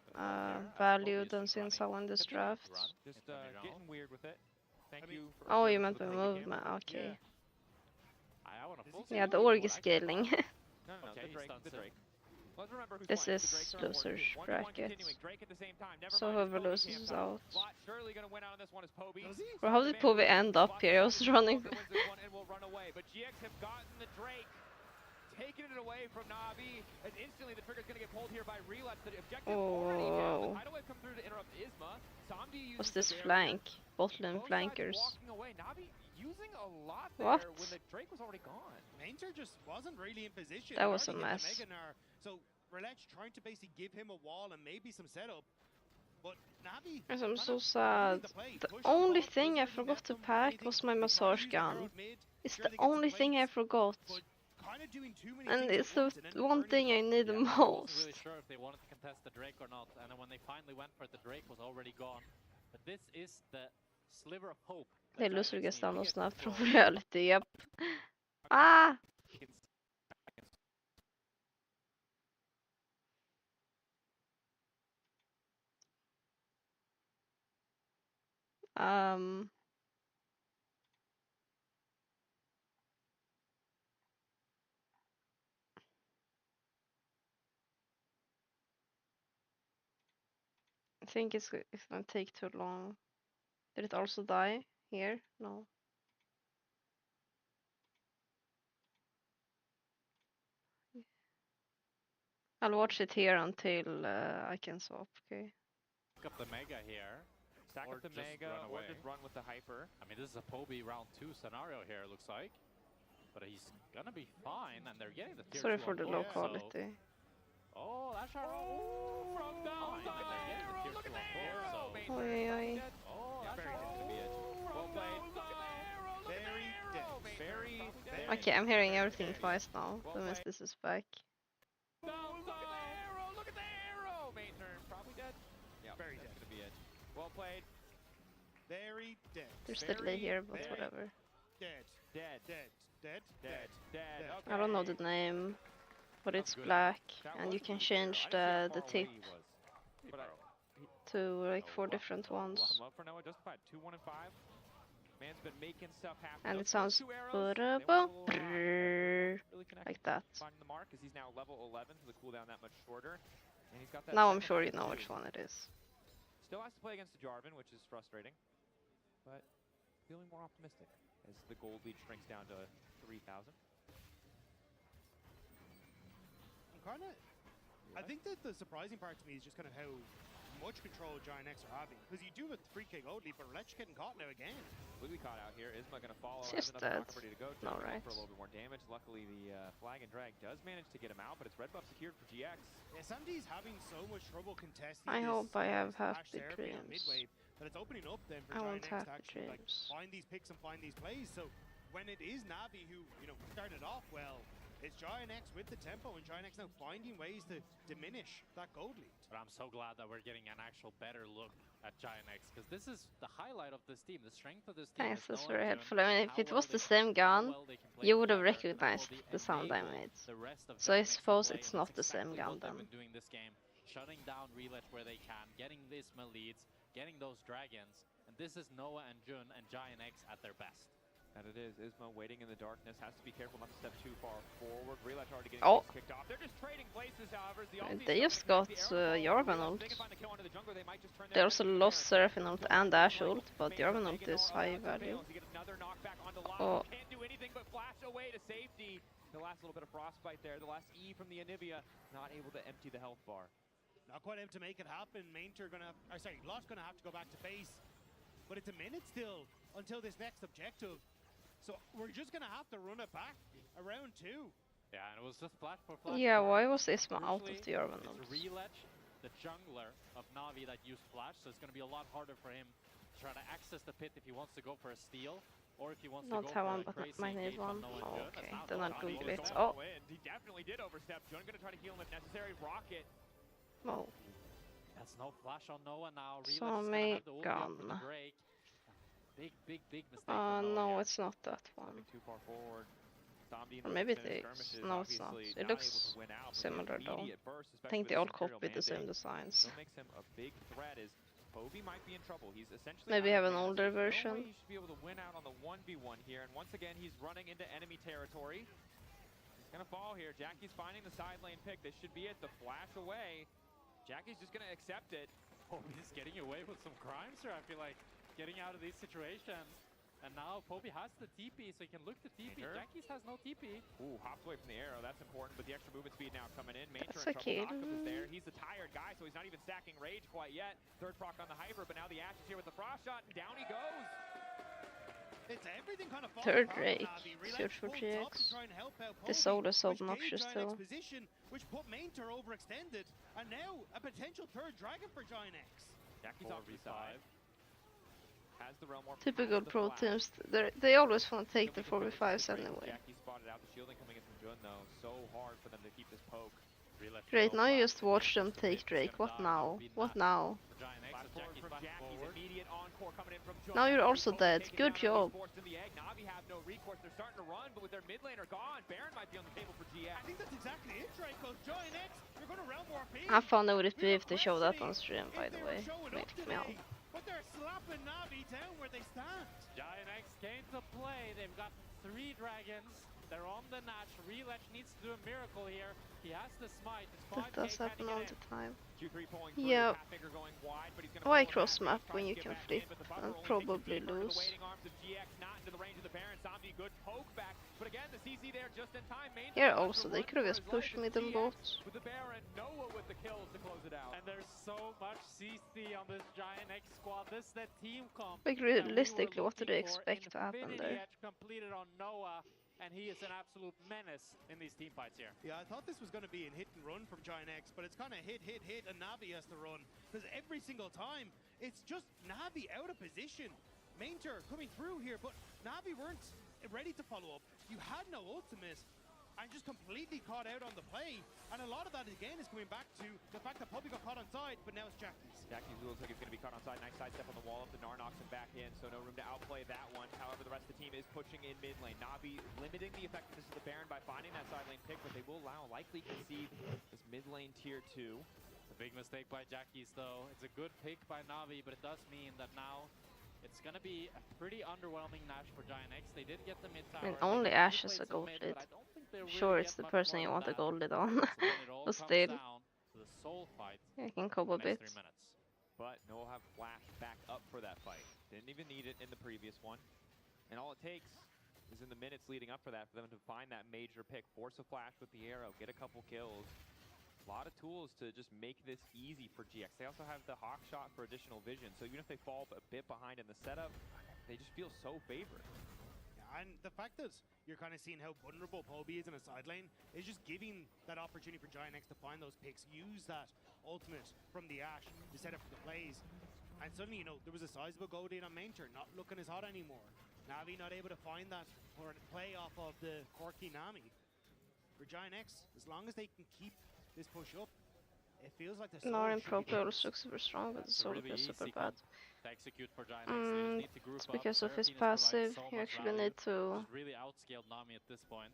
value than Sinsaw in this draft. Just getting weird with it. Thank you for Oh, you meant the movement. Okay. Yeah, Yeah, the org is scaling. No, Okay, the Drake. Let's remember who's This playing. is The Drakes are losers important. 1v1 bracket. continuing. Drake at the same time. Never So mind, whoever Poby loses camps is out. out. Lot surely gonna win out on this one is Poby. Bro, how did Poby end up here? I was running. Wins this one and will run away. But GX have gotten the Drake. Taking it away from Navi, and instantly the trigger's gonna get pulled here by Relapse. The objective already down. The tidal wave come through to interrupt Isma. Samdi uses What's this the flank? Bot lane Both sides flankers. walking away. Navi using a lot What? there when the Drake was already gone. Mainzer just wasn't really in position. That was a Already hit mess. the Mega Gnar. So Relech trying to basically give him a wall and maybe some setup. But Navi. Yes, I'm so sad. The only thing I forgot to pack was my massage gun. It's the only thing I forgot. And it's the one thing I need the I wasn't most. really sure if they wanted to contest the Drake or not, and then when they finally went for it, the Drake was already gone. But this is the sliver of hope. Det loser get stanna snabbt från reality, japp. Ah! I think it's gonna take too long. Did it also die here? No. I'll watch it here until I can swap, okay? Pick up the Mega here. Stack up the Mega or just run with the Hyper. I mean, this is a Poby round 2 scenario here, it looks like. But he's gonna be fine, and they're getting the tier Sorry 2 for on the board, low so- quality. Oh, that's our from down. Look at the arrow. Look at the arrow. Oi, oi, oi. Oh, that's very good to be it. Well played. Very dead. Very. Okay, I'm hearing everything twice now. That means this is back. Look at the arrow. Look at the arrow. Main turn. Probably dead. Yeah, Very that's dead. gonna be it. Well played. Very dead. There's delay here, but whatever. Dead. Dead. Dead. Dead. Dead. Dead. Okay. I don't know the name, but it's black, and you can change the tip to like 4 different ones. Love for Noah. Justified 2, 1, and 5. Man's been making stuff happen. And it Those sounds two arrows, brrrr, they went a little high. Really connected. like that. Finding the mark as he's now level 11, so the cooldown that much shorter. And he's got that. Now I'm second sure you one, know too. which one it is. Still has to play against the Jarvan, which is frustrating. But feeling more optimistic as the gold lead shrinks down to 3,000. I'm kind of. I think that the surprising part to me is just kind of how much control Giant X are having. Because you do have 3k gold lead, but Relech getting caught now again. Completely caught out here. Isma going to follow. It's Has just another that. knock ready to go. No, Jumping right. for a little bit more damage. Luckily, the flag and drag does manage to get him out, but it's red buff secured for GX. Yeah, Samdi's having so much trouble contesting. I this, hope I have half Ash the therapy on dreams. midway, but it's opening up then for I Giant want X half to the actually like dreams. find these picks and find these plays. So when it is Navi who started off well, it's Giant X with the tempo, and Giant X now finding ways to diminish that gold lead. But I'm so glad that we're getting an actual better look at Giant X, because this is the highlight of this team. The strength of this team. Thanks, is that's knowing very June, helpful. I mean, if how it well was the they same play, how gun, well they can play you would have together, and how recognized well they the sound I enable made. the rest of So I Giant X to suppose play, it's and not that's the same exactly gun what they've then. been doing this game, shutting down Relet where they can, getting the Isma leads, getting those dragons, and this is Noah and Jun and Giant X at their best. And it is. Isma waiting in the darkness. Has to be careful not to step too far forward. Relat already getting kicked off. They're just trading places, however. As the They just got Jarvan ult. They also lost Seraphine ult and Ashe ult, but Jarvan ult is high value. Oh. Can't do anything but flash away to safety. The last little bit of frostbite there. The last E from the Anivia. Not able to empty the health bar. Not quite able to make it happen. Mainter gonna, Lost gonna have to go back to base. But it's a minute still until this next objective. So we're just gonna have to run it back around 2. Yeah, and it was just flash for flash. Yeah, why was Isma out of the urban It's nodes? Reletch, the jungler of Navi that used flash, so it's gonna be a lot harder for him to try to access the pit if he wants to go for a steal, or if he wants to Not go have for one, a but crazy might need engage on one. Noah and Oh, Jun. okay, That's then not I'll Navi Google was it. going Oh, Oh, and he definitely did overstep. Jun gonna try to heal him if necessary. Rocket. oh. That's no flash on Noah now. Reletch is So gonna have the ulti up for the Megan. Drake. Big mistake from Noah No, here. it's not that one. Stepping too far forward. Domdi in Or those maybe extended it is. skirmishes, No, it's not. obviously It not able looks to win out, but the similar though. immediate burst, I especially think with they this all Imperial copied the same mandate, designs. still makes him a big threat. Is Kobe might be in trouble. He's essentially Maybe out have of an mana. older There's no way version. he should be able to win out on the 1v1 here, and once again he's running into enemy territory. He's gonna fall here. Jackie's finding the side lane pick. This should be it. The flash away. Jackie's just gonna accept it. Poby's getting away with some crimes here, I feel like. Getting out of these situations. And now Poby has the TP, so he can look to TP. Maynard. Jackie's has no TP. Ooh, hops away from the arrow. That's important, but the extra movement speed now coming in. Maynard That's in trouble. okay. Knock'em is there. He's a tired guy, so he's not even stacking rage quite yet. Third proc on the Hyper, but now the Ash is here with the frost shot, and down he goes. It's everything kind of Third Drake. Search for GX. The soul is so obnoxious too. Position, which put Mainter overextended, and now a potential third dragon for Giant X. Jackie's off to the side. Has the realm warp. Typical has the pro flash. teams. They always want to take the Still gets 4v5s quick. anyway. Jackie spotted out the shielding coming in from Jun though. So hard for them to keep this poke. Great, now you just watch them take Drake. What now? What now? Giant X, Flash so forward Jackie's from back Jackie's forward. immediate encore coming in from Jun. Now you're also Poke dead. taken Good down, job. forced in the egg. Navi have no recourse. They're starting to run, but with their mid laner gone, Baron might be on the table for GX. I think that's exactly it, Draco. Giant X, you're going to realm warp in. I found it would be if they show that on stream, by the way. Make me out. But they're slapping Navi down where they stand. Giant X came to play. They've got 3 dragons. They're on the Natch. Reletch needs to do a miracle here. He has the smite. It's 5K. That does happen all the time. Q3 pulling through, Yeah. Pathfinger going wide, but he's gonna Why pull it cross back, map trying when to you get can back flip in, but the buffer and only probably takes a deeper into lose? the waiting arms of GX, not into the range of the Baron. Zombie, good poke back, but again the CC there just in time. Main Here trying to also, they run could have for just his life, pushed but me them GX both. with the Baron, Noah with the kills to close it out. And there's so much CC on this Giant X squad. This is the team comp. Like that we were realistically, what do they looking for. expect to happen Infinity there? Edge completed on Noah, and he is an absolute menace in these team fights here. Yeah, I thought this was going to be a hit and run from Giant X, but it's kind of hit, and Navi has to run. Because every single time, it's just Navi out of position. Mainter coming through here, but Navi weren't ready to follow up. You had no ultimate, and just completely caught out on the play. And a lot of that, again, is coming back to the fact that Poppy got caught on side, but now it's Jackie's. Jackie's looks like he's going to be caught on side. Nice side step on the wall up to Gnar, knocks him back in, so no room to outplay that one. However, the rest of the team is pushing in mid lane. Navi limiting the effectiveness of the Baron by finding that side lane pick, but they will likely concede this mid lane tier 2. A big mistake by Jackie's though. It's a good pick by Navi, but it does mean that now it's gonna be a pretty underwhelming Nash for Giant X. They did get the mid tower. I mean, only Ash has a gold lid. Sure, it's the person you want the gold lid on. But still. Down to the soul fight. I can cope a bit. 3 minutes. But Noah will have flash back up for that fight. Didn't even need it in the previous one. And all it takes is in the minutes leading up for that, for them to find that major pick, force a flash with the arrow, get a couple kills. A lot of tools to just make this easy for GX. They also have the hawk shot for additional vision, so even if they fall a bit behind in the setup, they just feel so favored. Yeah, and the fact that you're kind of seeing how vulnerable Poby is in a side lane is just giving that opportunity for Giant X to find those picks, use that ultimate from the Ash to set up for the plays. And suddenly, you know, there was a sizable gold in on Mainter, not looking as hot anymore. Navi not able to find that or play off of the Corki Nami. For Giant X, as long as they can keep this push up, it feels like the Gnar in pro player looks super strong, but the solo really is super easy bad. To execute for Giant X. They just need to group It's up. because of his Seraphine has provided passive. so You much actually value. need to She's really outscaled Nami at this point.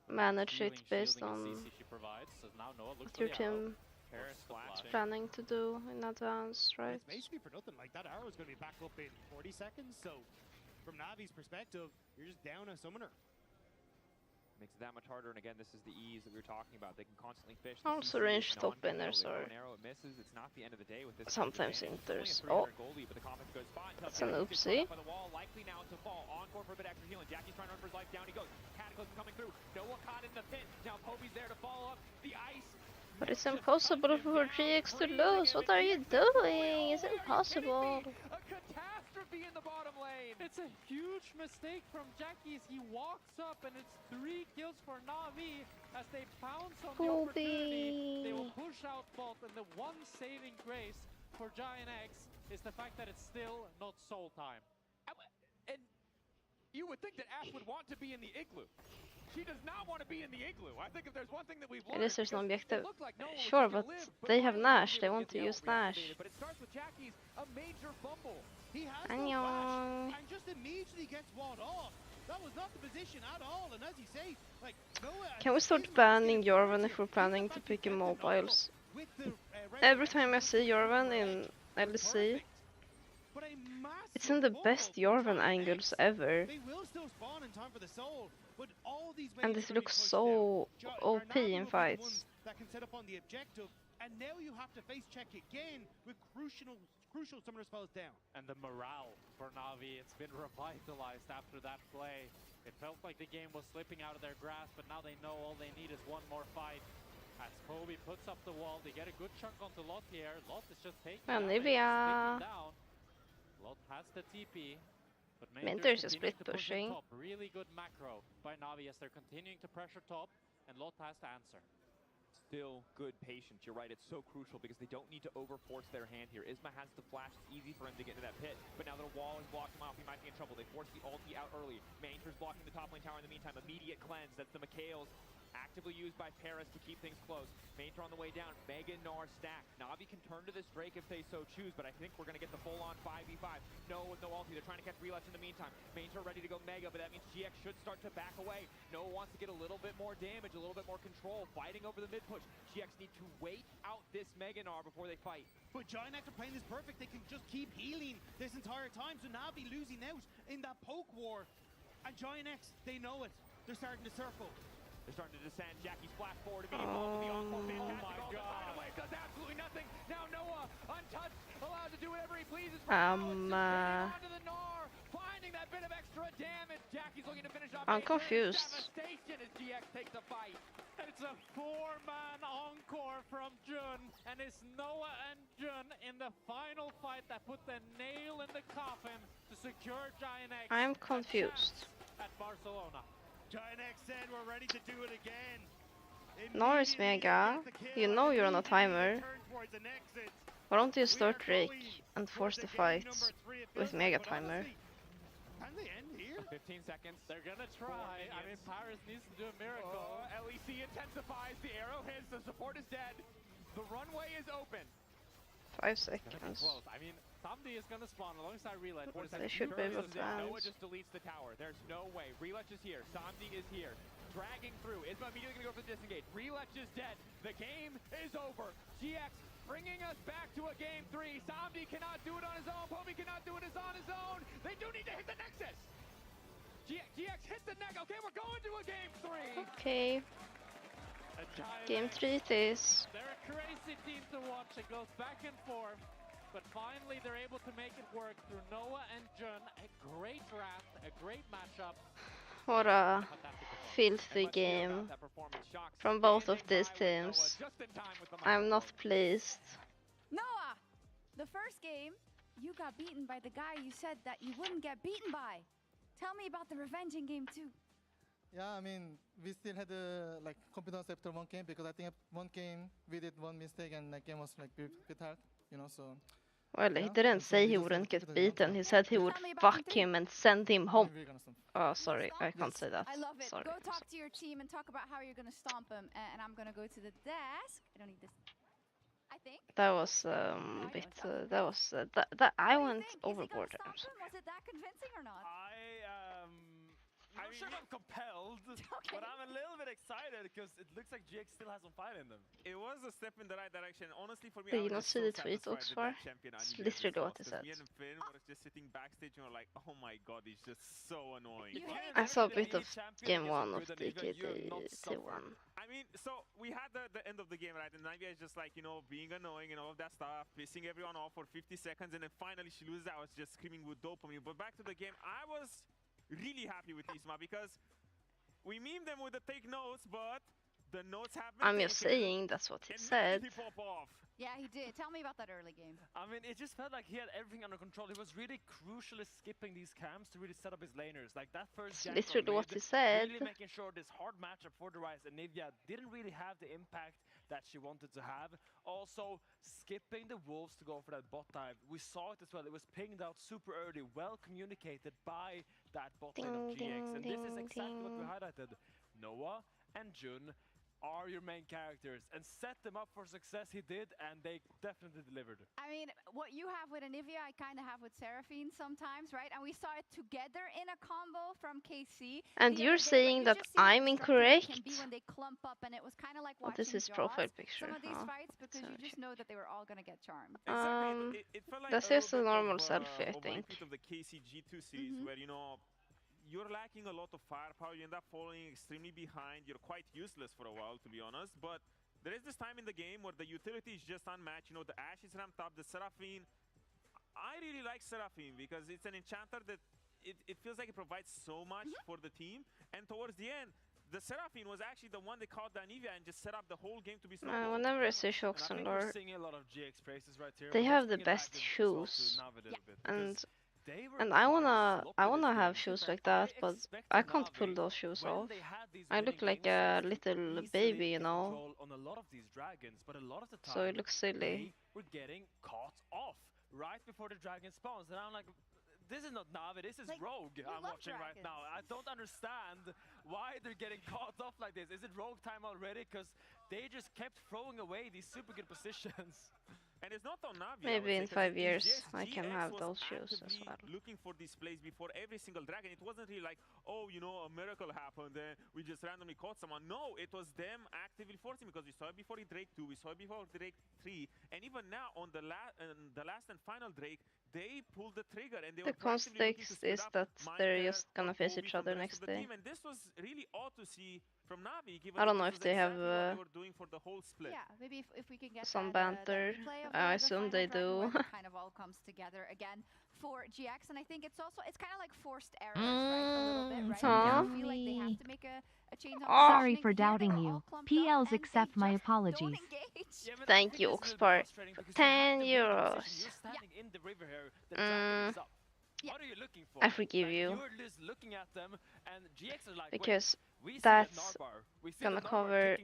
manage it Healing, based shielding, on and CC she provides. So now Noah looks what your for the arrow. team Paris flash. is planning to do in advance, right? It's basically for nothing. Like, that arrow is going to be back up in 40 seconds, so from Navi's perspective, you're just down a summoner. Makes it that much harder, and again, this is the ease that we were talking about. They can constantly fish. Also range top laners are Arrow, it misses. It's not the end of the day with this. sometimes Advantage. enters. Only a Oh, 300 goldie, but the comment's a good spot. that's an oopsie. By the wall, likely now to fall. Encore for a bit extra healing. Jackie's trying to run for his life. Down he goes. Cataclysm coming through. Noah caught in the pit. Now Poby's there to follow up. The ice. But it's impossible for GX to lose. What are you doing? It's impossible. A catastrophe in the bottom lane. it's a huge mistake from Jackies. He walks up and it's 3 kills for NAVI as they pounce on the opportunity. They will push out bot, and the one saving grace for Giant X is the fact that it's still not soul time. And you would think that Ash would want to be in the igloo. She does not want to be in the igloo. I think if there's one thing that we've learned, At least there's no objective. Sure, but they have Nash. They want to use Nash. But it starts with Jackie's a major fumble. He has Annyeong. and just immediately gets walled off. That was not the position at all. And as you say, like Noah. Can we start banning Jorvan if we're planning to pick in mobiles? Every time I see Jorvan in LEC, it's in the best Jorvan angles ever. They will still spawn in time for the soul, but all these And this looks so OP in fights. That can set up on the objective, and now you have to face check again with crucial summoner spells down. And the morale for Navi, it's been revitalized after that play. It felt like the game was slipping out of their grasp, but now they know all they need is one more fight. As Kobe puts up the wall, they get a good chunk onto Lot here. Lot is just taking NAVI. down. Lot has the TP, but Mentor's is split to push it pushing. top. Really good macro by Navi as they're continuing to pressure top, and Lot has to answer. Still good patience. You're right, it's so crucial because they don't need to overforce their hand here. Isma has the flash, it's easy for him to get into that pit, but now that a wall has blocked him off, he might be in trouble. They force the ulti out early. Mainter's blocking the top lane tower in the meantime. Immediate cleanse, that's the Mikhails. Actively used by Paris to keep things close. Mainter on the way down. Mega Gnar stack. Navi can turn to this Drake if they so choose, but I think we're going to get the full-on 5v5. No, with no ulti. They're trying to catch Relutch in the meantime. Mainter ready to go Mega, but that means GX should start to back away. Noah wants to get a little bit more damage, a little bit more control, fighting over the mid-push. GX need to wait out this Mega Gnar before they fight. But Giant X are playing this perfect. They can just keep healing this entire time, so Navi losing out in that poke war. And Giant X, they know it. They're starting to circle. They're starting to descend. Jackie splash forward. Immediate ball to the encore. Fantastic. Oh my God. Away. Does absolutely nothing. Now Noah, untouched, allowed to do whatever he pleases. Onto the Gnar, finding that bit of extra damage. Jackie's looking to finish off. I'm confused. Devastation as GX takes the fight. It's a 4-man encore from Jun, and it's Noah and Jun in the final fight that put the nail in the coffin to secure Giant X. I'm confused. At Barcelona. Giant X said we're ready to do it again. Norris Mega, you know you're on a timer. Why don't you start Drake and force the fight with Mega timer? Can they end here? 15 seconds. They're gonna try. I mean, Paris needs to do a miracle. LEC intensifies. The arrow hits. The support is dead. The runway is open. 5 seconds. Close. I mean, Samdi is gonna spawn alongside Relutch. They should be able to Noah advance. just deletes the tower. There's no way. Relutch is here. Samdi is here. Dragging through. Isma immediately gonna go for the disengage. Relutch is dead. The game is over. GX bringing us back to a game 3. Samdi cannot do it on his own. Poby cannot do it on his own. They do need to hit the Nexus. GX hit the neck. Okay, we're going to a game 3. Okay. Game 3 it is. They're a crazy team to watch. It goes back and forth. But finally, they're able to make it work through Noah and Jun. A great draft, a great matchup. What a filthy game from both of these teams. I'm not pleased. Noah, the first game, you got beaten by the guy you said that you wouldn't get beaten by. Tell me about the revenge in game 2. Yeah, I mean, we still had like confidence after one game because I think one game we did one mistake and that game was like a bit hard, you know. So. Well, he didn't say he wouldn't get beaten. He said he would fuck him and send him home. Oh, sorry, I can't say that. I love it. Sorry. Go talk to your team and talk about how you're gonna stomp him. And I'm gonna go to the desk. I don't need this. I think. That was a bit. That I went overboard. I'm sorry. Was it that convincing or not? I'm not sure if I'm compelled, but I'm a little bit excited because it looks like GX still has some fight in them. It was a step in the right direction. Honestly, for me, Did I you was not see so the tweet satisfied also with far? that champion It's Anivia literally just what he lost. said. Me and Finn were just sitting backstage and were like, oh my god, he's just so annoying. I saw a bit of game 1 of DKD T1. I mean, so we had the end of the game, right? And Navia is just like, you know, being annoying and all of that stuff, pissing everyone off for 50 seconds, and then finally she loses. I was just screaming with dopamine. But back to the game, I was really happy with Isma because we meme them with the take notes, but the notes have been I'm just saying that's what he said. Yeah, he did. Tell me about that early game. I mean, it just felt like he had everything under control. He was really crucially skipping these camps to really set up his laners. Like that first gank literally what he said. Really making sure this hard matchup for the Rise and Nivea didn't really have the impact that she wanted to have. Also, skipping the Wolves to go for that bot dive. We saw it as well. It was pinged out super early, well communicated by that bot lane of GX. And this is exactly what we highlighted. Noah and Jun are your main characters and set them up for success. He did, and they definitely delivered. I mean, what you have with Anivia, I kind of have with Seraphine sometimes, right? And we saw it together in a combo from KC. And you're saying that I'm incorrect? Can be when they clump up, and it was kind of like watching this is Jaws, profile picture. Some of these fights, because you just know that they were all gonna get charmed. It felt like that's just a normal selfie, I think. Of the KCG2 series, where, you know, you're lacking a lot of firepower, you end up falling extremely behind, you're quite useless for a while, to be honest, but there is this time in the game where the utility is just unmatched. You know, the Ashe is ramped up, the Seraphine. I really like Seraphine because it's an enchanter that it feels like it provides so much for the team, and towards the end, the Seraphine was actually the one that caught the Anivia and just set up the whole game to be snowballed. Whenever I see Shox and Lord, right they have the best shoes, and I wanna have shoes like that, but I can't pull those shoes off. I look like a little baby, you know. On a lot of these dragons, but a lot of the time, so it looks silly. We're getting caught off right before the dragon spawns, and I'm like, this is not Navi, this is like, Rogue I'm watching right now. I don't understand why they're getting caught off like this. Is it Rogue time already? Because they just kept throwing away these super good positions. And it's not on Navi. Maybe in 5 years I can have those shoes as well. Looking for these plays before every single dragon. It wasn't really like, oh, you know, a miracle happened and we just randomly caught someone. No, it was them actively forcing, because we saw it before Drake 2, we saw it before Drake 3, and even now on the last and final Drake, they pulled the trigger and they were context is that they're just gonna face each other next day. And this was really odd to see from Navi, given I don't know if they have what they were doing for the whole split. Yeah, maybe if we can get some that, banter. I assume they do. Kind of all comes together again for GX, and I think it's also kind of like forced errors, right? A little bit, right? I feel like they have to make a change. Sorry for doubting you. PLs accept my apologies. Thank you, Oxpart. 10 euros. I forgive you. Because that's gonna cover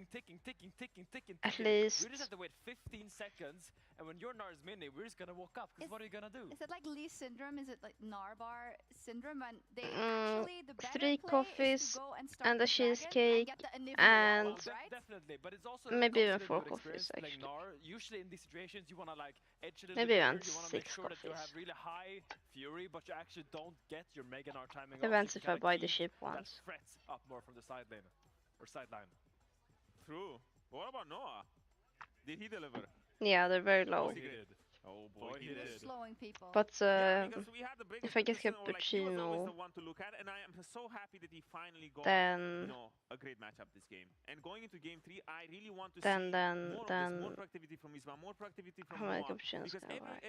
at least. We just have to wait 15 seconds, and when your Nar is mini, we're just gonna walk up. Because what are you gonna do? Is it like Lee syndrome? Is it like Narbar syndrome? And they actually the better 3 coffees and a cheesecake and definitely, but it's also maybe even 4 coffees actually. Nar, usually in these situations, you wanna like edge it a maybe little even bit. You wanna 6 make sure coffees. that you have really high fury, but you actually don't get your Mega Nar timing. Depends if I buy the ship once. Frets up more from the side lane or sideline. True. What about Noah? Did he deliver? Yeah, they're very low. He did. Oh boy, he did. Slowing people. But if I get cappuccino, and I am so happy that he finally got then a great matchup this game. And going into game 3, I really want to see more productivity from Isma, more productivity from Noah. Because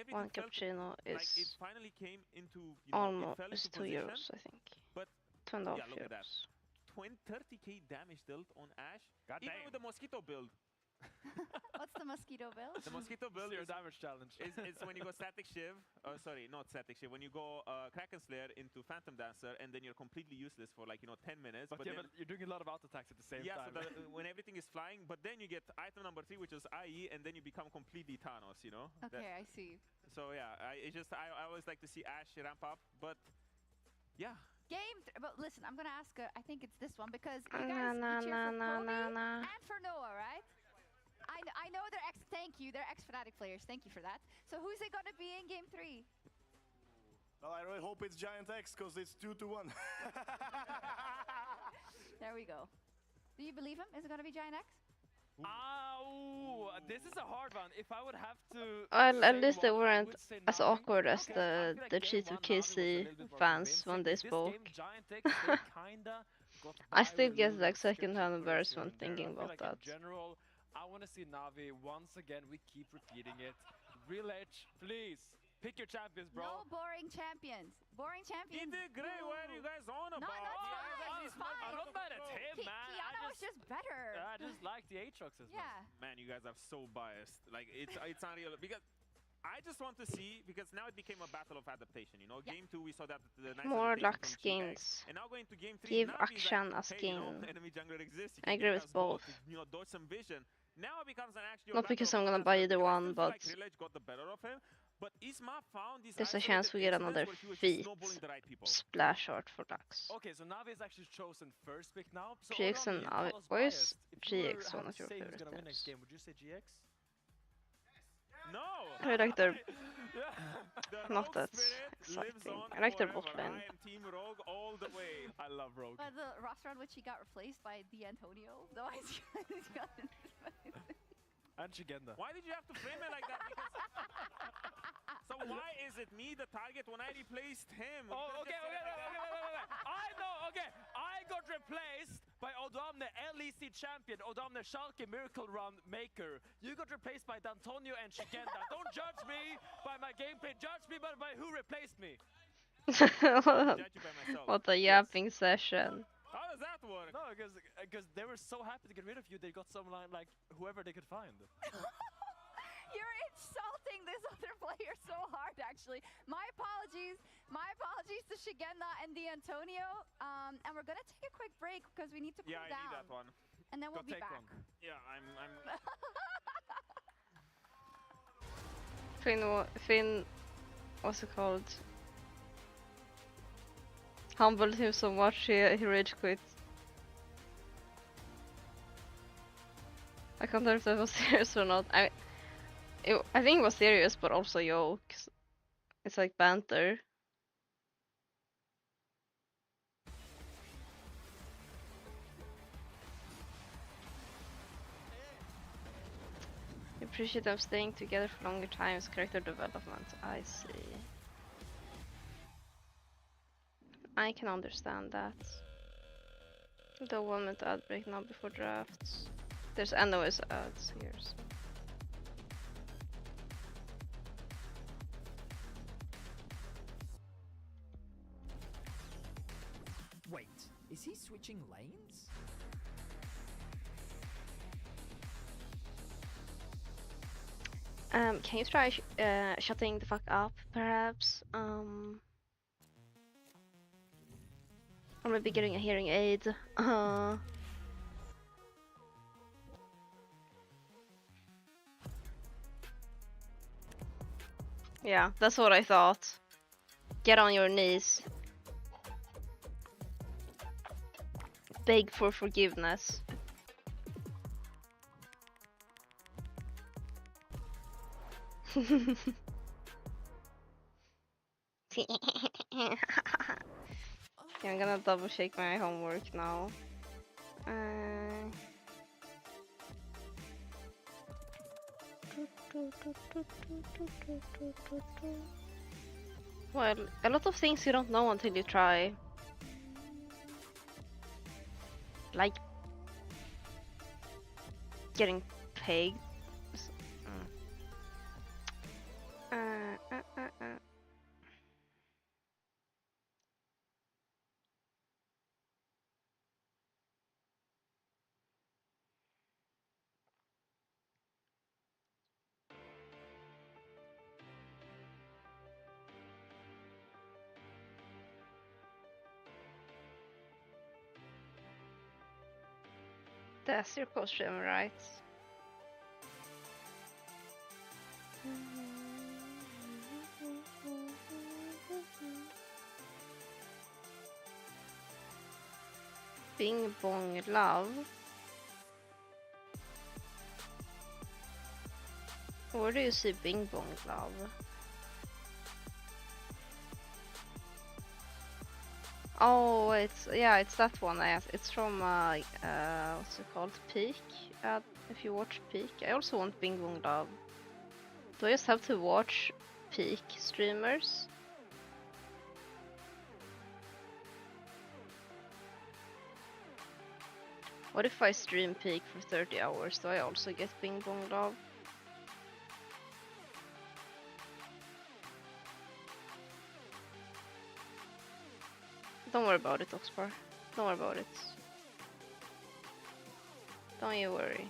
one cappuccino is like it finally came into almost 2 euros, I think. But 2.5 look at euros. that. 30k damage dealt on Ashe, even with the mosquito build. What's the mosquito build? The mosquito build is damage challenge. It's when you go static shiv. Sorry, not static shiv. When you go Kraken Slayer into Phantom Dancer, and then you're completely useless for 10 minutes. But yeah, but you're doing a lot of auto attacks at the same time. Yeah, so when everything is flying, but then you get item number 3, which is IE, and then you become completely Thanos. You know. Okay, I see. So yeah, I always like to see Ashe ramp up, but yeah. But listen, I'm gonna ask. I think it's this one because you guys cheer for Kobe and for Noah, right? I know they're Thank you, they're Fnatic players. Thank you for that. So who's it gonna be in game 3? Well, I really hope it's Giant X because it's 2-1. There we go. Do you believe him? Is it gonna be Giant X? This is a hard one. If I would have to... Well, at least they weren't as awkward as the G2KC fans when they spoke. I still get like second-hand embarrassment thinking about that. In general, I want to see Navi once again. We keep repeating it. Real edge, please. Pick your champions, bro. No boring champions. Boring champions. He did great. What are you guys on about? No, that's fine. I'm not mad at him, man. Kiana was was just better. I just like the Aatroxes. Yeah. Man, you guys are so biased. Like it's unreal because I just want to see, because now it became a battle of adaptation. You know, game 2 we saw that the nice More adaptation luck from skins. GX, and now going to game 3, Give Navi is Akshan like, a hey, skin. you know, enemy jungler exists. I agree with both. You know, dodge some vision. Now it becomes an actual Not because I'm gonna buy either one, but like Rillage got the better of him. But Isma found this there's a chance we get another feat splash art for Lux. Okay, so Navi is actually chosen first pick now. So GX and Navi. Where's GX one of your favorite favorite next teams? game? Would you say GX? No! I like their... Not that exciting. I like their bot lane. I am Team Rogue all the way. I love Rogue. But the roster on which he got replaced by D'Antonio, though he's gotten... And Shigenda. Why did you have to frame it like that? Because so why is it me the target when I replaced him? Oh, okay. I know, okay. I got replaced by Odomne LEC champion, Odomne Schalke Miracle Run maker. You got replaced by D'Antonio and Shigenda. Don't judge me by my gameplay, judge me by who replaced me. What a yapping session. How does that work? No, because they were so happy to get rid of you, they got someone like whoever they could find. You're insulting this other player so hard, actually. My apologies to Shigenda and D'Antonio. And we're gonna take a quick break because we need to cool down. Yeah, I need that one. And then we'll be back. Yeah, I'm... Finn, what's it called? Humbled him so much he rage quit. I can't tell if that was serious or not. I think it was serious, but also joke. It's like banter. I appreciate them staying together for longer times. Character development. I see. I can understand that. The 1 minute ad break now before drafts. There's anyways ads here. So. Wait, is he switching lanes? Can you try shutting the fuck up, perhaps? Or maybe getting a hearing aid. Yeah, that's what I thought. Get on your knees. Beg for forgiveness. Okay, I'm gonna double check my homework now. Well, a lot of things you don't know until you try. Like getting pegged. That's your costume, right? Bing Bong Love. Where do you see Bing Bong Love? Oh, it's that one. It's from what's it called? Peak. If you watch Peak, I also want Bing Bong Love. Do I just have to watch Peak streamers? What if I stream Peak for 30 hours? Do I also get Bing Bong Love? Don't worry about it, Oxbar. Don't worry about it. Don't you worry.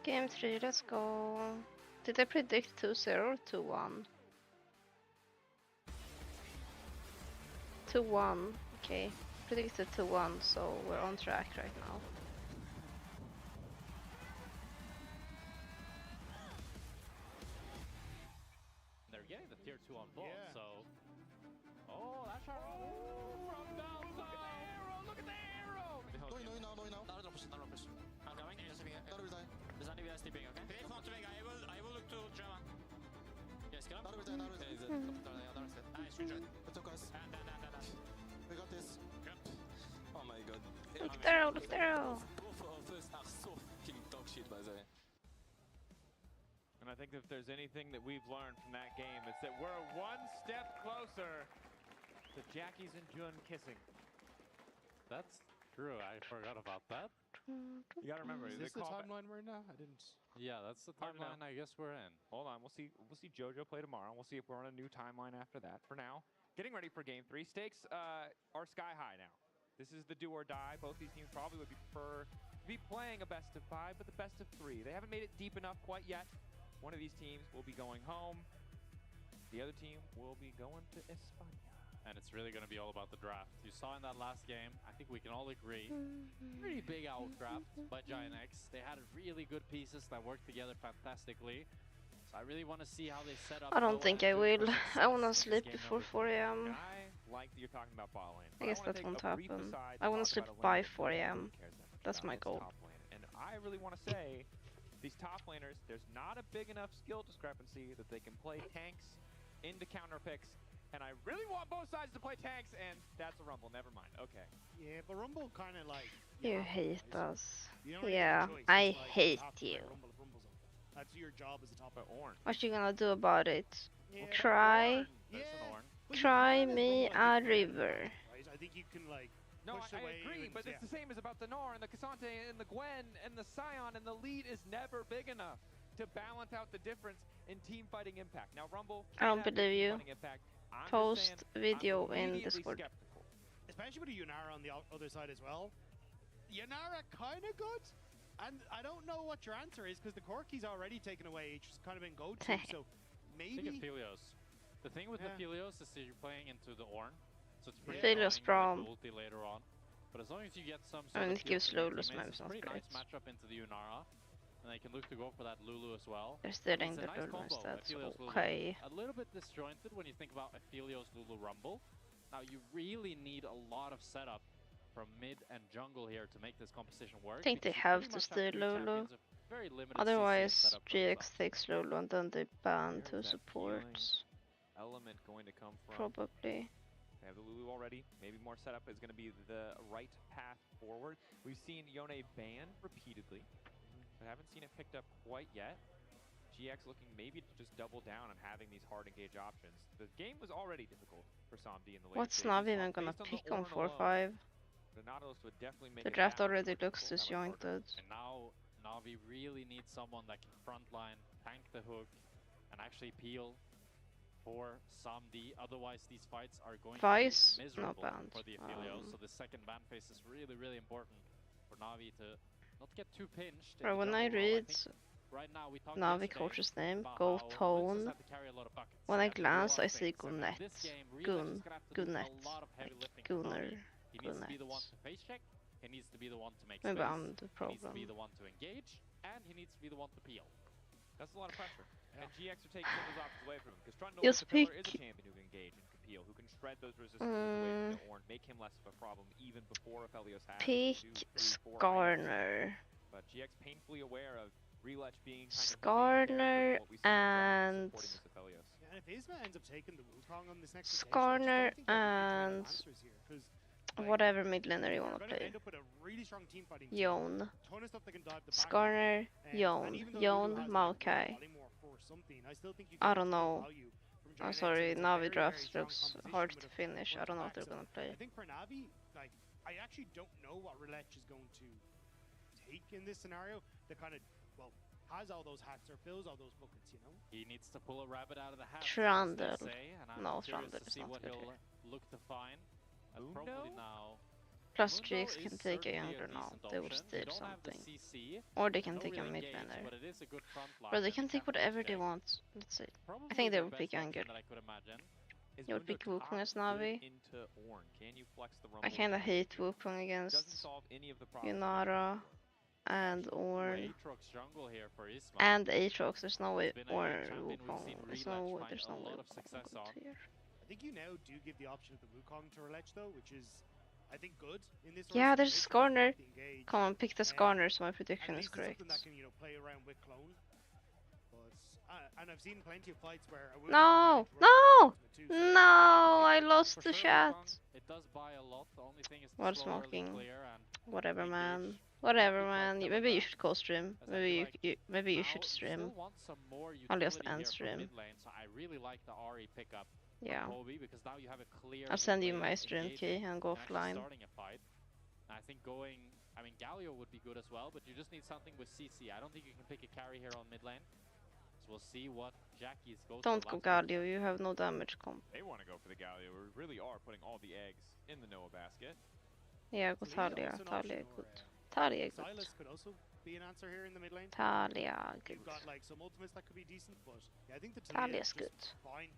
Game 3, let's go. Did I predict 2-0 or 2-1? 2-1, okay. Predicted 2-1, so we're on track right now. They're getting the tier 2 on both, so... Oh, that's our from down low! Look at the arrow! Going now. Down push. I'm coming. There's an NAVI sleeping, okay? Create front to Vega. I will look to German. Yes, come on. Nice, good job. Let's go, guys. We got this. Oh my god. Look there! Both of us are so fucking dog shit, by the way. And I think if there's anything that we've learned from that game, it's that we're one step closer to Jackie's and Jun kissing. That's true, I forgot about that. You gotta remember, Is this the timeline we're in now? I didn't... Yeah, that's the timeline I guess we're in. Hold on, we'll see JoJo play tomorrow. We'll see if we're on a new timeline after that. For now, getting ready for game 3. Stakes are sky high now. This is the do or die. Both these teams probably would prefer to be playing a best of 5, but the best of 3. They haven't made it deep enough quite yet. One of these teams will be going home. The other team will be going to España. And it's really going to be all about the draft. You saw in that last game, I think we can all agree, pretty big outdraft by Giant X. They had really good pieces that worked together fantastically. So I really want to see how they set up. I don't think I will. I want to sleep before 4 AM. I like that you're talking about bot lane. I guess that won't happen. I want to sleep by 4 AM. That's my goal. And I really want to say, these top laners, there's not a big enough skill discrepancy that they can play tanks into counter picks. And I really want both sides to play tanks, and that's a Rumble. Never mind. Okay. Yeah, but Rumble kind of like... You hate us. You don't really Yeah, have a choice. I It's like hate top you. Rumble zone. That's your job as a top Ornn. What you gonna do about it? Yeah, Try but try you can me like, a river. Right? I think you can like No, push I away agree, and- but it's the same as about the Gnar and the Cassante and the Gwen and the Scion, and the lead is never big enough to balance out the difference in team fighting impact. Now, Rumble, I don't believe you. Post video in Discord. Especially with a Yunara on the other side as well. Yunara kind of good, and I don't know what your answer is because the Corki's already taken away. It's just kind of been go-to, so maybe... Think of Helios. The thing with the Helios is that you're playing into the Ornn, so it's pretty Helios from ulti later on. But as long as you get some I mean, it gives Lulu's it's a pretty great. nice matchup into the Yunara. And they can look to go for that Lulu as well. They're stealing It's a the nice Lulu combo, instead, Aphelios Lulu. okay. A little bit disjointed when you think about Aphelios Lulu Rumble. Now you really need a lot of setup from mid and jungle here to make this composition work. I think they have to steal Lulu. Otherwise, GX takes Lulu and then they ban 2 supports. Element going to come from. Probably. They have the Lulu already. Maybe more setup is going to be the right path forward. We've seen Yone ban repeatedly, but haven't seen it picked up quite yet. GX looking maybe to just double down on having these hard engage options. The game was already difficult for Somdi in the late What's stages. NAVI even gonna pick on 4-5? The Nautilus would definitely make The it draft that much already more looks difficult. That would hurt. disjointed. And now Navi really needs someone that can frontline, tank the hook, and actually peel for Samdi. Otherwise, these fights are going Vice, to be not miserable banned. for the Aphelios. So the second ban phase is really, really important for Navi to not get too pinched. Bro, when I read right now we talked Navi yesterday coach's name. about Go how tone. Lynxes have to carry a lot of buckets. When They I have to do a glance, lot I of see things. And in Gunnet. this game, Relix Gun. is gonna have to do Gunnet. a lot of heavy Like lifting for Gunner. Na'Vi. He needs to be the one Gunnet. to face check. He needs to be the one to make Maybe space. I'm the He needs to problem. be the one to engage, and he needs to be the one to peel. That's a lot of pressure. And GX are taking some of those options away from him. Because Trundle Just the pillar is pick. a champion who can engage and can peel, who can shred those resistances away from the Ornn, make him less of a problem even before Aphelios has Pick 2, 3, 4 items. Skarner. But GX painfully aware of Relech being kind of Skarner and Yeah, and if Isma ends up taking the Wukong on this next Skarner and whatever mid laner you wanna play. play. End up with a really strong team fighting. Yon. Ton of stuff that can dive the back Skarner, Yon. Yon, Maokai. I don't know. I'm sorry, Navi draft looks hard to finish. I don't know what they're gonna play. I think for Navi, like, I actually don't know what Relech is going to take in this scenario that kind of, well, has all those hats or fills all those buckets, you know? He needs to pull a rabbit out of the hat. Trundle. And No, I'm curious Trundle to is see not what good he'll here. look to find. Probably now. Plus Mundo GX is can take a certainly younger now. decent They would option. steal You don't have the something. CC, Or they can no take a real mid engage, laner. but it is a good front line But they and can take can whatever they check. want. Let's see. Probably I think they their will best pick option Anger. that I could imagine. You'll pick Wukong as Navi. Into Ornn. Can you flex the I kinda hate Wukong against Yunara and Ornn. Aatrox jungle here for Isma. And Aatrox. There's no way It's been a Ornn champion we've Wukong. seen There's Relech no find there's no a way lot of Wukong success will on. go here. I think you now do give the option of the Wukong to Relech though, which is, I think, good in this. Yeah, there's a Skarner. Come on, pick the Skarner, so my prediction is correct. Something that can, you know, play around with clone. But and I've seen plenty of fights where No! No! No! I lost the chat. It does buy a lot. The only thing is the While slow early smoking. clear and Whatever, man. Whatever, man. Maybe you should co-stream. Maybe you should stream. I'll just end stream. So I really like the RE pickup. Yeah. Kobe, because now you have a clear I'll send you way my of stream key engaging and go and actually offline. starting a fight. And I think going, I mean, Galio would be good as well, but you just need something with CC. I don't think you can pick a carry here on mid lane. So we'll see what Jackie's goes Don't for go Galio, you have no damage comp. They want to go for the Galio. We really are putting all the eggs in the Noah basket. Yeah, go Talia. Talia good. Talia good. Silas could also be an answer here in the mid lane. Talia good. You've got like some ultimates that could be decent, but yeah, I think the Talia's Talia good. is fine.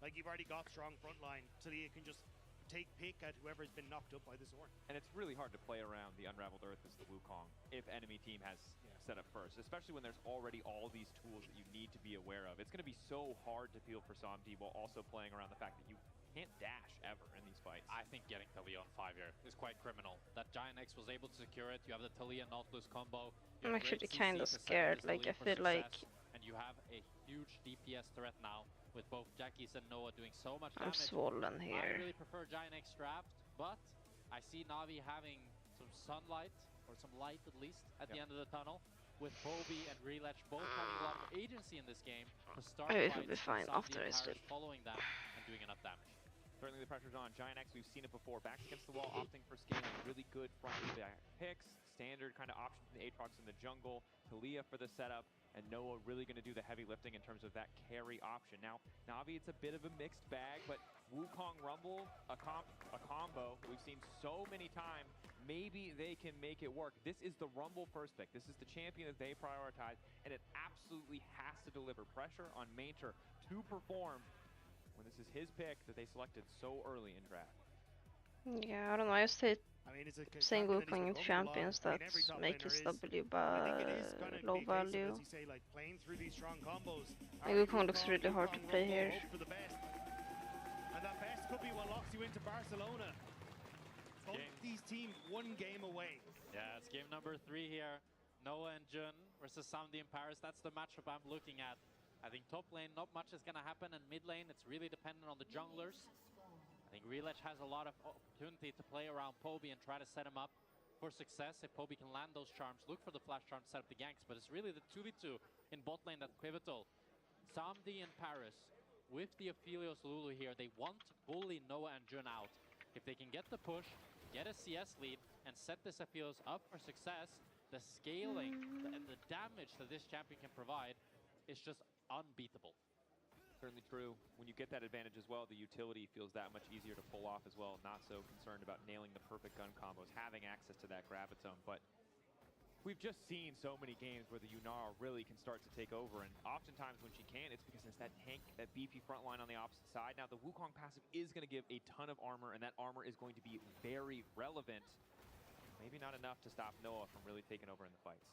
Like, you've already got strong front line. Talia can just take pick at whoever's been knocked up by the Zorn. And it's really hard to play around the Unraveled Earth as the Wukong if enemy team has set up first, especially when there's already all these tools that you need to be aware of. It's going to be so hard to peel for Somdi while also playing around the fact that you can't dash ever in these fights. I think getting Talia on 5 here is quite criminal. That Giant X was able to secure it. You have the Talia Nautilus combo. I'm actually kind of scared. Like, I feel like... And you have a huge DPS threat now with both Jackies and Noah doing so much I'm damage. swollen here. I really prefer Giant X draft, but I see Navi having some sunlight, or some light at least, at the end of the tunnel, with Bobby and Relech both having a lot of agency in this game to start It fights will be fine with after I Paris sleep. following them and doing enough damage. Certainly the pressure's on. Giant X, we've seen it before. Back against the wall, opting for scaling. Really good front to back picks. Standard kind of option from the Aatrox in the jungle. Talia for the setup. And Noah really going to do the heavy lifting in terms of that carry option. Now, Navi, it's a bit of a mixed bag, but Wukong Rumble, a combo we've seen so many times. Maybe they can make it work. This is the Rumble first pick. This is the champion that they prioritize, and it absolutely has to deliver pressure on Mainter to perform when this is his pick that they selected so early in draft. Yeah, I don't know. I just hate saying Wukong in champions that make his W low value. And Wukong looks really hard to play here. And that best could be what locks you into Barcelona. Both these teams one game away. Yeah, it's game number 3 here. Noah and Jun versus Samdi in Paris. That's the matchup I'm looking at. I think top lane, not much is going to happen, and mid lane, it's really dependent on the junglers. I think Relech has a lot of opportunity to play around Poby and try to set him up for success. If Poby can land those charms, look for the flash charm to set up the ganks, but it's really the 2v2 in bot lane that's pivotal. Samdi and Paris, with the Aphelios Lulu here, they want to bully Noah and Jun out. If they can get the push, get a CS lead, and set this Aphelios up for success, the scaling and the damage that this champion can provide is just unbeatable. Certainly true. When you get that advantage as well, the utility feels that much easier to pull off as well. Not so concerned about nailing the perfect gun combos, having access to that gravitome. But we've just seen so many games where the Yunara really can start to take over, and oftentimes when she can't, it's because there's that tank, that beefy front line on the opposite side. Now the Wukong passive is going to give a ton of armor, and that armor is going to be very relevant. Maybe not enough to stop Noah from really taking over in the fights.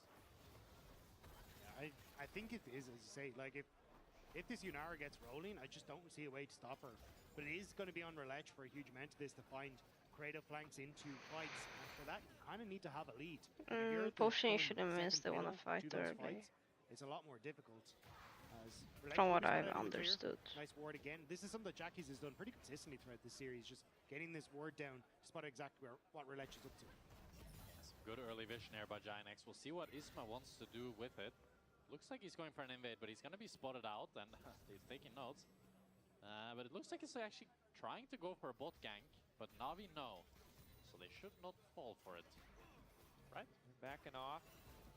Yeah, I think it is, as you say, like if this Yunara gets rolling, I just don't see a way to stop her. But it is going to be on Reletch for a huge amount of this to find creative flanks into fights, and for that you kind of need to have a lead. Potion usually means they want to fight early. It's a lot more difficult. From what I've understood. Nice ward again. This is something that Jackie's has done pretty consistently throughout this series, just getting this ward down to spot exactly what Reletch is up to. Yes, good early vision here by Giant X. We'll see what Isma wants to do with it. Looks like he's going for an invade, but he's going to be spotted out, and he's taking notes. But it looks like he's actually trying to go for a bot gank, but Navi no. So they should not fall for it. Right? Backing off.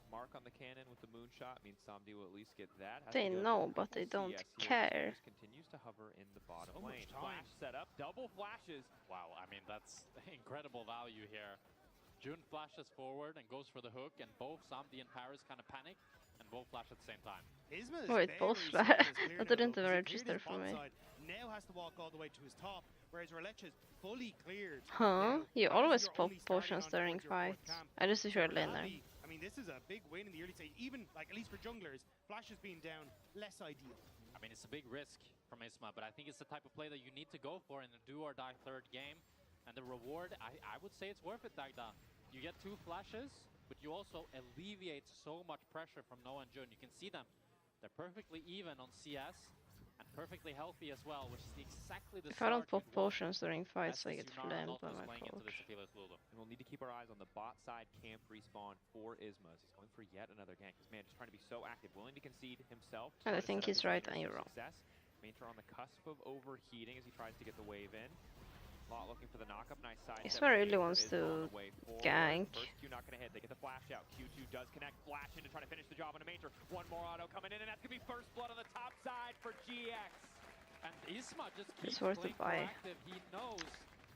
Mark on the cannon with the moonshot means Samdi will at least get that. They know, but they don't care. Just continues to hover in the bottom lane. Flash set up, double flashes. Wow, I mean, that's incredible value here. Jun flashes forward and goes for the hook, and both Samdi and Paris kind of panic, and both flash at the same time. Wait, both flash? That didn't even register for me. Now has to walk all the way to his top, whereas Reletch is fully cleared. Huh? You always pop potions during fights. I just usually laner. I mean, this is a big win in the early stage, even, like, at least for junglers. Flashes being down, less ideal. I mean, it's a big risk from Isma, but I think it's the type of play that you need to go for in a do-or-die third game. And the reward, I would say it's worth it, Dagda. You get 2 flashes, but you also alleviate so much pressure from Noah and Jun. You can see them. They're perfectly even on CS, and perfectly healthy as well, which is exactly the If I don't pop potions during fights, I get flamed by my coach. And we'll need to keep our eyes on the bot side camp respawn for Isma. He's going for yet another gank. This man just trying to be so active, willing to concede himself. And I think he's right and you're wrong. Mater on the cusp of overheating as he tries to get the wave in. Lot looking for the knockup, nice side. Isma really wants to gank. First Q not gonna hit, they get the flash out. Q2 does connect, flash in to try to finish the job on a Mater. One more auto coming in, and that's gonna be first blood on the top side for GX. And Isma just keeps playing proactive. He knows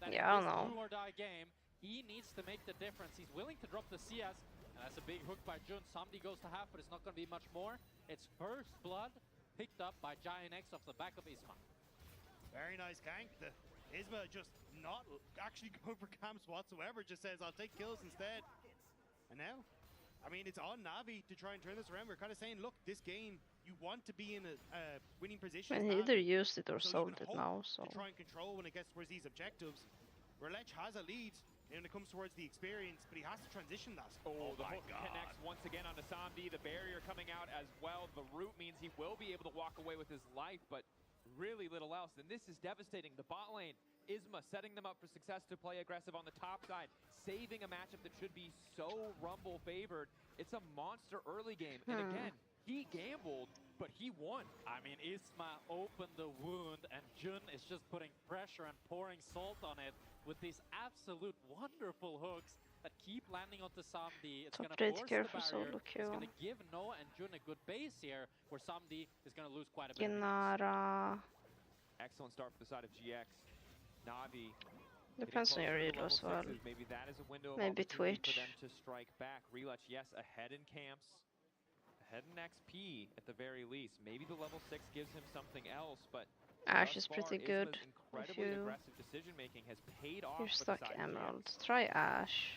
that I don't in know. this do-or-die game, he needs to make the difference. He's willing to drop the CS, and that's a big hook by Jun. Samdi goes to half, but it's not gonna be much more. It's first blood picked up by Giant X off the back of Isma. Very nice gank. Isma just not actually going for camps whatsoever, just says, I'll take kills instead. And now, I mean, it's on Navi to try and turn this around. We're kind of saying, look, this game, you want to be in a winning position. And he either used it or sold it now, so... To try and control when it gets towards these objectives. Reletch has a lead when it comes towards the experience, but he has to transition that. Oh the hook connects once again onto Samdi. The barrier coming out as well. The root means he will be able to walk away with his life, but really little else. And this is devastating. The bot lane, Isma setting them up for success to play aggressive on the top side, saving a matchup that should be so Rumble favored. It's a monster early game. And again, he gambled, but he won. I mean, Isma opened the wound, and Jun is just putting pressure and pouring salt on it with these absolute wonderful hooks that keep landing onto Samdi. It's going to force the barrier. It's going to give Noah and Jun a good base here, where Samdi is going to lose quite a bit. Excellent start for the side of GX. Navi. Depends on your elo as well. Maybe that is a window maybe Twitch. For them to strike back. Reletch, yes, ahead in camps. Ahead in XP at the very least. Maybe the level 6 gives him something else, but Ashe is pretty good. If aggressive decision making has paid off. You're stuck Emerald. Try Ashe.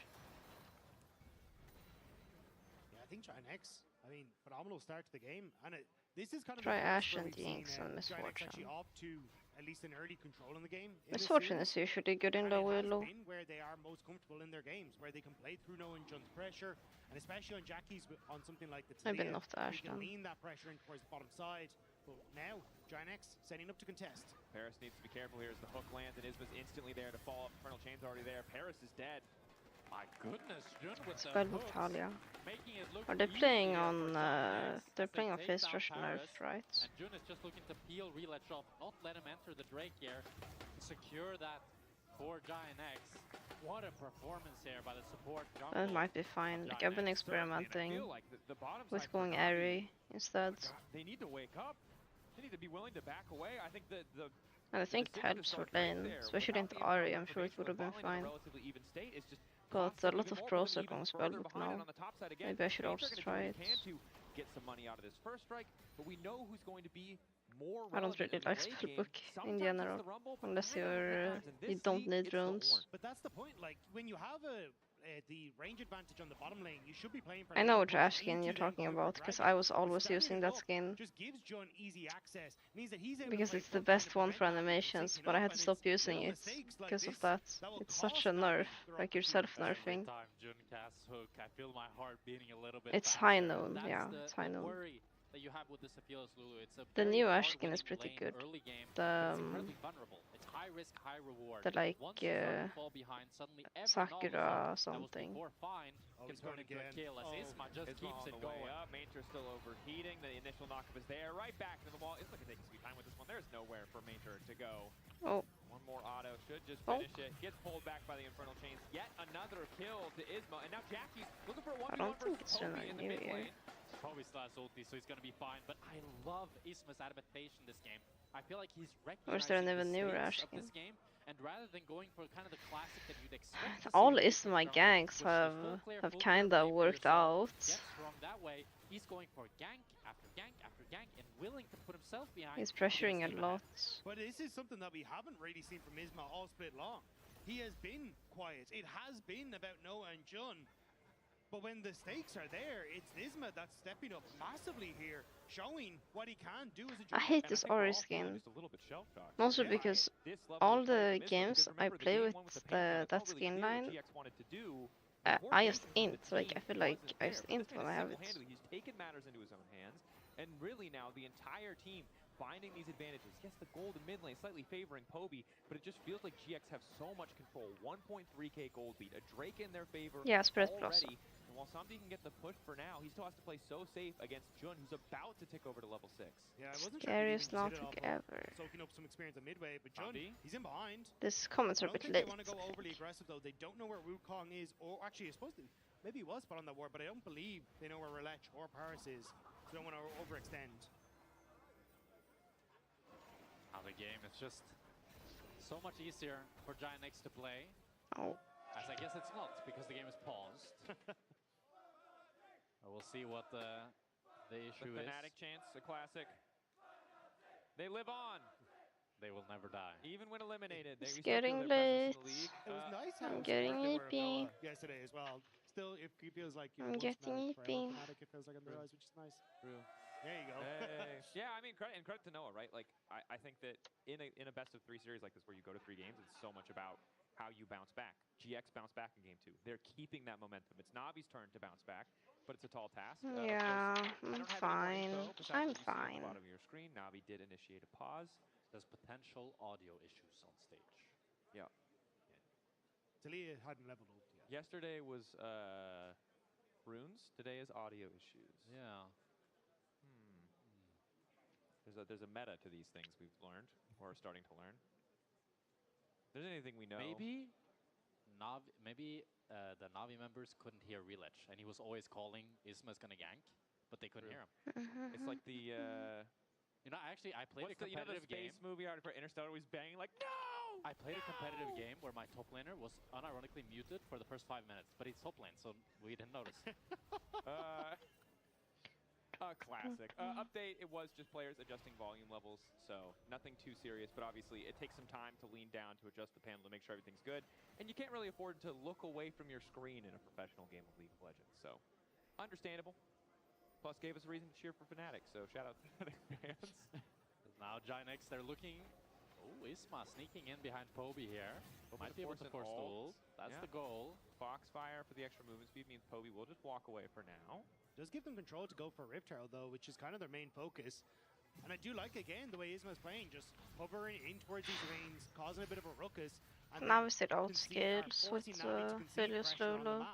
Yeah, I think Giant X. I mean, phenomenal start to the game, and this is kind of try Ashe and Jinx and Misfortune. Actually off to at least an early control in the game. Misfortune is usually good in low elo. Where they are most comfortable in their games, where they can play through Noah and Jun's pressure, and especially on Jackie's on something like the Talia, maybe not Ashe can lean that pressure in towards the bottom side. But now, Giant X setting up to contest. Paris needs to be careful here as the hook lands, and Isma's instantly there to follow up. Infernal Chain's already there. Paris is dead. My goodness, Jun with the hooks, Talia. Are they playing on? They're playing on Face Rush Nerf, right? And Jun is just looking to peel Reletch off, not let him enter the Drake here, secure that for Giant X. What a performance here by the support. That might be fine. Like I've been experimenting with going Airy instead. They need to wake up. They need to be willing to back away. I think and I think it helps for lane, especially in the Ari. I'm sure it would have been fine. Relatively even state is just But a lot of pros are going spell book now. Maybe I should also try it. Get some money out of this first strike, but we know who's going to be more. I don't really like spellbook in general, unless you don't need runes. But that's the point. Like when you have the range advantage on the bottom lane, you should be playing for. I know which Ash skin you're talking about, because I was always using that skin. Just gives Jun easy access. Means that he's because it's the best one for animations, but I had to stop using it because of that. It's such a nerf, like you're self-nerfing. It's high noon, yeah, it's high noon. That you have with the Sephiroth Lulu. The new Ash skin is pretty good. The high risk, high reward. The like behind, suddenly Sakura something. Can turn into a kill as Isma just keeps it going. Mainter still overheating. The initial knockup is there, right back into the wall. Isma can take his sweet time with this one. There's nowhere for Mainter to go. Oh. One more auto should just finish it. Gets pulled back by the Infernal Chains. Yet another kill to Isma, and now Jackie's looking for a 1v1 versus Poby in the mid lane. Poby still has ulti, so he's gonna be fine. But I love Isma's adaptation this game. I feel like he's recognizing the stakes of this game, and rather than going for kind of the classic that you'd expect, all Isma ganks have kinda worked out. That way, he's going for gank after gank after gank, and willing to put himself behind. He's pressuring a lot. But this is something that we haven't really seen from Isma all split long. He has been quiet. It has been about Noah and Jun. But when the stakes are there, it's Isma that's stepping up massively here, showing what he can do as a. I hate this Ori skin, mostly because all the games I play with that skin line, I just int. Like I feel like I just int when I have it. He's taken matters into his own hands, and really now the entire team finding these advantages. Yes, the gold in mid lane slightly favoring Poby, but it just feels like GX have so much control. 1.3k gold beat, a Drake in their favor already. And while somebody can get the push for now, he still has to play so safe against Jun, who's about to tick over to level 6. Yeah, I wasn't Scariest Nautic ever. Soaking up some experience at midway, but Jun, he's in behind. This comments are a bit late. They want to go overly aggressive though. They don't know where Wukong is, or actually, it's supposed to. Maybe he was spot on that ward, but I don't believe they know where Relech or Paris is. So they don't want to overextend. Now the game is just so much easier for Giant X to play. Oh. As I guess it's not, because the game is paused. We'll see what the issue is. The Fnatic chance, a classic. They live on. They will never die. Even when eliminated. It's getting late. It was nice how I'm getting sleepy. Yesterday as well. Still, it feels like I'm getting sleepy. It feels like on the rise, which is nice. True. There you go. Yeah, I mean, credit to Noah, right? Like, I think that in a best of 3 series like this, where you go to 3 games, it's so much about how you bounce back. GX bounced back in game 2. They're keeping that momentum. It's Navi's turn to bounce back, but it's a tall task. Yeah, I'm fine. I'm fine. Bottom of your screen, Navi did initiate a pause. There's potential audio issues on stage. Yeah. Talia hadn't leveled up yet. Yesterday was runes. Today is audio issues. Yeah. There's a meta to these things we've learned, or are starting to learn. If there's anything we know. Maybe the Navi members couldn't hear Relech, and he was always calling Isma's gonna gank, but they couldn't hear him. It's like the you know, actually, I played a competitive game. Space movie out for Interstellar was banging like, no! I played a competitive game where my top laner was unironically muted for the first 5 minutes, but he's top lane, so we didn't notice. Classic. Update, it was just players adjusting volume levels, so nothing too serious, but obviously it takes some time to lean down to adjust the panel to make sure everything's good, and you can't really afford to look away from your screen in a professional game of League of Legends, so understandable. Plus gave us a reason to cheer for Fnatic, so shout out to Fnatic fans. Now Giant X, they're looking. Oh, Isma sneaking in behind Poby here. Might be able to force the ult. That's the goal. Foxfire for the extra movement speed means Poby will just walk away for now. Does give them control to go for Rift Herald though, which is kind of their main focus. And I do like, again, the way Isma's playing, just hovering in towards these lanes, causing a bit of a ruckus. Now we still outscales with Vilius Lulu.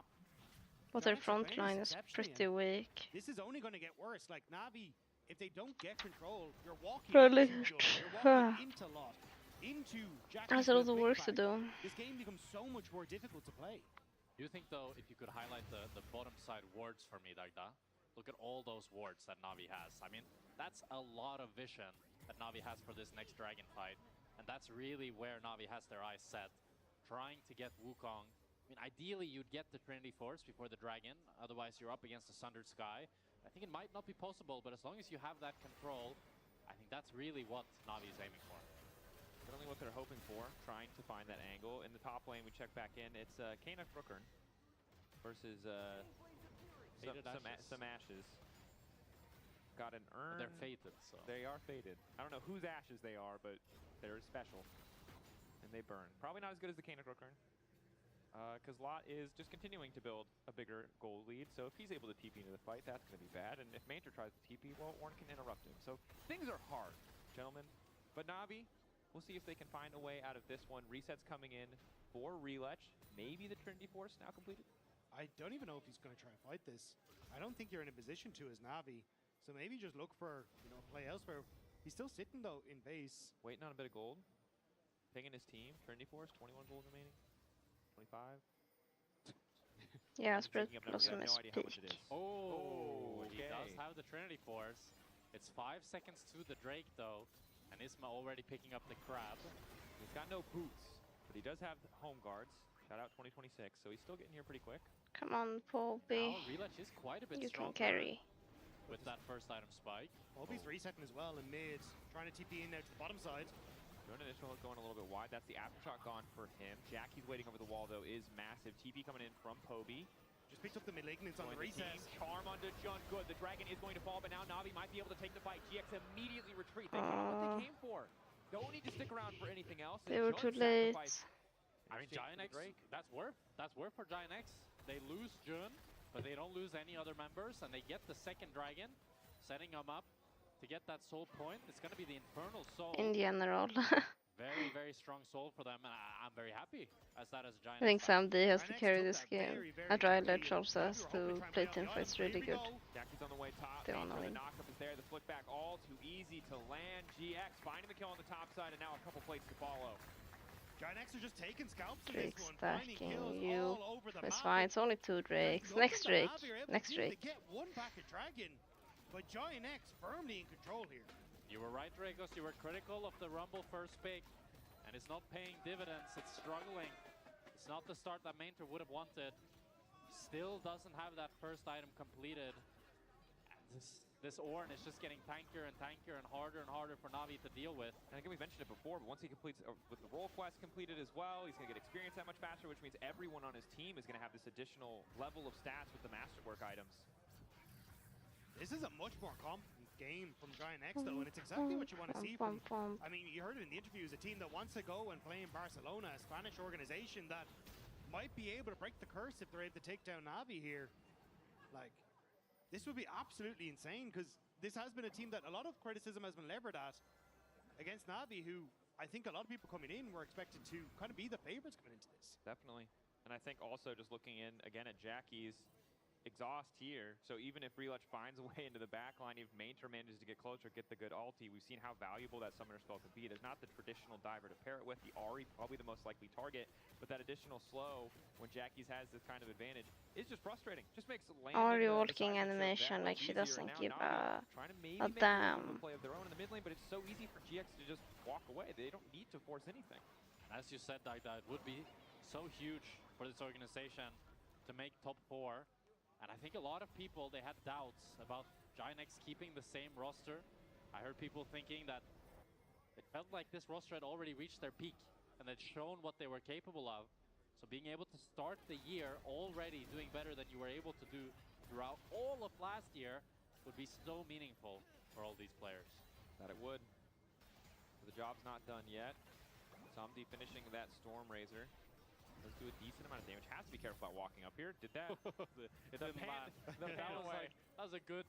But their front line is pretty weak. This is only going to get worse. Like Navi, if they don't get control, you're walking into lot, into Jack. There's a lot of work to do. This game becomes so much more difficult to play. Do you think, though, if you could highlight the bottom side wards for me, Dagda? Look at all those wards that Navi has. I mean, that's a lot of vision that Navi has for this next dragon fight. And that's really where Navi has their eyes set. Trying to get Wukong mean, ideally you'd get the Trinity Force before the Dragon, otherwise you're up against the Sundered Sky. I think it might not be possible, but as long as you have that control, I think that's really what Navi is aiming for. Certainly what they're hoping for, trying to find that angle. In the top lane, we check back in. It's Kanak Brookern versus some Ashes. Got an urn. They're fated, so. They are fated. I don't know whose Ashes they are, but they're special. And they burn. Probably not as good as the Kanak Brookern. Because Lot is just continuing to build a bigger gold lead. So if he's able to TP into the fight, that's going to be bad. And if Maynter tries to TP, well, Ornn can interrupt him. So things are hard, gentlemen. But Navi, we'll see if they can find a way out of this one. Resets coming in for Relech. Maybe the Trinity Force now completed. I don't even know if he's going to try and fight this. I don't think you're in a position to as Navi. So maybe just look for, play elsewhere. He's still sitting, though, in base. Waiting on a bit of gold. Pinging his team. Trinity Force, 21 gold remaining. 25. Yeah, Spread Blossom is no idea how much it is. Oh, okay. He does have the Trinity Force. It's 5 seconds to the Drake, though. And Isma already picking up the crab. He's got no boots, but he does have home guards. Shout out 2026, so he's still getting here pretty quick. Come on, Poby. Now, Relech is quite a bit You can stronger carry. with that first item spike. Poby's resetting as well in mid, trying to TP in there to the bottom side. Doing initial hook going a little bit wide. That's the aftershock gone for him. Jackie's waiting over the wall, though, is massive. TP coming in from Poby. Just picked up the Malignance on the reset. Charm onto Jun. Good. The Dragon is going to fall, but now Navi might be able to take the fight. GX immediately retreat. They got what they came for. Don't need to stick around for anything else. They were too late. I mean, Giant X, that's worth for Giant X. They lose Jun, but they don't lose any other members, and they get the second Dragon, setting them up to get that soul point. It's going to be the Infernal Soul. In general. Very, very strong soul for them, and I'm very happy as that as Giant I think X. Samdi has to carry this game. And Rylech also has to play teamfights really good. Jackie's on the way top. They all know The him. knockup is there. The flick back all too easy to land. GX finding the kill on the top side, and now a couple plates to follow. Giant X are just taking scalps in Drake this one, finding stacking kills you. all over the It's map. fine, it's only 2 Drakes. Next Drake. Next Drake. They get one back at Dragon, but Giant X firmly in control here. You were right, Dracos. You were critical of the Rumble first pick, and it's not paying dividends. It's struggling. It's not the start that Maynter would have wanted. Still doesn't have that first item completed. This Ornn is just getting tankier and harder for Navi to deal with. And again, we mentioned it before, but once he completes, with the role quest completed as well, he's going to get experience that much faster, which means everyone on his team is going to have this additional level of stats with the Masterwork items. This is a much more competent game from Giant X, though, and it's exactly what you want to see from... I mean, you heard it in the interviews, a team that wants to go and play in Barcelona, a Spanish organization that might be able to break the curse if they're able to take down Navi here. Like, this would be absolutely insane, because this has been a team that a lot of criticism has been levered at against Navi, who I think a lot of people coming in were expected to kind of be the favorites coming into this. Definitely. And I think also just looking in, again, at Jackie's exhaust here. So even if Relech finds a way into the backline, if Maynter manages to get closer, get the good ulti, we've seen how valuable that summoner spell could be. There's not the traditional diver to pair it with. The Ahri, probably the most likely target, but that additional slow, when Jackie's has this kind of advantage, is just frustrating. Just makes Ahri walking animation, like she doesn't give a damn. Play of their own in the mid lane, but it's so easy for GX to just walk away. They don't need to force anything. As you said, Dagda, it would be so huge for this organization to make top 4. And I think a lot of people, they had doubts about Giant X keeping the same roster. I heard people thinking that it felt like this roster had already reached their peak and had shown what they were capable of. So being able to start the year already doing better than you were able to do throughout all of last year would be so meaningful for all these players. That it would. The job's not done yet. Samdi finishing that Storm Razor. Does do a decent amount of damage. Has to be careful about walking up here. Did that? That was a good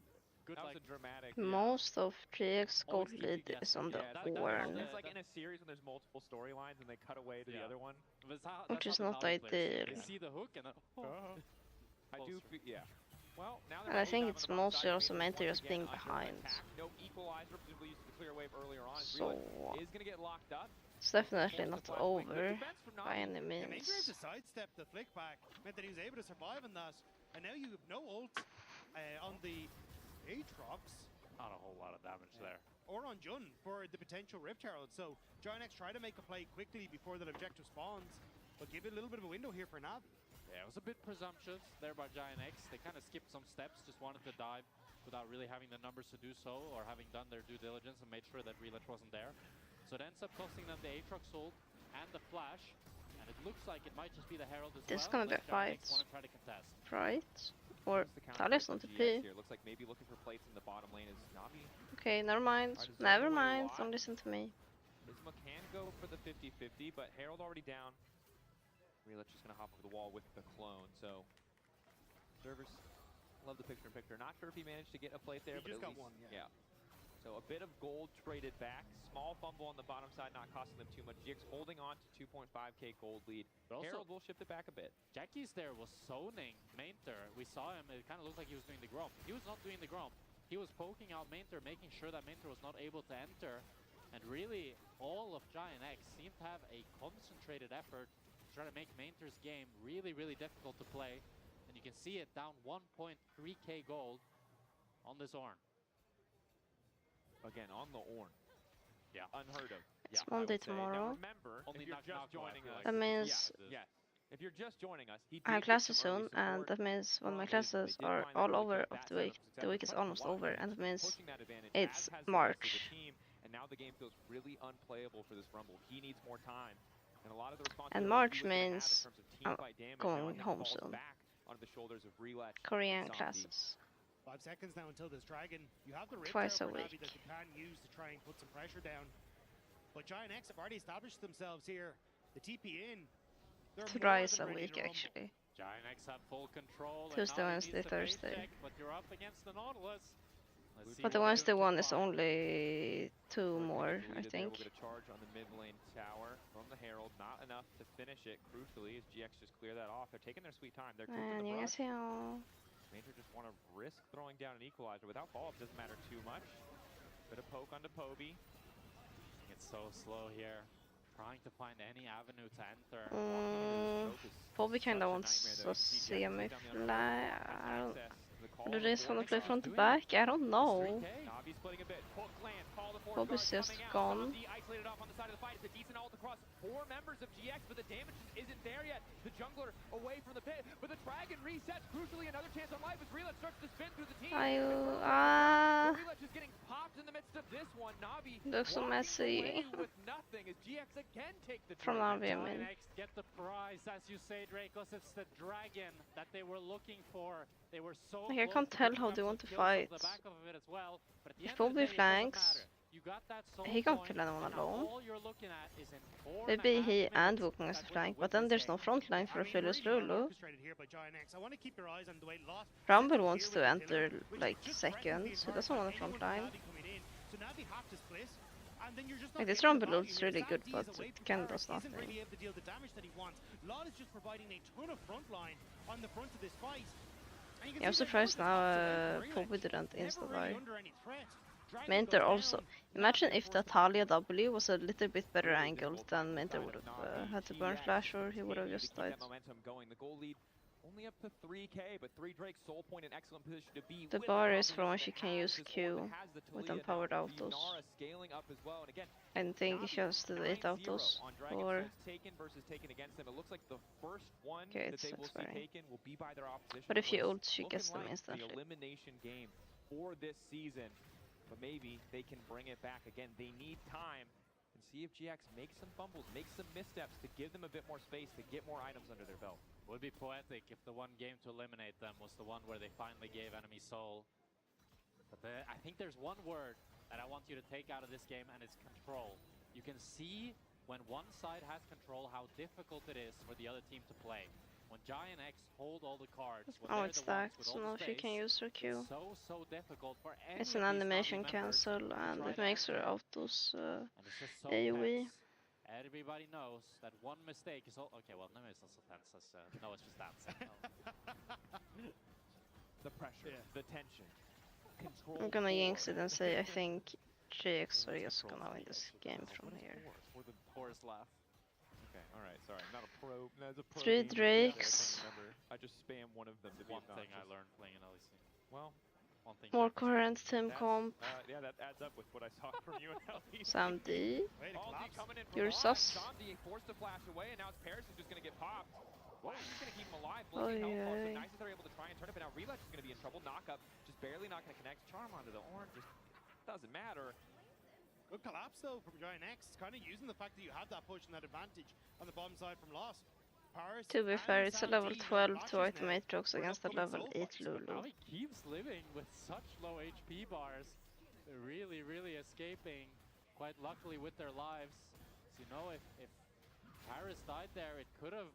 that was a dramatic. Most of GX gold lead is on the Ornn. It's like in a series when there's multiple storylines and they cut away to the other one. Which is not ideal. They see the hook and I do feel, yeah. Well, now and I think it's mostly also Maynter just being behind. No equalizer, presumably used the clear wave earlier on. So is going to get locked up. it's definitely not over by any means. Maynter had to sidestep the flick back, meant that he was able to survive on that. And now you have no ult on the Aatrox. Not a whole lot of damage there. Or on Jun for the potential Rift Herald. So Giant X try to make a play quickly before that objective spawns, but give it a little bit of a window here for Navi. Yeah, it was a bit presumptuous there by Giant X. They kind of skipped some steps, just wanted to dive without really having the numbers to do so or having done their due diligence and made sure that Relatch wasn't there. So it ends up costing them the Aatrox ult and the flash. And it looks like it might just be the Herald as This is well. gonna be a fight. Want to try to contest. Right? Or Talia's not the P. Looks like maybe looking for plates in the bottom lane is Navi. Okay, never mind. Never mind. Don't listen to me. Isma can go for the 50-50, but Herald already down. Relatch just gonna hop over the wall with the clone, so servers love the picture-in-picture. Not sure if he managed to get a plate there, he but just at got least, one, yeah. So a bit of gold traded back. Small fumble on the bottom side, not costing them too much. GX holding on to 2.5k gold lead. Herald will shift it back a bit. Jackie's there was zoning Mainter. We saw him, it kind of looked like he was doing the Gromp. He was not doing the Gromp. He was poking out Mainter, making sure that Mainter was not able to enter. And really, all of Giant X seemed to have a concentrated effort to try to make Mainter's game really, really difficult to play. And you can see it down 1.3k gold on this Ornn. Again, on the Ornn. Yeah. Unheard of. It's Yeah, Monday I would say. tomorrow. Now remember, if you're just joining us, That means if you're just joining us, I have classes soon, and that means when my classes are all over of the week is almost over, and that means it's March. And now the game feels really unplayable for this Rumble. He needs more time. And a lot of the And March means I'm going home soon. Korean classes. 5 seconds now until this dragon. You have the rip Twice a there for week. Navi that you can use to try and put some pressure down. But Giant X have already established themselves here. The TP in. Twice a week, actually. Giant X have full control. Tuesday, Wednesday, Thursday. Check, but you're up against the Nautilus. But the Wednesday one is only 2 more, I think. Get a charge on the mid lane tower from the Herald. Not enough to finish it. Crucially, as GX just clear that off. They're taking their sweet time. They're cooking the brush. Mainter just want to risk throwing down an equalizer. Without follow-up, doesn't matter too much. Bit of poke onto Poby. It's so slow here. Trying to find any avenue to enter. Poby kinda wants to see me fly. Do they just want to play front to back? I don't know. Poby's just gone. Isolated off on the side of the fight. It's a decent ult across 4 members of GX, but the damage isn't there yet. The jungler away from the pit, but the dragon resets. Crucially, another chance on life as Relatch starts to spin through the team. Relatch is getting popped in the midst of this one. Navi looks so messy. with nothing as GX again take the from Navi, I mean. Get the prize, as you say, Dracos. It's the dragon that they were looking for. They were so I can't tell how they want to fight. If Poby flanks, he can't kill anyone alone. Maybe he and Wukong has to flank, but then there's no front line for a Phyllis Lulu. Rumble wants to enter like second, so he doesn't want a front line. Like, this Rumble ult is really good, but it kind of does nothing. Yeah, I'm surprised now Poby didn't insta-die. Mainter also. Imagine if the Talia W was a little bit better angled, then Mainter would have had to burn flash, or he would have just died. Only up to 3k, but 3 Drake soul point in excellent position to be. The bar is for when she can use Q with empowered autos. I think she has the 8 autos. Or okay, it's expiring. But if you ult, she gets them instantly. Elimination game for this season, but maybe they can bring it back again. They need time. And see if GX makes some fumbles, makes some missteps to give them a bit more space, to get more items under their belt. Would be poetic if the one game to eliminate them was the one where they finally gave enemy soul. But I think there's one word that I want you to take out of this game, and it's control. You can see when one side has control how difficult it is for the other team to play. When Giant X hold all the cards, when it's stacked, so now she can use her Q. So difficult for it's an animation cancel, and it makes her autos AoE. Everybody knows that one mistake is all. Okay, well, no, it's also tense. No, it's just dancing. The pressure, the tension, control. I'm gonna jinx it and say I think GX are just gonna win this game from here. Or the chorus laugh. Okay, all right, sorry, I'm not a pro. As a pro 3 Drakes. I just spam one of them. One thing I learned playing in LEC. Well. More current team comp. Yeah, that adds up with what I saw from you and LEC. Sam D. You're sus. Sam D forced to flash away, and now it's Paris who's just gonna get popped. Well, he's just going to keep him alive. Blinking health bar, so nice that they're able to try and turn it, but now Relapse is going to be in trouble. Knockup, just barely not going to connect. Charm onto the orange, just doesn't matter. Good collapse though from Giant X, kind of using the fact that you have that push and that advantage on the bottom side from Lost. Paris to be fair, it's a level 12 to item 8 rocks against a level 8 Lulu. Now he keeps living with such low HP bars. Really, really escaping quite luckily with their lives. So, you know, if Paris died there, it could have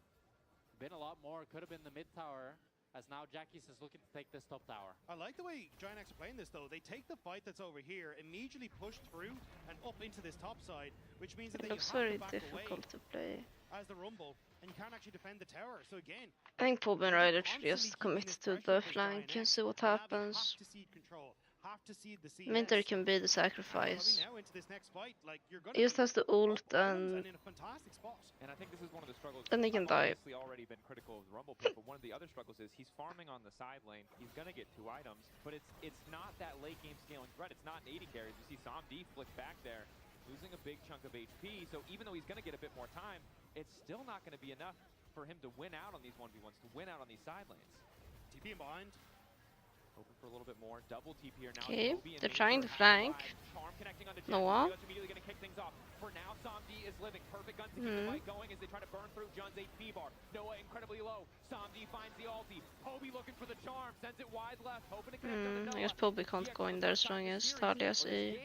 been a lot more. It could have been the mid tower, as now Jackie's is looking to take this top tower. I like the way Giant X are playing this though. They take the fight that's over here, immediately push through and up into this top side, which means that It then looks you have very to back difficult away to play. as the rumble, and you can't actually defend the tower. So again, I think Pobe and Ryder should just commit to the flank and see what happens. Minter can be the sacrifice. He just has to ult and I think this is one of the struggles. then he can die. I've obviously already been critical of the Rumble pick, but one of the other struggles is he's farming on the side lane. He's gonna get 2 items, but it's not that late game scaling threat. It's not an 80 carries. You see Samdi flick back there, losing a big chunk of HP. So even though he's gonna get a bit more time, it's still not gonna be enough for him to win out on these 1v1s, to win out on these side lanes. TP in behind. Hoping for a little bit more. Double TP here now. Okay, they're trying to flank. Noah. Immediately going to kick things off. For now, Samdi is living. Perfect gun to keep the fight going as they try to burn through Jun's HP bar. Noah incredibly low. Samdi finds the ulti. Pobe looking for the charm. Sends it wide left. Hoping to connect on the Noah. I guess Pobe can't go in there as long as Talia's E.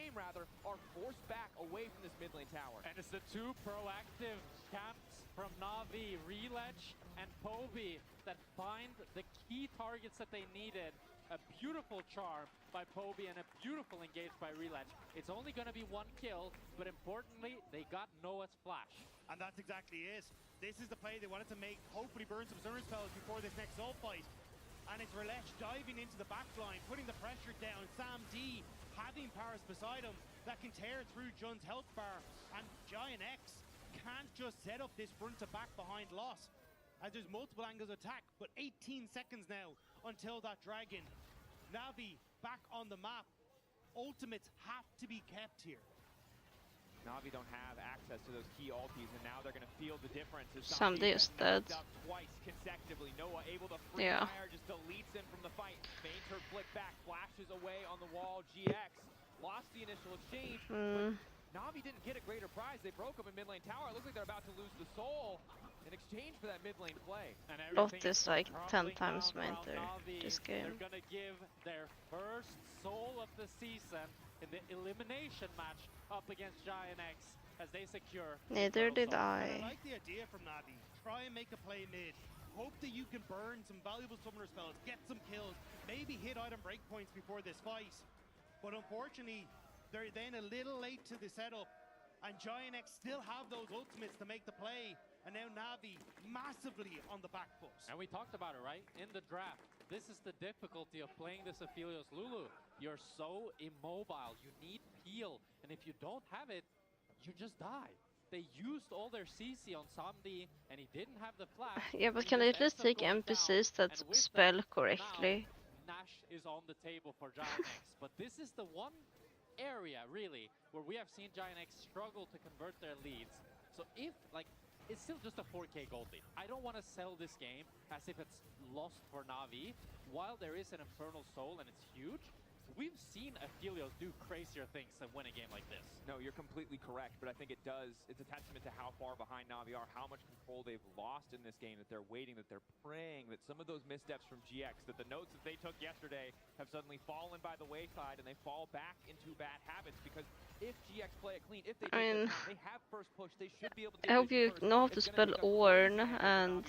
Are forced back away from this mid lane tower. And it's the 2 proactive camps from Navi, Relech and Pobe that find the key targets that they needed. A beautiful charm by Pobe and a beautiful engage by Relech. It's only going to be 1 kill, but importantly, they got Noah's flash. And that's exactly it. This is the play they wanted to make, hopefully burn some Zern spells before this next Zol fight. And it's Relech diving into the backline, putting the pressure down. Sam D having Paris beside him that can tear through Jun's health bar. And Giant X can't just set up this front to back behind Loss, as there's multiple angles of attack, but 18 seconds now until that dragon. Navi back on the map. Ultimates have to be kept here. Navi don't have access to those key ultis, and now they're going to feel the difference. Somebody is dead. Twice consecutively. Noah able to free fire, just deletes him from the fight. Feigns her flick back, flashes away on the wall. GX lost the initial exchange, but Navi didn't get a greater prize. They broke up in mid lane tower. It looks like they're about to lose the soul in exchange for that mid lane play. Lot is like 10 times Minter this game. They're gonna give their first soul of the season in the elimination match up against Giant X as they secure. Neither did I. I like the idea from Navi. Try and make a play mid. Hope that you can burn some valuable summoner spells, get some kills, maybe hit item breakpoints before this fight. But unfortunately, they're then a little late to the setup, and Giant X still have those ultimates to make the play. And now Navi massively on the back foot. And we talked about it, right? In the draft, this is the difficulty of playing this Aphelios Lulu. You're so immobile, you need peel, and if you don't have it, you just die. They used all their CC on Samdi, and he didn't have the flash. Yeah, but can they at least take NPCs that spell correctly? Nash is on the table for Giant X, but this is the one area, really, where we have seen Giant X struggle to convert their leads. So if, like, it's still just a 4K gold lead. I don't want to sell this game as if it's lost for Navi. While there is an Infernal Soul and it's huge, we've seen Aphelios do crazier things than win a game like this. No, you're completely correct, but I think it's a testament to how far behind Navi are, how much control they've lost in this game, that they're waiting, that they're praying, that some of those missteps from GX, that the notes that they took yesterday have suddenly fallen by the wayside and they fall back into bad habits, because if GX play it clean, if they they have first push, they should be able to. I hope you know how to spell Orn and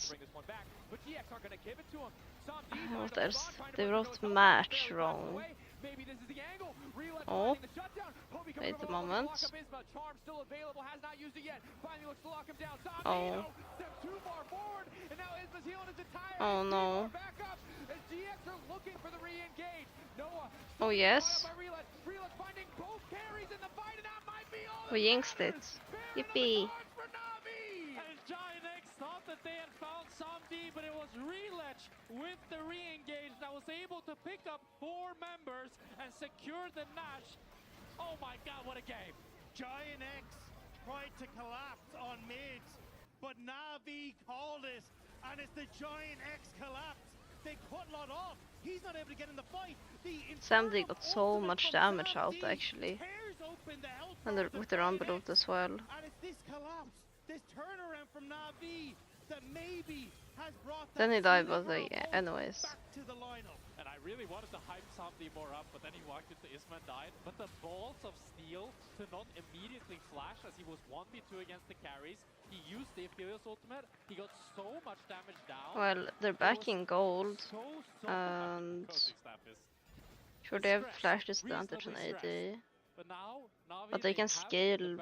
but GX aren't going to give it to him. what else? They wrote match wrong. Maybe this is the angle. Oh, wait a moment. Charm still available, has not used it yet. Finally looks to lock him down. Oh. Steps too far forward, and now Isma's healing his entire oh no. back up. As GX are looking for the re-engage. Noah. Oh yes. Relech finding both carries in the fight, and that might be all. We jinxed it. Yippee. And Giant X thought that they had found Samdi, but it was Relech with the re-engage that was able to pick up 4 members and secure the Nash. Oh my god, what a game. Giant X tried to collapse on mid, but Navi called it. And it's the Giant X collapse. They cut Lot off. He's not able to get in the fight. Samdi got so much damage out actually. And with the rumble as well. And it's this collapse, this turnaround from NAVI that maybe has brought that then he died, but anyways. Back to the lineup. And I really wanted to hype Samdi more up, but then he walked into Isma and died. But the balls of steel to not immediately flash as he was 1v2 against the carries. He used the Imperial's ultimate. He got so much damage down. Well, they're back in gold. And sure, they have flash disadvantage on AD. But now, Navi, but they can scale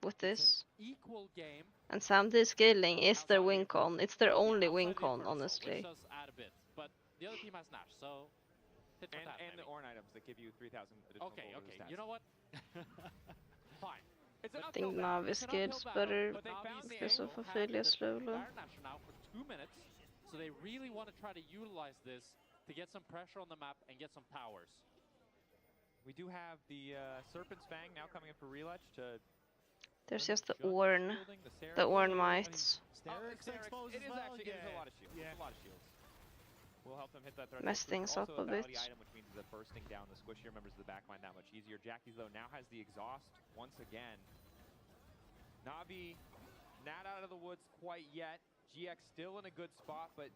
with this. Equal game. And Samdi scaling is their win con. It's their only win con, honestly. Which does add a bit. But the other team has Nash, so... And the Ornn items that give you 3,000 additional Okay, you know what? Fine. I think Navi scales better because of Ophelia slowly. Now for 2 minutes, so they really want to try to utilize this to get some pressure on the map and get some towers. We do have the Serpent's Fang now coming in for Reletch to... There's just the Ornn mites. It is a lot of shields. Yeah. A lot of shields. We'll help them hit that threat. Mess things up a bit. Item, which means the bursting down the squishier members of the backline that much easier. Jackie's though now has the exhaust once again. Navi not out of the woods quite yet. GX still in a good spot, but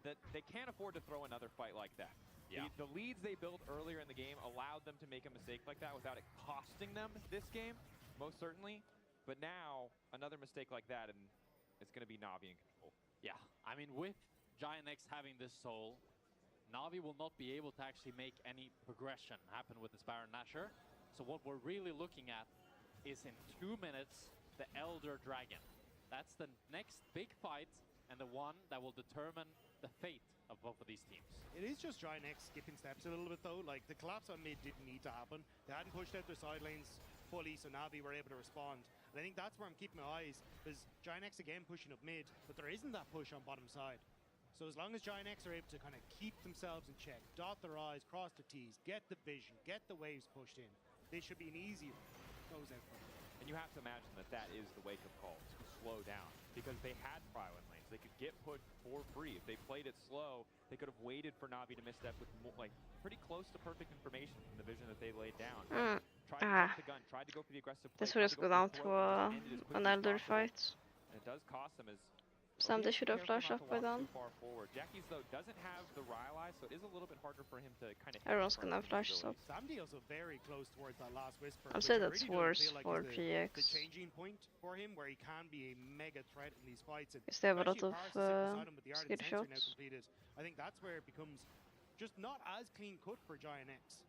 they can't afford to throw another fight like that. Yeah. The leads they built earlier in the game allowed them to make a mistake like that without it costing them this game, most certainly. But now, another mistake like that, and it's going to be Navi in control. Yeah, I mean, with Giant X having this soul, Navi will not be able to actually make any progression happen with this Baron Nashor. So what we're really looking at is in 2 minutes, the Elder Dragon. That's the next big fight and the one that will determine the fate of both of these teams. It is just Giant X skipping steps a little bit though. Like the collapse on mid didn't need to happen. They hadn't pushed out their side lanes fully, so Navi were able to respond. And I think that's where I'm keeping my eyes, is Giant X again pushing up mid, but there isn't that push on bottom side. So as long as Giant X are able to kind of keep themselves in check, dot their I's, cross their T's, get the vision, get the waves pushed in, they should be an easier close out for them. And you have to imagine that that is the wake-up call to slow down, because they had Prylin lanes. They could get put for free. If they played it slow, they could have waited for Navi to misstep with like pretty close to perfect information from the vision that they laid down. Tried to jump the gun, tried to go for the aggressive play. This would just go down to an Elder fight. And it does cost them as Samdi should have flashed up by then. Jackie's though doesn't have the Rylai, so it is a little bit harder for him to kind of. Everyone's gonna have flashes up. Samdi also very close towards that last whisper. I'd say that's worse for GX. The changing point for him, where he can be a mega threat in these fights. Because they have a lot of skid shots. I think that's where it becomes just not as clean cut for Giant X.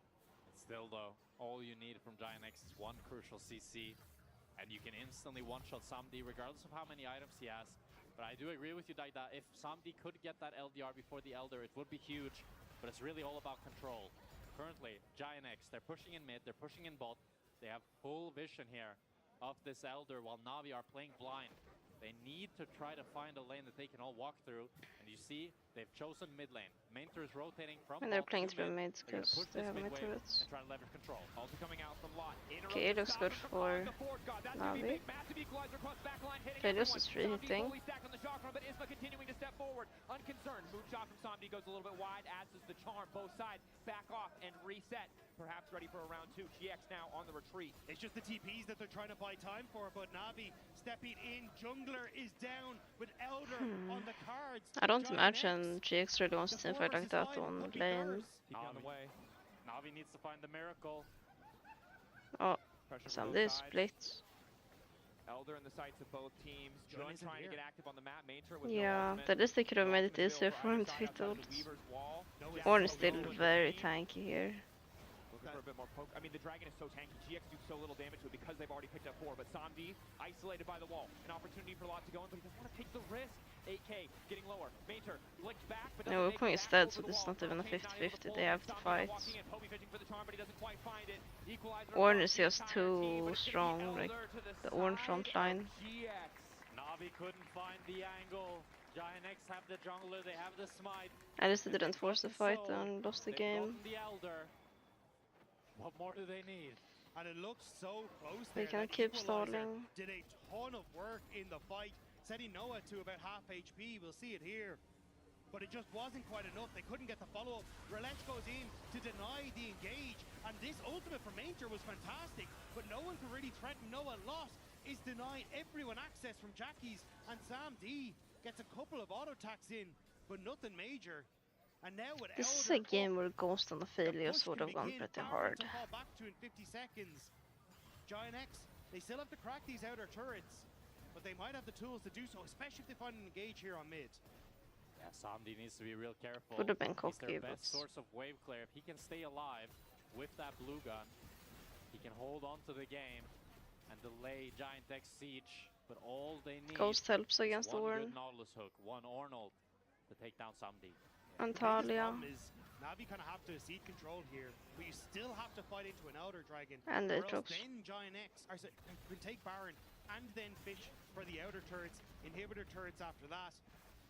Still though, all you need from Giant X is one crucial CC, and you can instantly one-shot Samdi regardless of how many items he has. But I do agree with you, Daida. If Samdi could get that LDR before the Elder, it would be huge. But it's really all about control. Currently, Giant X, they're pushing in mid, they're pushing in bot. They have full vision here of this Elder while Navi are playing blind. They need to try to find a lane that they can all walk through. And you see, they've chosen mid lane. Mainter is rotating from and they're playing through mids because they have mid turrets. Trying to leverage control. Also coming out from Lot. Okay, it looks good for Navi. Kalios is free hitting. But Isma continuing to step forward. Unconcerned. Move shot from Samdi goes a little bit wide. Adds the charm. Both sides back off and reset. Perhaps ready for a round 2. GX now on the retreat. It's just the TPs that they're trying to buy time for, but Navi stepping in. Jungler is down with Elder on the cards. I don't imagine GX really wants to teamfight like that on lane. Navi needs to find the miracle. Oh, Samdi is split. Elder in the sights of both teams. Jun trying to get active on the map. Mainter with yeah, at least they could have made it easier for him to hit ults. Ornn is still very tanky here. For a bit more poke. I mean, the Dragon is so tanky. GX do so little damage to it because they've already picked up 4. But Samdi isolated by the wall. An opportunity for Lot to go in, but he doesn't want to take the risk. 8k getting lower. Mainter flicks back, but no, we're playing dead, so this is not even a 50-50. They have to fight. Ornn is just too strong, like the Ornn front line. Navi couldn't find the angle. Giant X have the jungler, they have the smite. At least they didn't force the fight and lost the game. The Elder. What more do they need? And it looks so close. They can keep stalling. Did a ton of work in the fight. setting Noah to about half HP. We'll see it here. But it just wasn't quite enough. They couldn't get the follow-up. Relech goes in to deny the engage. And this ultimate from Major was fantastic. But no one could really threaten Noah. Lot is denying everyone access from Jackies. And Sam D gets a couple of auto-attacks in, but nothing major. And now with This is a game where Ghost and Aphelios would have gone pretty hard. To fall back to in 50 seconds. Giant X, they still have to crack these outer turrets. But they might have the tools to do so, especially if they find an engage here on mid. Yeah, Samdi needs to be real careful. Would have been He's cocky, their best source of wave clear. If he can stay alive with that blue gun, he can hold on to the game and delay Giant X siege. But all they need Ghost helps against the one Warren. good Nautilus hook, one Ornold to take down Samdi. Antalya. Navi kind of have to cede control here, but you still have to fight into an outer dragon. And or it drops. Then Giant X can take Baron and then fish for the outer turrets, inhibitor turrets after that.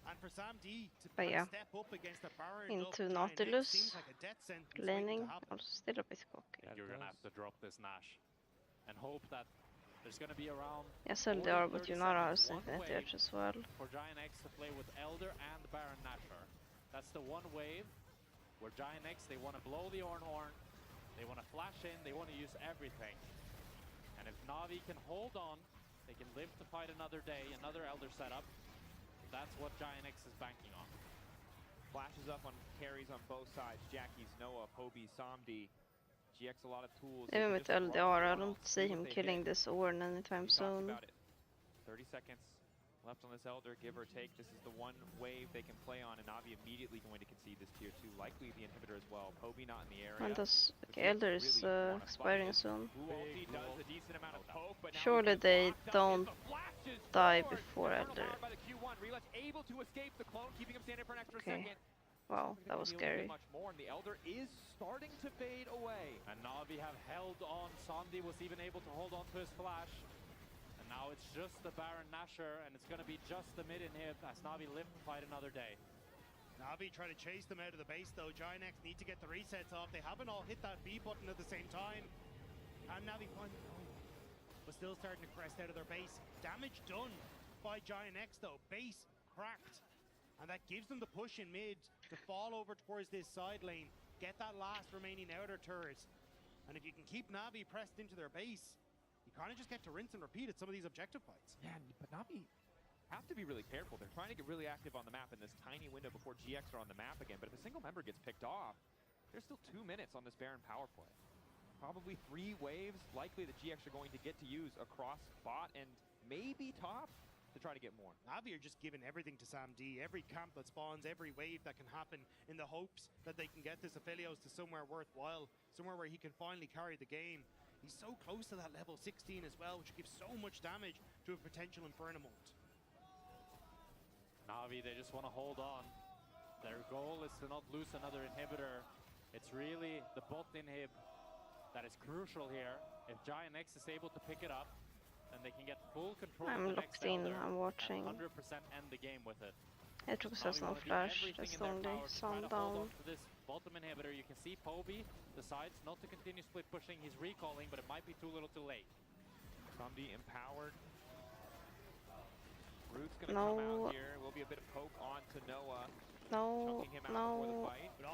And for Sam D to step up against the Baron into Giant Nautilus, X seems like a death sentence laning, waiting to happen. also still a bit cocky. Yeah, you're gonna have to drop this Nash and hope that there's gonna be around. Yes, LDR, but Junara has Infinity Edge as well. For Giant X to play with Elder and Baron Nashor. That's the one wave where Giant X, they want to blow the Horn, they want to flash in, they want to use everything. And if Navi can hold on, they can live to fight another day, another Elder setup. That's what Giant X is banking on. Flashes up on carries on both sides. Jackie's, Noah, Poby, Samdi. GX a lot of tools. Even with LDR, I don't see him killing this Orn anytime soon. 30 seconds left on this Elder, give or take. This is the one wave they can play on, and Navi immediately going to concede this tier 2. Likely the inhibitor as well. Poby not in the area. And this Elder is expiring soon. Does a decent amount of poke, but surely they don't die before Elder. Able to escape the clone, keeping him standing for an extra second. Wow, that was scary. Much more, and the Elder is starting to fade away. And Navi have held on. Samdi was even able to hold on to his flash. And now it's just the Baron Nashor, and it's going to be just the mid inhib as Navi live to fight another day. Navi try to chase them out of the base though. Giant X need to get the resets off. They haven't all hit that B button at the same time. And Navi was still starting to crest out of their base. Damage done by Giant X though. Base cracked. And that gives them the push in mid to fall over towards this side lane. Get that last remaining outer turret. And if you can keep Navi pressed into their base, you kind of just get to rinse and repeat at some of these objective fights. Yeah, but Navi have to be really careful. They're trying to get really active on the map in this tiny window before GX are on the map again. But if a single member gets picked off, there's still 2 minutes on this Baron power play. Probably 3 waves likely that GX are going to get to use across bot and maybe top to try to get more. Navi are just giving everything to Sam D. Every camp that spawns, every wave that can happen in the hopes that they can get this Aphelios to somewhere worthwhile, somewhere where he can finally carry the game. He's so close to that level 16 as well, which gives so much damage to a potential Inferno ult. Navi, they just want to hold on. Their goal is to not lose another inhibitor. It's really the bot inhib that is crucial here. If Giant X is able to pick it up, then they can get full control of the next Elder. I'm watching. 100% end the game with it. Aatrox has no flash, that's the only sundown. This bottom inhibitor, you can see Poby decides not to continue split pushing. He's recalling, but it might be too little too late. Samdi empowered. Root's gonna come out here. Will be a bit of poke on to Noah. No. But all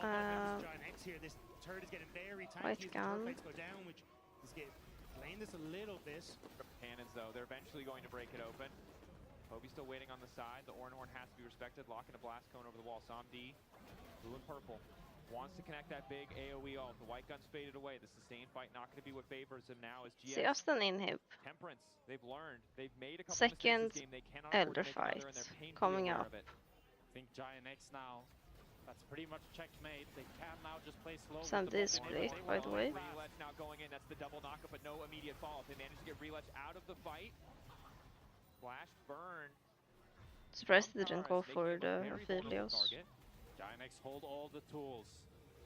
that Giant X here, this turret is getting very tanky as the turret plates go down, which is playing this a little bit. Cannons though, they're eventually going to break it open. Poby's still waiting on the side. The Ornhorn has to be respected. Locking a blast cone over the wall. Samdi, blue and purple, wants to connect that big AoE ult. The white gun's faded away. The sustained fight not going to be what favors him now as GX. See us an inhib. Temperance, they've learned. They've made a couple second mistakes this game. They cannot Elder fight fight coming up. I think Giant X now, that's pretty much checkmate. They can now just play slow. Samdi is split, by the way. Relech now going in. That's the double knockup, but no immediate fall. They managed to get Relech out of the fight. Flash burn. Surprised they didn't go for the Aphelios. Giant X hold all the tools.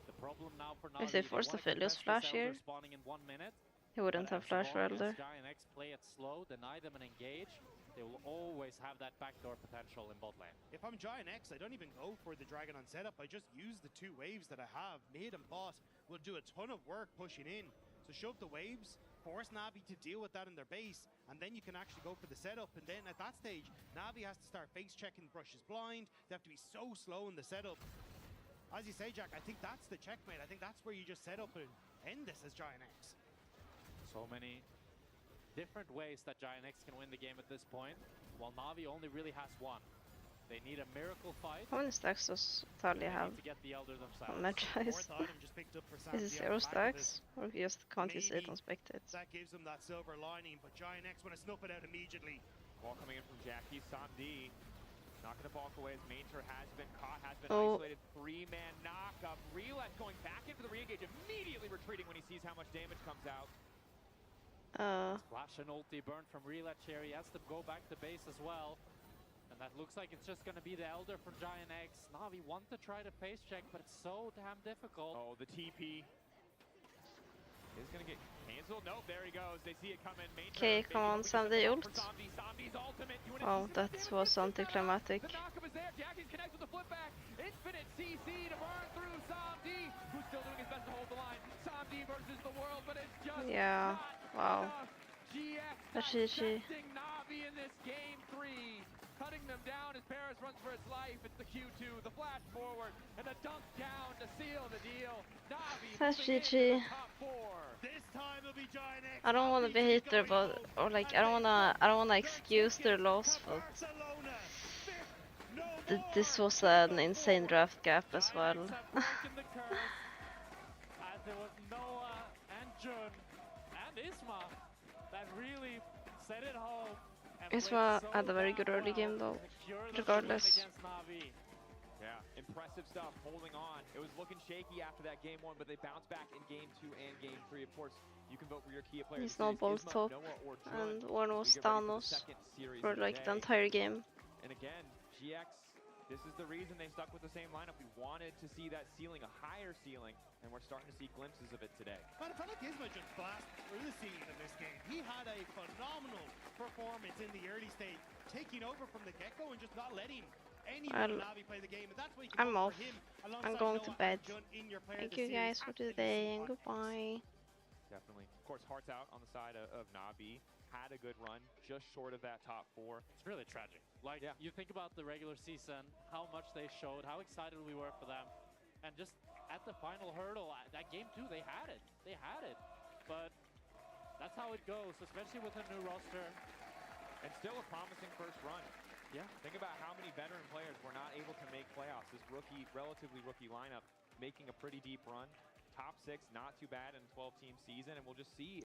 The problem now for if they forced Aphelios flash here, spawning in 1 minute, he wouldn't have flash for Elder. Giant X play it slow, deny them an engage. They will always have that backdoor potential in bot lane. If I'm Giant X, I don't even go for the Dragon on setup. I just use the 2 waves that I have. Mid and bot will do a ton of work pushing in. So shove the waves, force Navi to deal with that in their base, and then you can actually go for the setup. And then at that stage, Navi has to start face checking brushes blind. They have to be so slow in the setup. As you say, Jack, I think that's the checkmate. I think that's where you just set up and end this as Giant X. So many different ways that Giant X can win the game at this point, while Navi only really has one. They need a miracle fight. How many stacks does Talia have? To get the Elder themselves. On Magize. Is it 0 stacks? Or just can't you see it on Spectate? That gives them that silver lining, but Giant X want to snuff it out immediately. Ball coming in from Jackie. Samdi not going to balk away as Mainter has been caught, has been isolated. 3-man knockup. Relet going back into the re-engage, immediately retreating when he sees how much damage comes out. Splash and ulti burn from Relet here. He has to go back to base as well. And that looks like it's just going to be the Elder for Giant X. Navi want to try to face check, but it's so damn difficult. Oh, the TP is going to get canceled. Nope, there he goes. They see it coming. Okay, come on, Sandy ult. Oh, that was anticlimactic. The knockup is there. Jackie's connects with the flip back. Infinite CC to burn through Samdi, who's still doing his best to hold the line. Samdi versus the world, but it's just yeah, wow. GX protecting Navi in this game 3. Cutting them down as Paris runs for his life. It's the Q2, the flash forward, and a dunk down to seal the deal. Navi that's GG. This time it'll be Giant X. I don't want to be hater, but or like I don't wanna excuse their loss, but this was an insane draft gap as well. There was Noah and Jun and Isma that really set it home. Isma had a very good early game though, regardless. Yeah, impressive stuff, holding on. It was looking shaky after that game 1, but they bounced back in game 2 and game 3. Of course, you can vote for your key players. He snowballed top, and one was Thanos for like the entire game. And again, GX, this is the reason they stuck with the same lineup. We wanted to see that ceiling, a higher ceiling, and we're starting to see glimpses of it today. But I felt like Isma just blasted through the scene in this game. He had a phenomenal performance in the early stage, taking over from the get-go and just not letting anyone Navi play the game. And that's what you can I'm off. him, I'm going to bed. Thank you guys for today and goodbye. Definitely. Of course, hearts out on the side of Navi. Had a good run, just short of that top 4. It's really tragic. Like, you think about the regular season, how much they showed, how excited we were for them. And just at the final hurdle, that game 2, they had it. They had it. But that's how it goes, especially with a new roster. And still a promising first run. Yeah. Think about how many veteran players were not able to make playoffs. This relatively rookie lineup making a pretty deep run. Top 6, not too bad in a 12-team season, and we'll just see